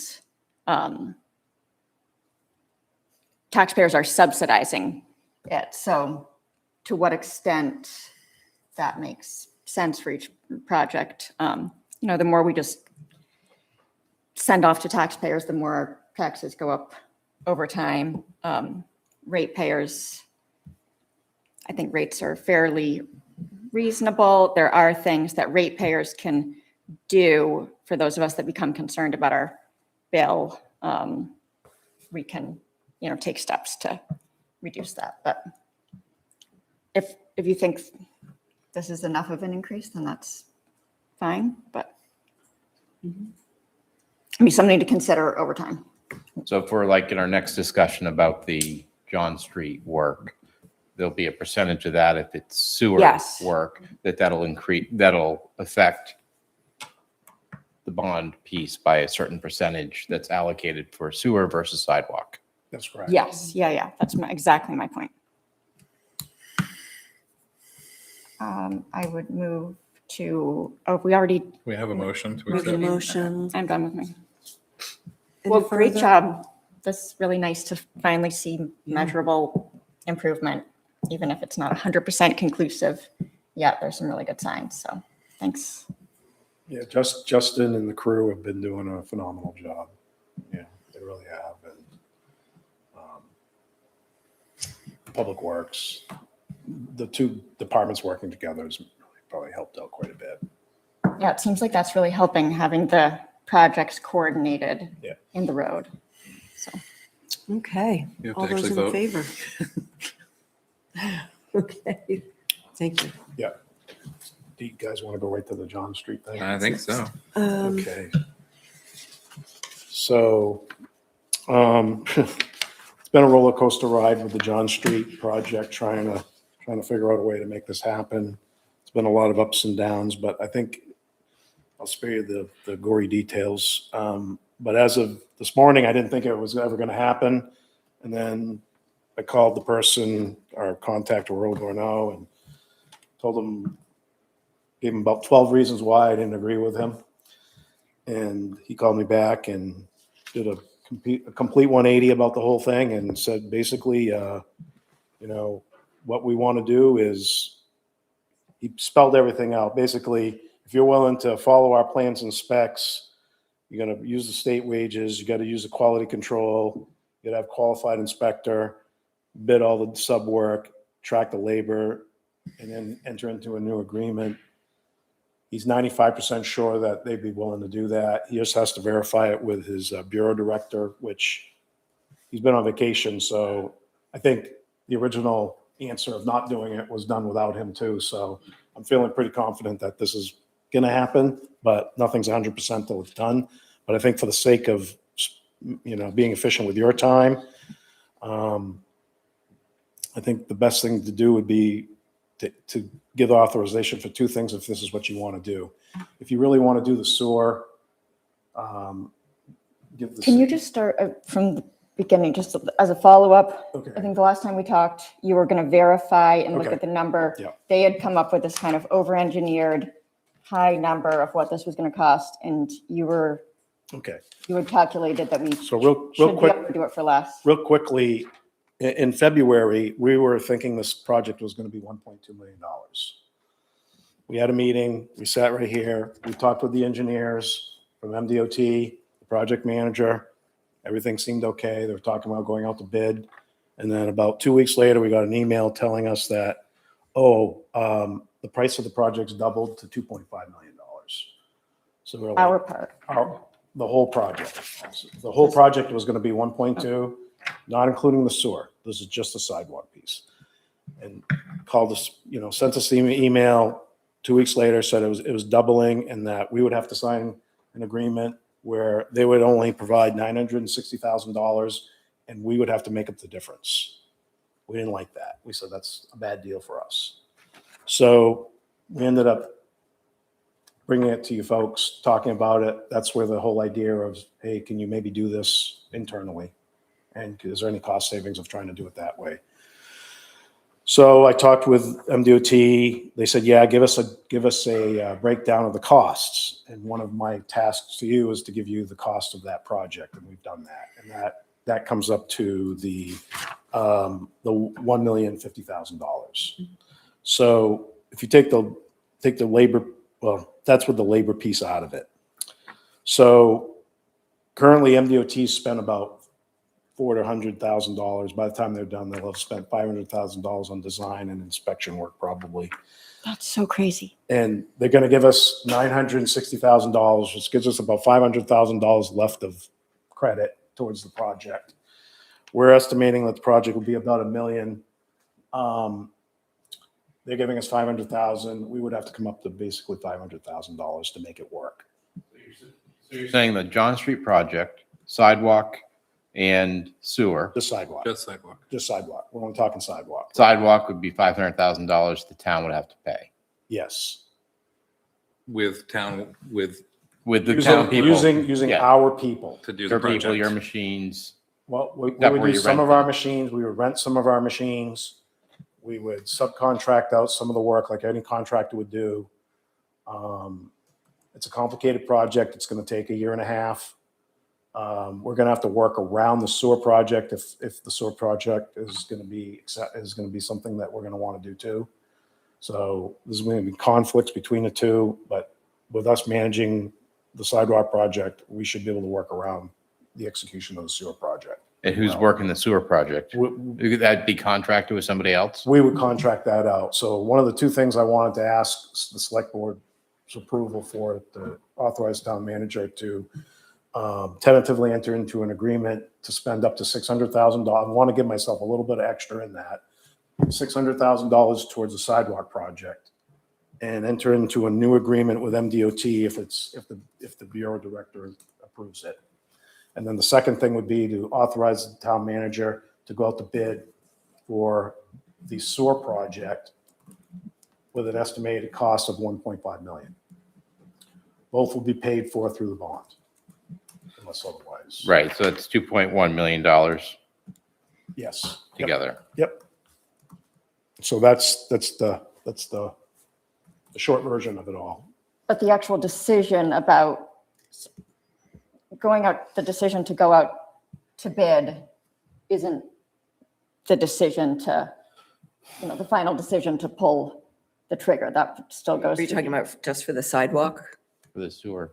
taxpayers are subsidizing it. So to what extent that makes sense for each project, the more we just send off to taxpayers, the more our taxes go up over time. Ratepayers, I think rates are fairly reasonable. There are things that ratepayers can do for those of us that become concerned about our bill. We can, take steps to reduce that. But if you think this is enough of an increase, then that's fine. But it'd be something to consider over time. So if we're like in our next discussion about the John Street work, there'll be a percentage of that if it's sewer Yes. work, that'll increase, that'll affect the bond piece by a certain percentage that's allocated for sewer versus sidewalk. That's correct. Yes, yeah. That's exactly my point. I would move to, we already. We have a motion to We have a accept. motion. I'm done with me. Any Well, great further? job. That's really nice to finally see measurable improvement, even if it's not 100% conclusive. Yeah, there's some really good signs. So thanks. Yeah, Justin and the crew have been doing a phenomenal job. Yeah, they really have. And Public Works, the two departments working together has really probably helped out quite a bit. Yeah, it seems like that's really helping, having the projects coordinated in the road. So. Okay. You have to All those actually in vote. favor? Okay. Thank you. Yeah. Do you guys want to go right to the John Street thing? I think so. Okay. So, it's been a roller coaster ride with the John Street project, trying to figure out a way to make this happen. It's been a lot of ups and downs, but I think I'll spare you the gory details. But as of this morning, I didn't think it was ever going to happen. And then I called the person, our contact, Earl Gorno, and told him, gave him about 12 reasons why I didn't agree with him. And he called me back and did a complete 180 about the whole thing and said, basically, what we want to do is, he spelled everything out. Basically, if you're willing to follow our plans and specs, you're going to use the state wages, you got to use the quality control, you got to have qualified inspector, bid all the sub work, track the labor, and then enter into a new agreement. He's 95% sure that they'd be willing to do that. He just has to verify it with his bureau director, which he's been on vacation. So I think the original answer of not doing it was done without him too. So I'm feeling pretty confident that this is going to happen, but nothing's 100% till it's done. But I think for the sake of, being efficient with your time, I think the best thing to do would be to give authorization for two things if this is what you want to do. If you really want to do the sewer, Can you just start from the beginning, just as a follow-up? Okay. I think the last time we talked, you were going to verify and look Okay. at the number. Yeah. They had come up with this kind of over-engineered high number of what this was going to cost, and you had calculated that we So real should be quick, able to do it for less. real quickly, in February, we were thinking this project was going to be $1.2 million. We had a meeting, we sat right here, we talked with the engineers from MDOT, the project manager, everything seemed okay. They were talking about going out to bid. And then about 2 weeks later, we got an email telling us that, the price of the project's doubled to $2.5 million. So we're like, Our part. the whole project. The whole project was going to be 1.2, not including the sewer. This is just the sidewalk piece. And called us, sent us the email 2 weeks later, said it was doubling and that we would have to sign an agreement where they would only provide $960,000 and we would have to make up the difference. We didn't like that. We said that's a bad deal for us. So we ended up bringing it to you folks, talking about it. That's where the whole idea of, hey, can you maybe do this internally? And is there any cost savings of trying to do it that way? So I talked with MDOT. They said, yeah, give us a breakdown of the costs. And one of my tasks to you is to give you the cost of that project. And we've done that. And that comes up to the $1,050,000. So if you take the labor, well, that's with the labor piece out of it. So currently MDOT spent about $400,000 to $100,000. By the time they're done, they'll have spent $500,000 on design and inspection work probably. That's so crazy. And they're going to give us $960,000, which gives us about $500,000 left of credit towards the project. We're estimating that the project will be about $1 million. They're giving us $500,000. We would have to come up to basically $500,000 to make it work. So you're saying the John Street project, sidewalk and sewer. Just sidewalk. Just sidewalk. Just sidewalk. We're only talking sidewalk. Sidewalk would be $500,000 the town would have to pay. Yes. With the Using- town people. Using Yeah. our people. To do Your the people, project. your machines. Well, we That would where use you some rent of our them. machines. We would rent some of our machines. We would subcontract out some of the work like any contractor would do. It's a complicated project. It's going to take 1.5 years. We're going to have to work around the sewer project if the sewer project is going to be something that we're going to want to do too. So there's going to be conflicts between the two, but with us managing the sidewalk project, we should be able to work around the execution of the sewer project. And who's working the sewer project? Would that be contracted with somebody else? We would contract that out. So one of the two things I wanted to ask the select board's approval for, to authorize town manager to tentatively enter into an agreement to spend up to $600,000. I want to give myself a little bit of extra in that. $600,000 towards the sidewalk project and enter into a new agreement with MDOT if the bureau director approves it. And then the second thing would be to authorize the town manager to go out to bid for the sewer project with an estimated cost of $1.5 million. Both will be paid for through the bond, unless otherwise. Right, so it's $2.1 million Yes. together. Yep. So that's the short version of it all. But the actual decision about the decision to go out to bid isn't the decision to, the final decision to pull the trigger. That still goes Are you to. talking about just for the sidewalk? For the sewer.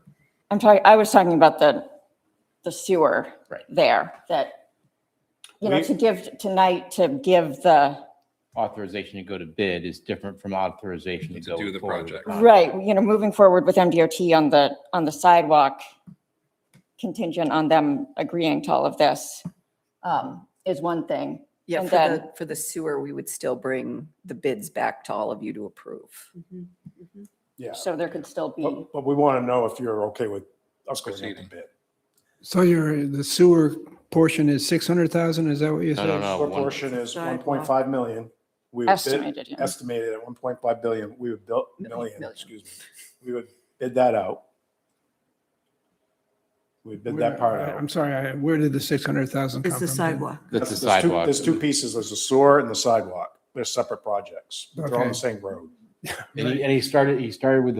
I was talking about the sewer Right. there, that, to give tonight, to give the, Authorization to go to bid is different from authorization to go do the forward with project. contract. right, moving forward with MDOT on the sidewalk, contingent on them agreeing to all of this, is one thing. Yeah, And then- for the sewer, we would still bring the bids back to all of you to approve. Yeah. So there could still be, But we want to know if you're okay with us going out to Proceeding. bid. So the sewer portion is 600,000, is that what you No, said? no, no. Sewer one- portion is Sidewalk. 1.5 million. We would bid- Estimated, yeah. Estimated at 1.5 billion. We would build million, Million. excuse me. We would bid that out. We bid that part out. I'm sorry, where did the 600,000 come Is from? the sidewalk. That's the There's two- sidewalk. There's two pieces. There's the sewer and the sidewalk. They're separate projects. They're on Okay. the same road. And he started with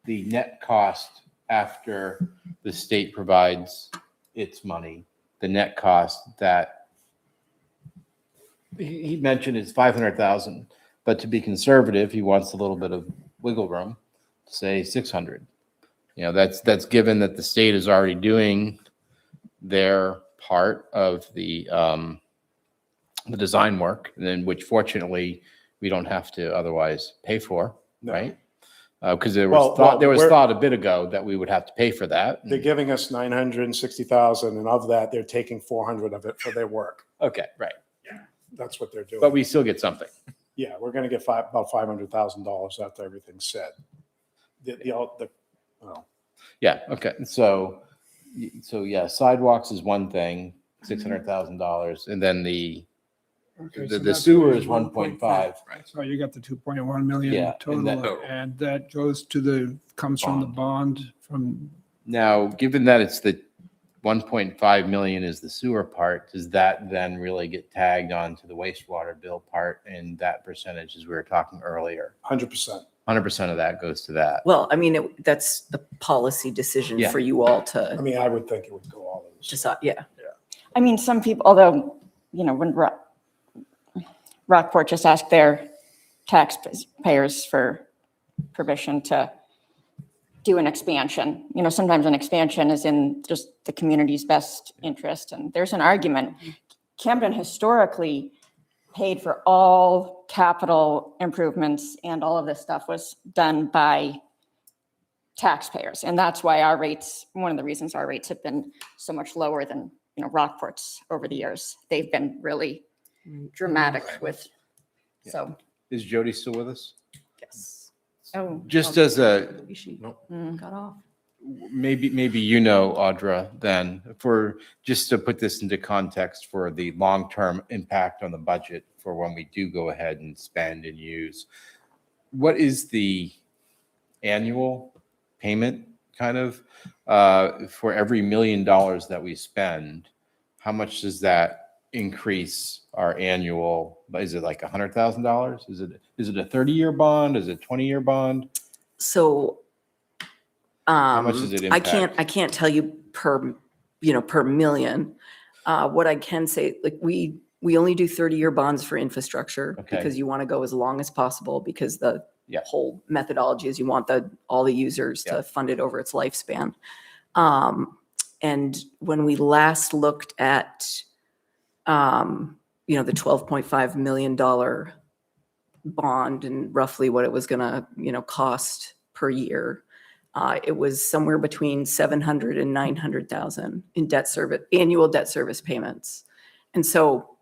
the net cost after the state provides its money, the net cost that he mentioned is 500,000, but to be conservative, he wants a little bit of wiggle room, say 600. That's given that the state is already doing their part of the design work, and then which fortunately we don't have to otherwise pay for, No. right? Because there Well, was thought, there was we're- thought a bit ago that we would have to pay for that. They're giving us 960,000, and of that, they're taking 400 of it for their work. Okay, right. That's what they're doing. But we still get something. Yeah, we're gonna get about $500,000 after everything's said. Well, Yeah, okay. So yeah, sidewalks is one thing, $600,000. And then the Okay, so the that's sewer where is 1.5. So you got the 2.1 million Yeah, and total, and that goes to comes from the bond from, Now, given that it's the 1.5 million is the sewer part, does that then really get tagged onto the wastewater bill part? And that percentage, as we were talking earlier, 100%. 100% of that goes to that. Well, I mean, that's the policy decision Yeah. for you all to I mean, I would think it would go all of this. decide, yeah. I mean, some people, although, when Rockport just asked their taxpayers for permission to do an expansion, sometimes an expansion is in just the community's best interest. And there's an argument. Camden historically paid for all capital improvements, and all of this stuff was done by taxpayers. And that's why our rates, one of the reasons our rates have been so much lower than, Rockport's over the years. They've been really dramatic with, so. Is Jody still with us? Yes. Oh. Just as a, Got off. maybe Audra, then, just to put this into context for the long-term impact on the budget for when we do go ahead and spend and use, what is the annual payment kind of for every $1 million that we spend? How much does that increase our annual? Is it like $100,000? Is it a 30-year bond? Is it a 20-year bond? So How much does it I impact? can't tell you per million. What I can say, like we only do 30-year bonds for infrastructure Okay. because you want to go as long as possible, because the Yeah. whole methodology is you want all the users Yeah. to fund it over its lifespan. And when we last looked at the $12.5 million bond and roughly what it was going to cost per year, it was somewhere between 700 and 900,000 in annual debt service payments. And so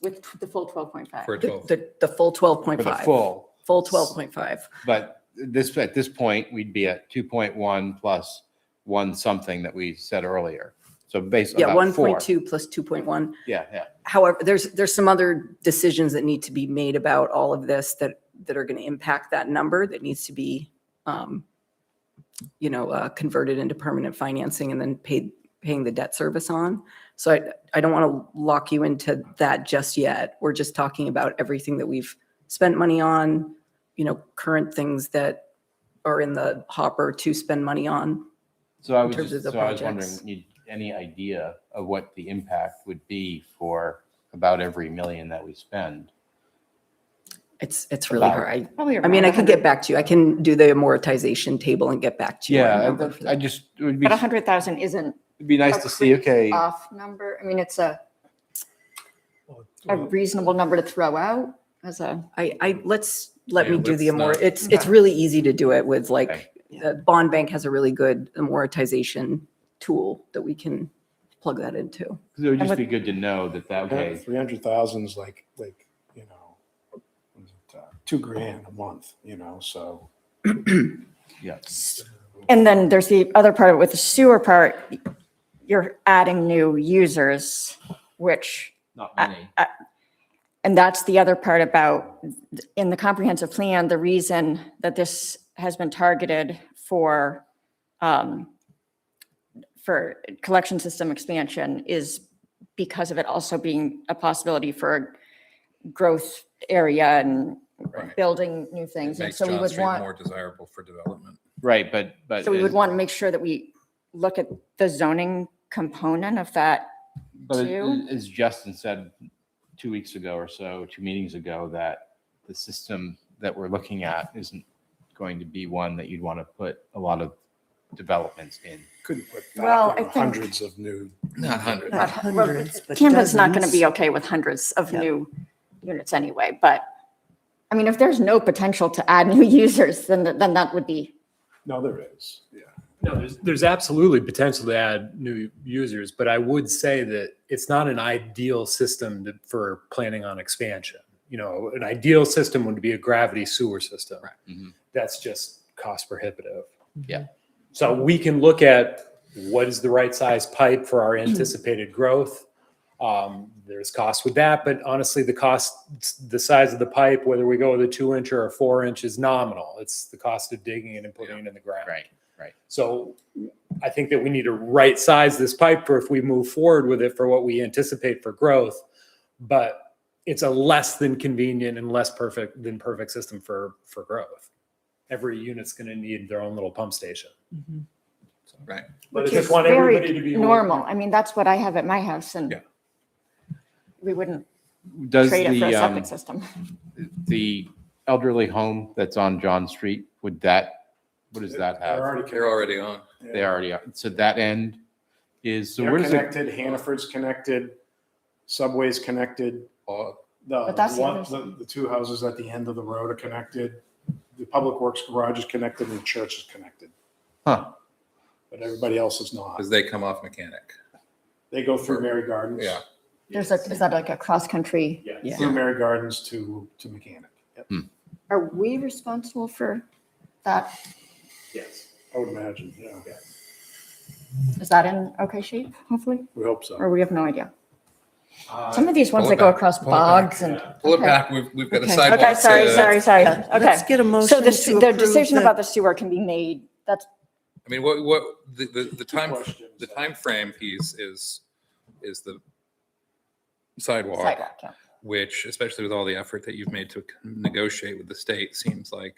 With the full 12.5. For 12. the full 12.5. For the full. 12.5. But at this point, we'd be at 2.1 plus one something that we said earlier. So basically Yeah, about 4. 1.2 plus 2.1. Yeah, yeah. However, there's some other decisions that need to be made about all of this that are going to impact that number, that needs to be converted into permanent financing and then paying the debt service on. So I don't want to lock you into that just yet. We're just talking about everything that we've spent money on, current things that are in the hopper to spend money on. So I in was terms of just, the so I was projects. wondering, any idea of what the impact would be for about every $1 million that we spend? It's really About- hard. Probably I mean, around I could get back to you. I can do the amortization table and get back to you. on a Yeah, number for I that. just, it would be, But 100,000 isn't it'd be nice to see, okay. off number. I mean, it's a reasonable number to throw out as a. Let me do the let's not- it's really easy to do it with Okay. the bond bank has a really good amortization tool that we can plug that into. It would just be good to know that, okay, 300,000 is like, $2,000 a month, so. yeah. And then there's the other part with the sewer part, you're adding new users, which, Not many. and that's the other part about, in the comprehensive plan, the reason that this has been targeted for collection system expansion is because of it also being a possibility for a growth area and Right. building new It things. And makes so we John would Street want. more desirable for development. Right, but. So we would want to make sure that we look at the zoning component of that But too. as Justin said 2 weeks ago or so, 2 meetings ago, that the system that we're looking at isn't going to be one that you'd want to put a lot of developments in. Couldn't put Well, I think- hundreds of new. Not hundreds. Not hundreds, but Camden's not going to dozens. be okay with hundreds of Yeah. new units anyway, but I mean, if there's no potential to add new users, then that would be, No, there is, yeah. No, there's absolutely potential to add new users, but I would say that it's not an ideal system for planning on expansion. You know, an ideal system would be a gravity sewer system. That's just cost prohibitive. Yeah. So we can look at what is the right size pipe for our anticipated growth. There's cost with that, but honestly, the size of the pipe, whether we go with a 2-inch or a 4-inch, is nominal. It's the cost of digging it and putting it in the ground. Right. So I think that we need to right size this pipe for if we move forward with it for what we anticipate for growth, but it's a less than convenient and less perfect system for growth. Every unit's going to need their own little pump station. Right. But I which just is want very everybody to be normal. I mean, that's what I have at my house, and we wouldn't Does trade it for a the, septic system. the elderly home that's on John Street, what does that have? They're already on. They already are. So that end is, so They're where does it? connected, Hannaford's connected, Subway's connected. But that's the other The two houses at the end of the road are connected. The Public Works garage is connected and the church is connected. Huh. But everybody else is not. Because they come off Mechanic. They go through Mary Gardens. Yeah. Is that like a cross-country? Yeah, through Mary Gardens to Mechanic. Yep. Are we responsible for that? Yes, I would imagine, yeah. Is that in okay shape, hopefully? We hope so. Or we have no idea? Some of these ones that go across bogs and. Pull it Okay. back. We've got a Okay. sidewalk. Okay, sorry. Yeah, Okay. let's get a motion So the to the approve decision the- about the sewer can be made, that's, I mean, what the time questions. time frame piece is the sidewalk, Sidewalk, yeah. which, especially with all the effort that you've made to negotiate with the state, seems like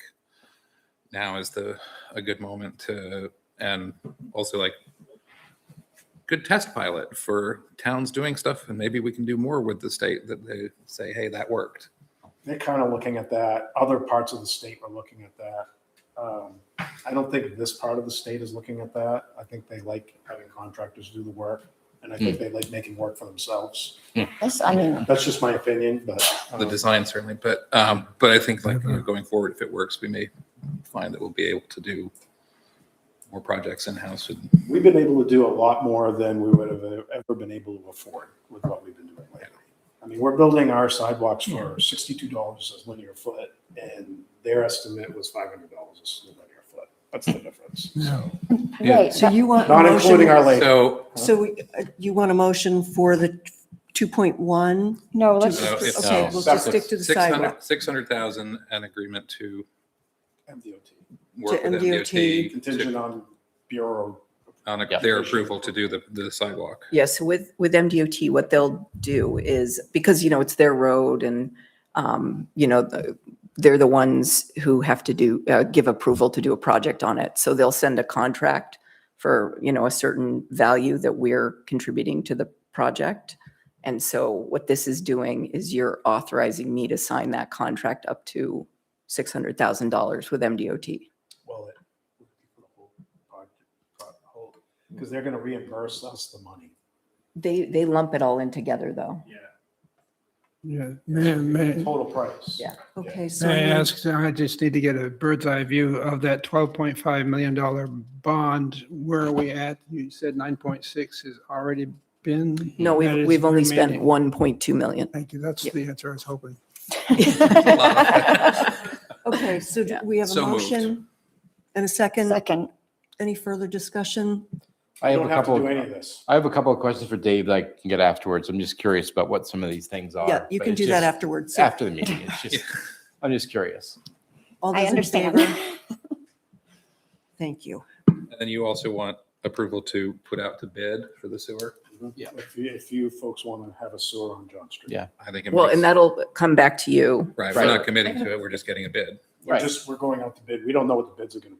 now is a good moment to, and also like good test pilot for towns doing stuff, and maybe we can do more with the state that they say, hey, that worked. They're kind of looking at that. Other parts of the state are looking at that. I don't think this part of the state is looking at that. I think they like having contractors do the work, and I think they like making work for themselves. yes, I mean, That's just my opinion, but. The design certainly, but I think like, you know, going forward, if it works, we may find that we'll be able to do more projects in-house. We've been able to do a lot more than we would have ever been able to afford with what we've been doing lately. I mean, we're building our sidewalks for $62 a linear foot, and their estimate was $500 a linear foot. That's the difference. So, wait, So you want a not motion? including our labor. So you want a motion for the 2.1? no, let's, No, it's- Okay, we'll just stick to the sidewalk. 600,000 an agreement to MDOT. work To with MDOT. MDOT Contingent on Bureau. on their approval to do the sidewalk. Yes, with MDOT, what they'll do is, because, it's their road and, they're the ones who have to give approval to do a project on it. So they'll send a contract for, a certain value that we're contributing to the project. And so what this is doing is you're authorizing me to sign that contract up to $600,000 with MDOT. Well, because they're going to reimburse us the money. They lump it all in together, though. Yeah, may Total price. Yeah. Okay, so I ask, I just need to get a bird's eye view of that $12.5 million bond. Where are we at? You said 9.6 has already been. No, that is we've only spent remaining. 1.2 million. Thank you. That's the answer I was hoping. Okay, so do we have a So moved. motion and a second? second, Any further discussion? I You have a don't have to couple. do any of this. I have a couple of questions for Dave that I can get afterwards. I'm just curious about what some of these things are. Yeah, you but can it's do that just afterwards. After the meeting. It's just, I'm just curious. All I those in understand. favor? Thank you. And then you also want approval to put out to bid for the sewer? Yeah. If you folks want to have a sewer on John Street. Yeah. I think it Well, makes, and that'll come back to you. right, we're not committing to it, we're just getting a bid. We're going out to bid. We don't know what the bids are going to be.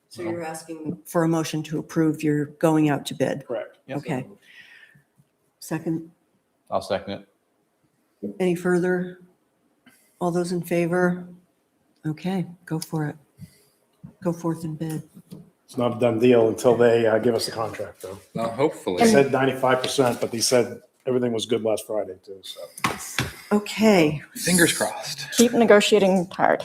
So you're asking for a motion to approve your going out to bid? Correct. Okay. Second, I'll second it. any further? All those in favor? Okay, go for it. Go forth and bid. It's not a done deal until they give us the contract, though. Well, hopefully. They said 95%, but they said everything was good last Friday too, so. Okay. Fingers crossed. Keep negotiating hard.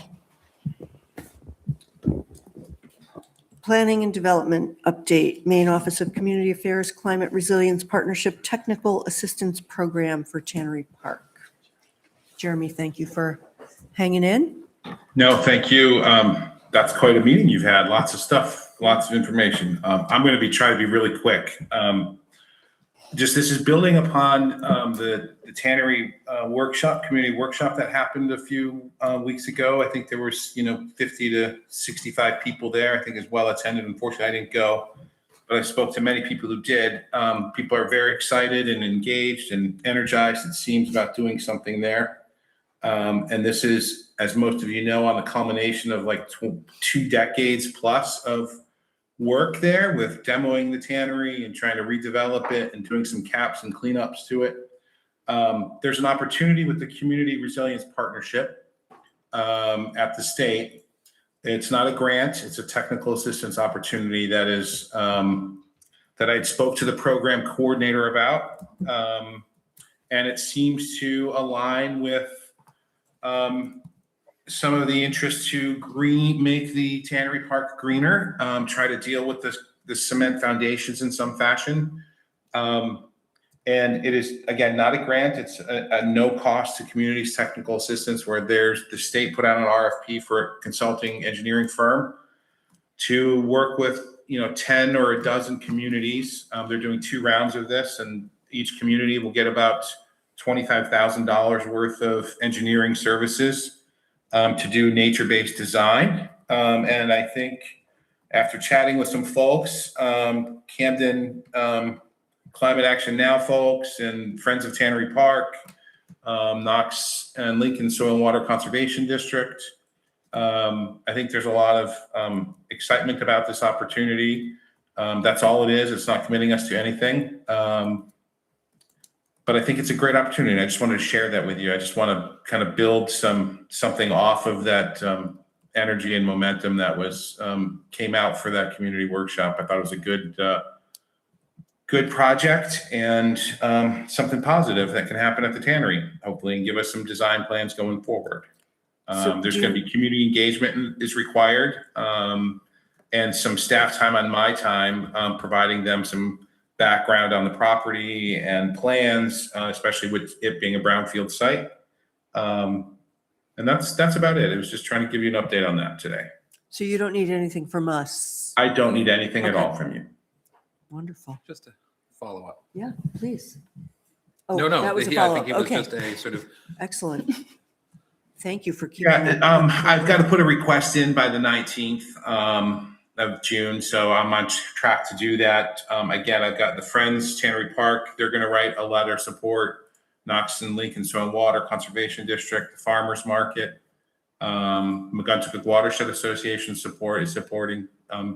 Planning and Development update, Maine Office of Community Affairs Climate Resilience Partnership Technical Assistance Program for Tannery Park. Jeremy, thank you for hanging in. No, thank you. That's quite a meeting you've had. Lots of stuff, lots of information. I'm going to try to be really quick. Just this is building upon the tannery workshop, community workshop that happened a few weeks ago. I think there was 50 to 65 people there. I think it's well attended. Unfortunately, I didn't go, but I spoke to many people who did. People are very excited and engaged and energized, it seems, about doing something there. And this is, as most of you know, on the culmination of like 2 decades plus of work there with demoing the tannery and trying to redevelop it and doing some caps and cleanups to it. There's an opportunity with the Community Resilience Partnership at the state. It's not a grant, it's a technical assistance opportunity that is that I spoke to the program coordinator about. And it seems to align with some of the interest to make the Tannery Park greener, try to deal with the cement foundations in some fashion. And it is, again, not a grant. It's a no cost to communities technical assistance, where the state put out an RFP for a consulting engineering firm to work with 10 or a dozen communities. They're doing 2 rounds of this, and each community will get about $25,000 worth of engineering services to do nature-based design. And I think after chatting with some folks, Camden Climate Action Now folks and Friends of Tannery Park, Knox and Lincoln Soil and Water Conservation District, I think there's a lot of excitement about this opportunity. That's all it is. It's not committing us to anything. But I think it's a great opportunity, and I just wanted to share that with you. I just want to kind of build something off of that energy and momentum that was came out for that community workshop. I thought it was a good project and something positive that can happen at the tannery, hopefully, and give us some design plans going forward. There's going to be community engagement is required, and some staff time on my time, providing them some background on the property and plans, especially with it being a brownfield site. And that's about it. It was just trying to give you an update on that today. So you don't need anything from us? I don't need anything at Okay. all from you. Wonderful. Just a follow up. Yeah, please. No, That was a yeah, I follow-up. think it was Okay. just a sort of. Excellent. Thank you for keeping that. I've got to put a request in by the 19th of June, so I'm on track to do that. Again, I've got the Friends, Tannery Park. They're going to write a letter of support. Knox and Lincoln Soil and Water Conservation District, the Farmers Market, McGuntaugh Watershed Association is supporting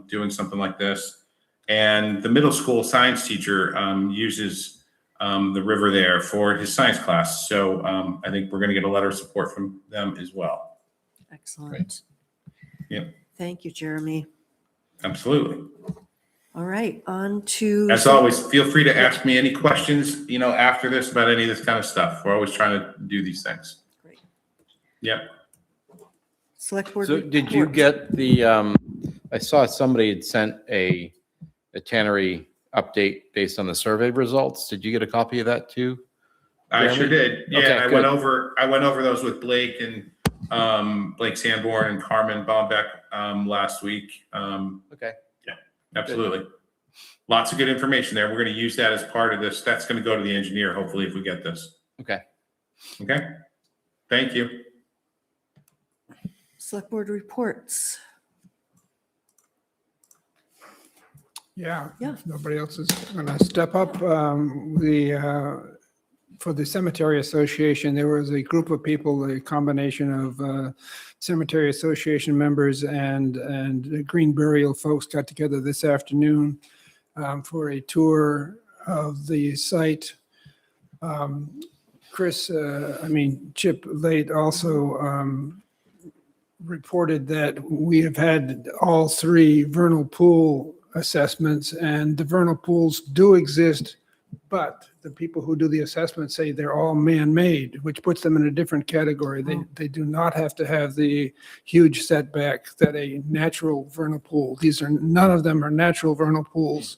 doing something like this. And the middle school science teacher uses the river there for his science class. So I think we're going to get a letter of support from them as well. Excellent. Yep. Thank you, Jeremy. Absolutely. All right, on to. As always, feel free to ask me any questions, after this about any of this kind of stuff. We're always trying to do these things. Great. Yep. Select board. So did you report. get the, I saw somebody had sent a tannery update based on the survey results. Did you get a copy of that too? I sure did. Yeah, Okay, I good. went over those with Blake and Blake Sanborn and Carmen Bombeck last week. Okay. Yeah, absolutely. Lots of good information there. We're going to use that as part of this. That's going to go to the engineer, hopefully, if we get this. Okay. Okay. Thank you. Select board reports. Yeah. Yeah. If nobody else is going to step up. For the Cemetery Association, there was a group of people, a combination of Cemetery Association members and the Green Burial folks got together this afternoon for a tour of the site. Chip Late also reported that we have had all 3 vernal pool assessments, and the vernal pools do exist But the people who do the assessment say they're all man-made, which puts them in a different category. They do not have to have the huge setback that a natural vernal pool. None of them are natural vernal pools.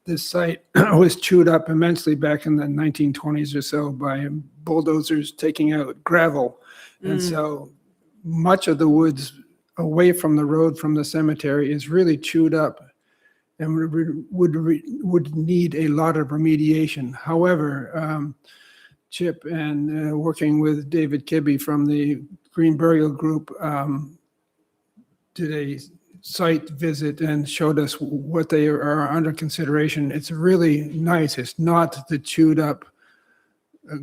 This site was chewed up immensely back in the 1920s or so by bulldozers taking out gravel. And so much of the woods away from the road from the cemetery is really chewed up and would need a lot of remediation. However, Chip and working with David Kibbe from the Green Burial Group did a site visit and showed us what they are under consideration. It's really nice. It's not the chewed up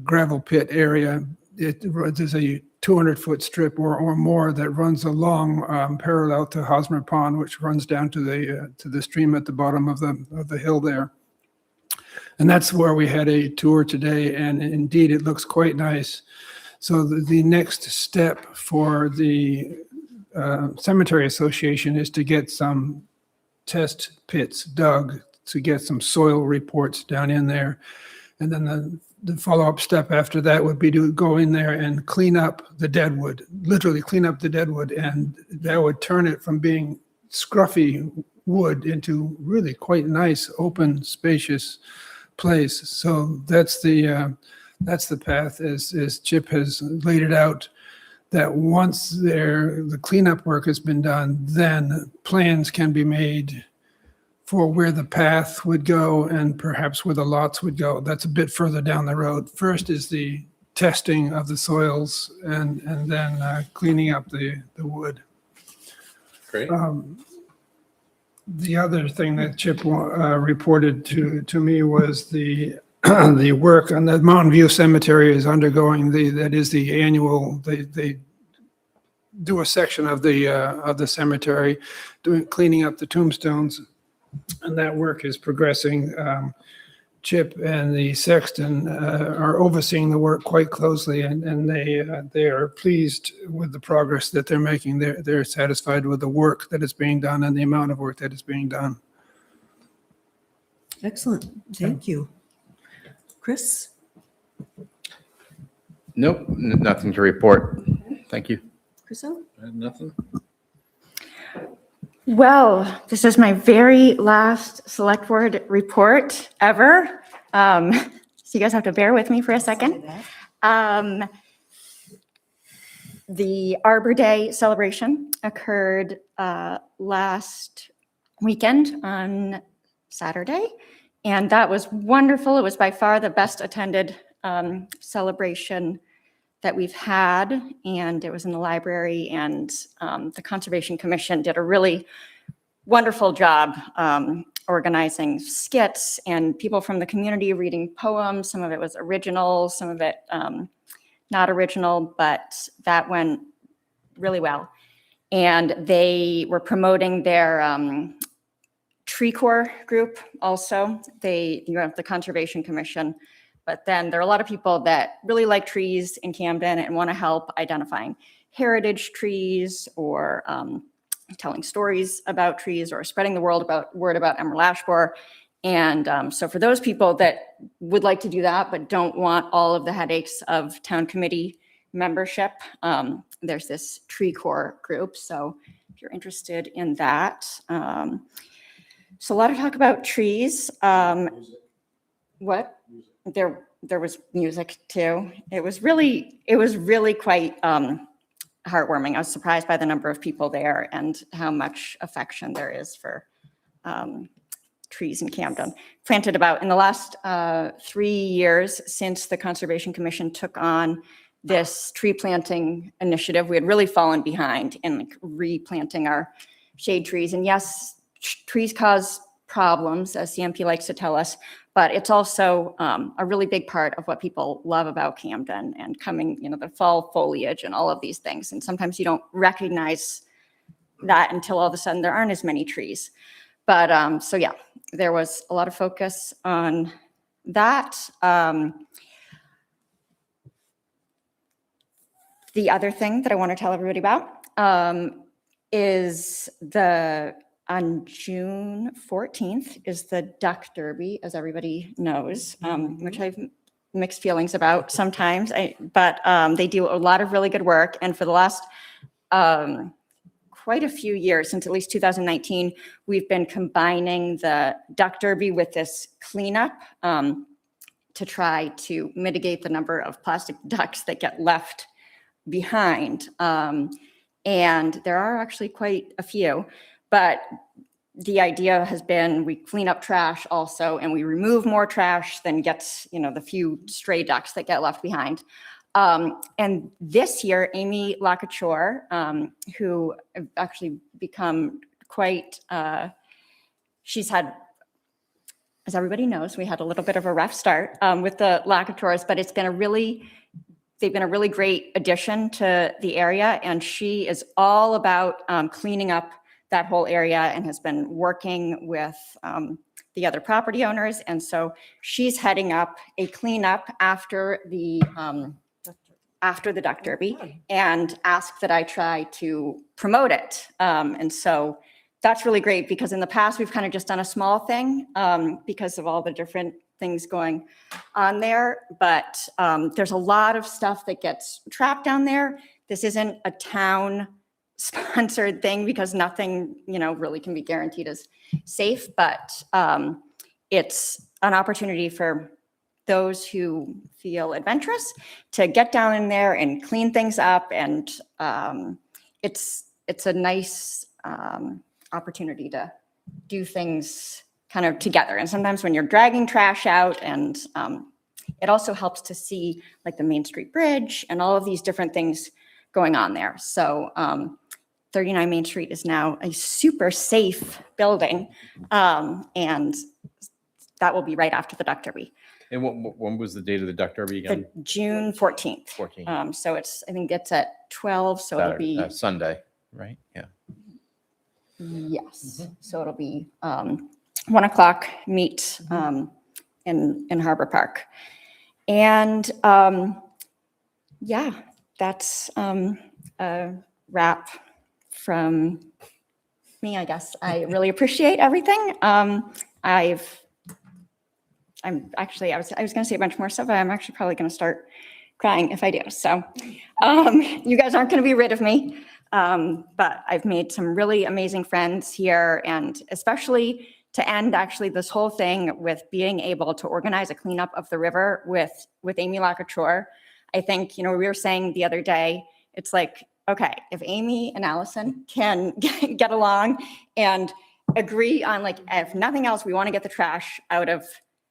gravel pit area. There's a 200-foot strip or more that runs along parallel to Hosmer Pond, which runs down to the stream at the bottom of the hill there. And that's where we had a tour today, and indeed it looks quite nice. So the next step for the Cemetery Association is to get some test pits dug to get some soil reports down in there. And then the follow-up step after that would be to go in there and clean up the deadwood, literally clean up the deadwood. And that would turn it from being scruffy wood into really quite nice, open, spacious place. So that's the path as Chip has laid it out, that once the cleanup work has been done, then plans can be made for where the path would go and perhaps where the lots would go. That's a bit further down the road. First is the testing of the soils and then cleaning up the wood. Great. The other thing that Chip reported to me was the the work on the Mountain View Cemetery is undergoing that is the annual, they do a section of the cemetery, cleaning up the tombstones. And that work is progressing. Chip and the sexton are overseeing the work quite closely, and they are pleased with the progress that they're making. They're satisfied with the work that is being done and the amount of work that is being done. Excellent. Thank you. Chris? Nope, nothing to report. Thank you. Chriso? Nothing. Well, this is my very last select board report ever. So you guys have to bear with me for a second. The Arbor Day celebration occurred last weekend on Saturday, and that was wonderful. It was by far the best attended celebration that we've had, and it was in the library, and the Conservation Commission did a really wonderful job organizing skits and people from the community reading poems. Some of it was original, some of it not original, but that went really well. And they were promoting their tree corps group also. You have the Conservation Commission. But then there are a lot of people that really like trees in Camden and want to help identifying heritage trees or telling stories about trees or spreading the word about emerald ash borer. And so for those people that would like to do that but don't want all of the headaches of town committee membership, there's this tree corps group. So if you're interested in that. So a lot of talk about trees. What? There was music too. It was really quite heartwarming. I was surprised by the number of people there and how much affection there is for trees in Camden. Planted about in the last 3 years since the Conservation Commission took on this tree planting initiative, we had really fallen behind in replanting our shade trees. And yes, trees cause problems, as CMP likes to tell us, but it's also a really big part of what people love about Camden and coming, the fall foliage and all of these things. And sometimes you don't recognize that until all of a sudden there aren't as many trees. But so yeah, there was a lot of focus on that. The other thing that I want to tell everybody about is the On June 14th is the Duck Derby, as everybody knows, which I've mixed feelings about sometimes. But they do a lot of really good work. And for the last quite a few years, since at least 2019, we've been combining the Duck Derby with this cleanup to try to mitigate the number of plastic ducks that get left behind. And there are actually quite a few, but the idea has been we clean up trash also, and we remove more trash than gets, the few stray ducks that get left behind. And this year, Amy Lacouture, who actually become quite, she's had, as everybody knows, we had a little bit of a rough start with the Lacoutures, but they've been a really great addition to the area, and she is all about cleaning up that whole area and has been working with the other property owners. And so she's heading up a cleanup after the Duck Derby and asked that I try to promote it. And so that's really great, because in the past we've kind of just done a small thing because of all the different things going on there. But there's a lot of stuff that gets trapped down there. This isn't a town sponsored thing because nothing, really can be guaranteed as safe, but it's an opportunity for those who feel adventurous to get down in there and clean things up. And it's a nice opportunity to do things kind of together. And sometimes when you're dragging trash out, and it also helps to see like the Main Street Bridge and all of these different things going on there. So 39 Main Street is now a super safe building. And that will be right after the Duck Derby. And when was the date of the Duck Derby again? June 14th. 14th. So I think it's at 12, so it'll be. Sunday, right? Yeah. Yes. So it'll be 1 o'clock meet in Harbor Park. And that's a wrap from me, I guess. I really appreciate everything. I was going to say a bunch more stuff, but I'm actually probably going to start crying if I do. So you guys aren't going to be rid of me. But I've made some really amazing friends here, and especially to end actually this whole thing with being able to organize a cleanup of the river with Amy Lacouture. I think, we were saying the other day, it's like, okay, if Amy and Allison can get along and agree on, like, if nothing else, we want to get the trash out of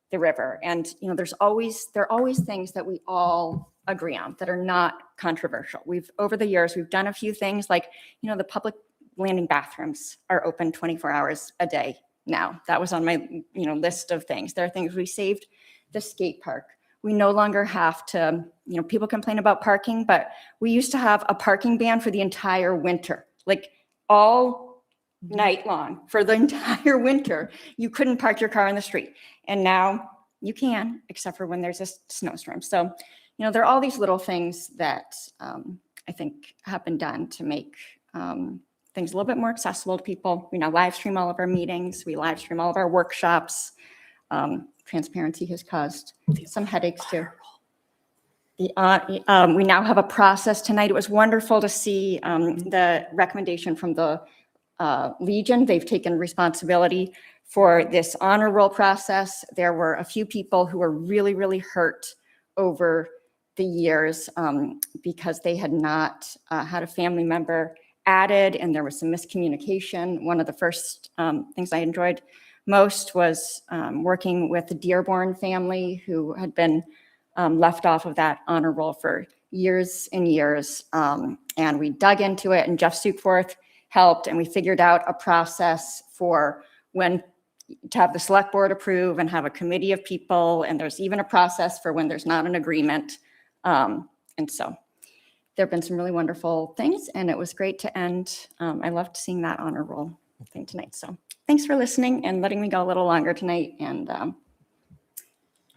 the river. And, there are always things that we all agree on that are not controversial. Over the years, we've done a few things like, the public landing bathrooms are open 24 hours a day now. That was on my, list of things. There are things we saved the skate park. We no longer have to, people complain about parking, but we used to have a parking ban for the entire winter, like all night long for the entire winter. You couldn't park your car in the street. And now you can, except for when there's a snowstorm. So, there are all these little things that I think have been done to make things a little bit more accessible to people. We now live stream all of our meetings. We live stream all of our workshops. Transparency has caused some headaches too. We now have a process tonight. It was wonderful to see the recommendation from the Legion. They've taken responsibility for this honor roll process. There were a few people who were really, really hurt over the years because they had not had a family member added, and there was some miscommunication. One of the first things I enjoyed most was working with the Dearborn family who had been left off of that honor roll for years and years. And we dug into it, and Jeff Sukeforth helped, and we figured out a process for when to have the select board approve and have a committee of people. And there's even a process for when there's not an agreement. And so there have been some really wonderful things, and it was great to end. I loved seeing that honor roll thing tonight. So thanks for listening and letting me go a little longer tonight. And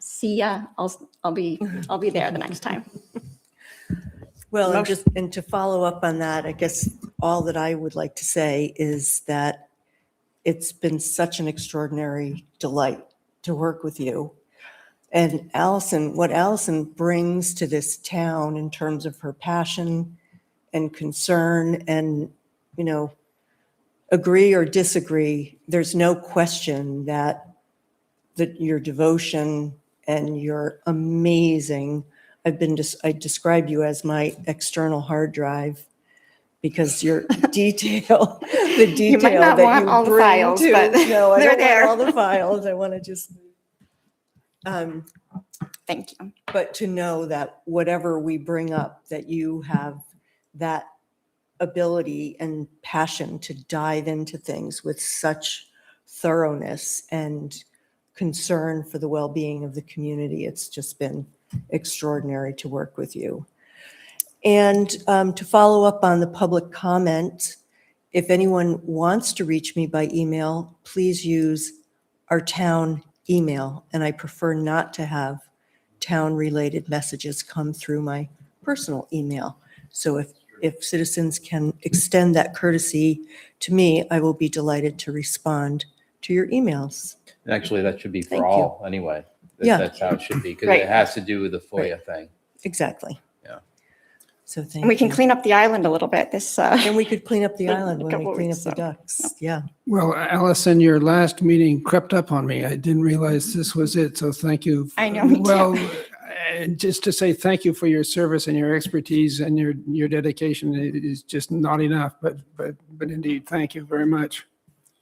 see ya. I'll be there the next time. Well, and to follow up on that, I guess all that I would like to say is that it's been such an extraordinary delight to work with you. And Allison, what Allison brings to this town in terms of her passion and concern and, you know, agree or disagree, there's no question that your devotion and your amazing, I describe you as my external hard drive because your detail, the You might detail not that want you all the bring files, to, but no, I they're don't there. want all the files. I want to just, Thank you. but to know that whatever we bring up, that you have that ability and passion to dive into things with such thoroughness and concern for the well-being of the community. It's just been extraordinary to work with you. And to follow up on the public comment, if anyone wants to reach me by email, please use our town email. And I prefer not to have town-related messages come through my personal email. So if citizens can extend that courtesy to me, I will be delighted to respond to your emails. And actually, that should be Thank for you. all anyway. Yeah. That's how it should be, because Right. it has to do with the FOIA thing. Exactly. Yeah. So thank you. And we can clean up the island a little bit this. And we could clean up the in a island when we couple clean up weeks, the so. ducks. Yeah. Well, Allison, your last meeting crept up on me. I didn't realize this was it, so thank you. I know, me too. Well, and just to say thank you for your service and your expertise and your dedication is just not enough, but indeed, thank you very much.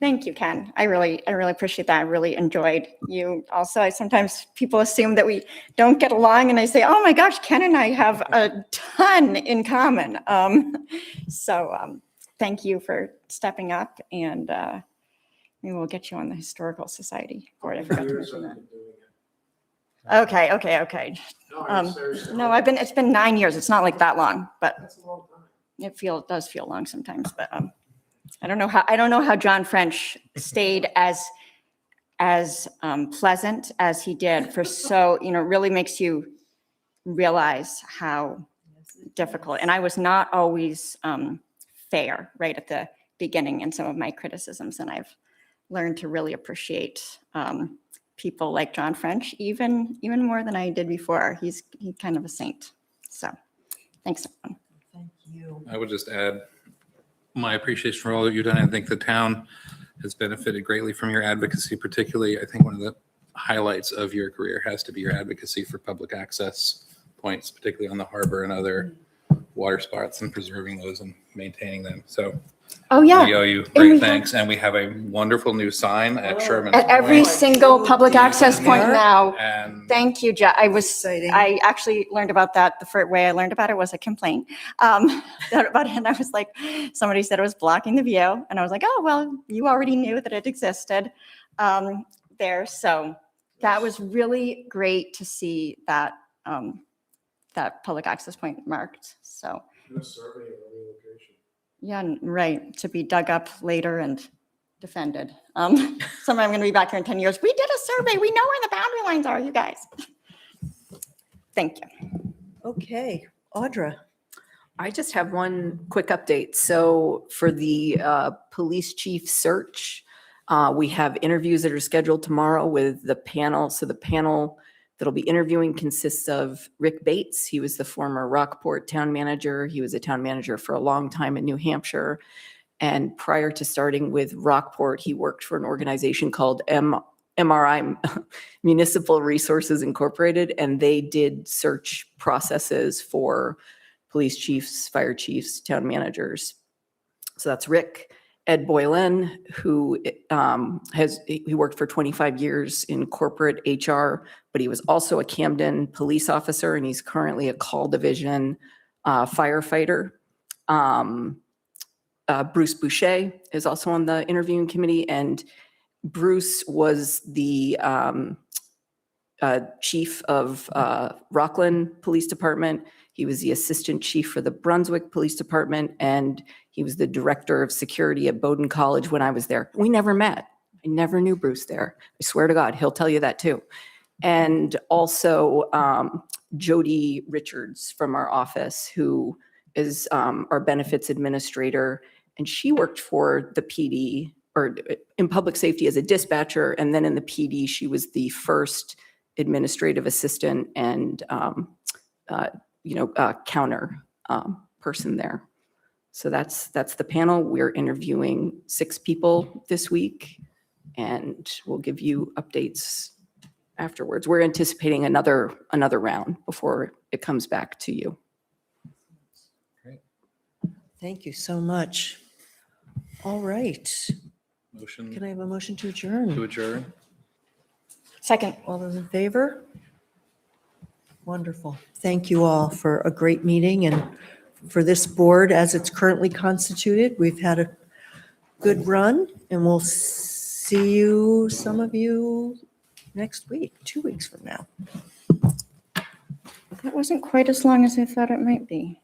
Thank you, Ken. I really appreciate that. I really enjoyed you. Also, sometimes people assume that we don't get along, and I say, "Oh my gosh, Ken and I have a ton in common." Thank you for stepping up, and maybe we'll get you on the Historical Society board. I forgot to mention that. Okay. No, it's been 9 years. It's not like that long, but it does feel long sometimes. But I don't know how John French stayed as pleasant as he did for so, really makes you realize how difficult. And I was not always fair right at the beginning in some of my criticisms, and I've learned to really appreciate people like John French even more than I did before. He's kind of a saint. So thanks, everyone. Thank you. I would just add my appreciation for all that you've done. I think the town has benefited greatly from your advocacy, particularly. I think one of the highlights of your career has to be your advocacy for public access points, particularly on the harbor and other water spots, and preserving those and maintaining them. So Oh, yeah. we owe you And great we thanks. And we have a wonderful new sign at Sherman. At every Point. single public access point now. And Thank you, Jeff. I actually learned about that. The first way I learned about it was a complaint about it. And I was like, somebody said it was blocking the view. And I was like, oh, well, you already knew that it existed there. So that was really great to see that, that public access point marked. So. Yeah, right. To be dug up later and defended. Someday I'm going to be back here in 10 years. We did a survey. We know where the boundary lines are, you guys. Thank you. Okay, Audra. I just have one quick update. So for the police chief search, we have interviews that are scheduled tomorrow with the panel. So the panel that'll be interviewing consists of Rick Bates. He was the former Rockport town manager. He was a town manager for a long time in New Hampshire. And prior to starting with Rockport, he worked for an organization called MRI, Municipal Resources Incorporated, and they did search processes for police chiefs, fire chiefs, town managers. So that's Rick. Ed Boylan, who he worked for 25 years in corporate HR, but he was also a Camden police officer, and he's currently a call division firefighter. Bruce Boucher is also on the interviewing committee, and Bruce was the chief of Rockland Police Department. He was the assistant chief for the Brunswick Police Department, and he was the director of security at Bowdoin College when I was there. We never met. I never knew Bruce there. I swear to God, he'll tell you that too. And also Jody Richards from our office, who is our benefits administrator, and she worked for the PD or in public safety as a dispatcher, and then in the PD, she was the first administrative assistant and, counter person there. So that's the panel. We're interviewing 6 people this week, and we'll give you updates afterwards. We're anticipating another round before it comes back to you. Thank you so much. All right. Motion Can I have a motion to adjourn? to adjourn. Second. All those in favor? Wonderful. Thank you all for a great meeting and for this board as it's currently constituted. We've had a good run, and we'll see you, some of you, next week, 2 weeks from now. That wasn't quite as long as I thought it might be.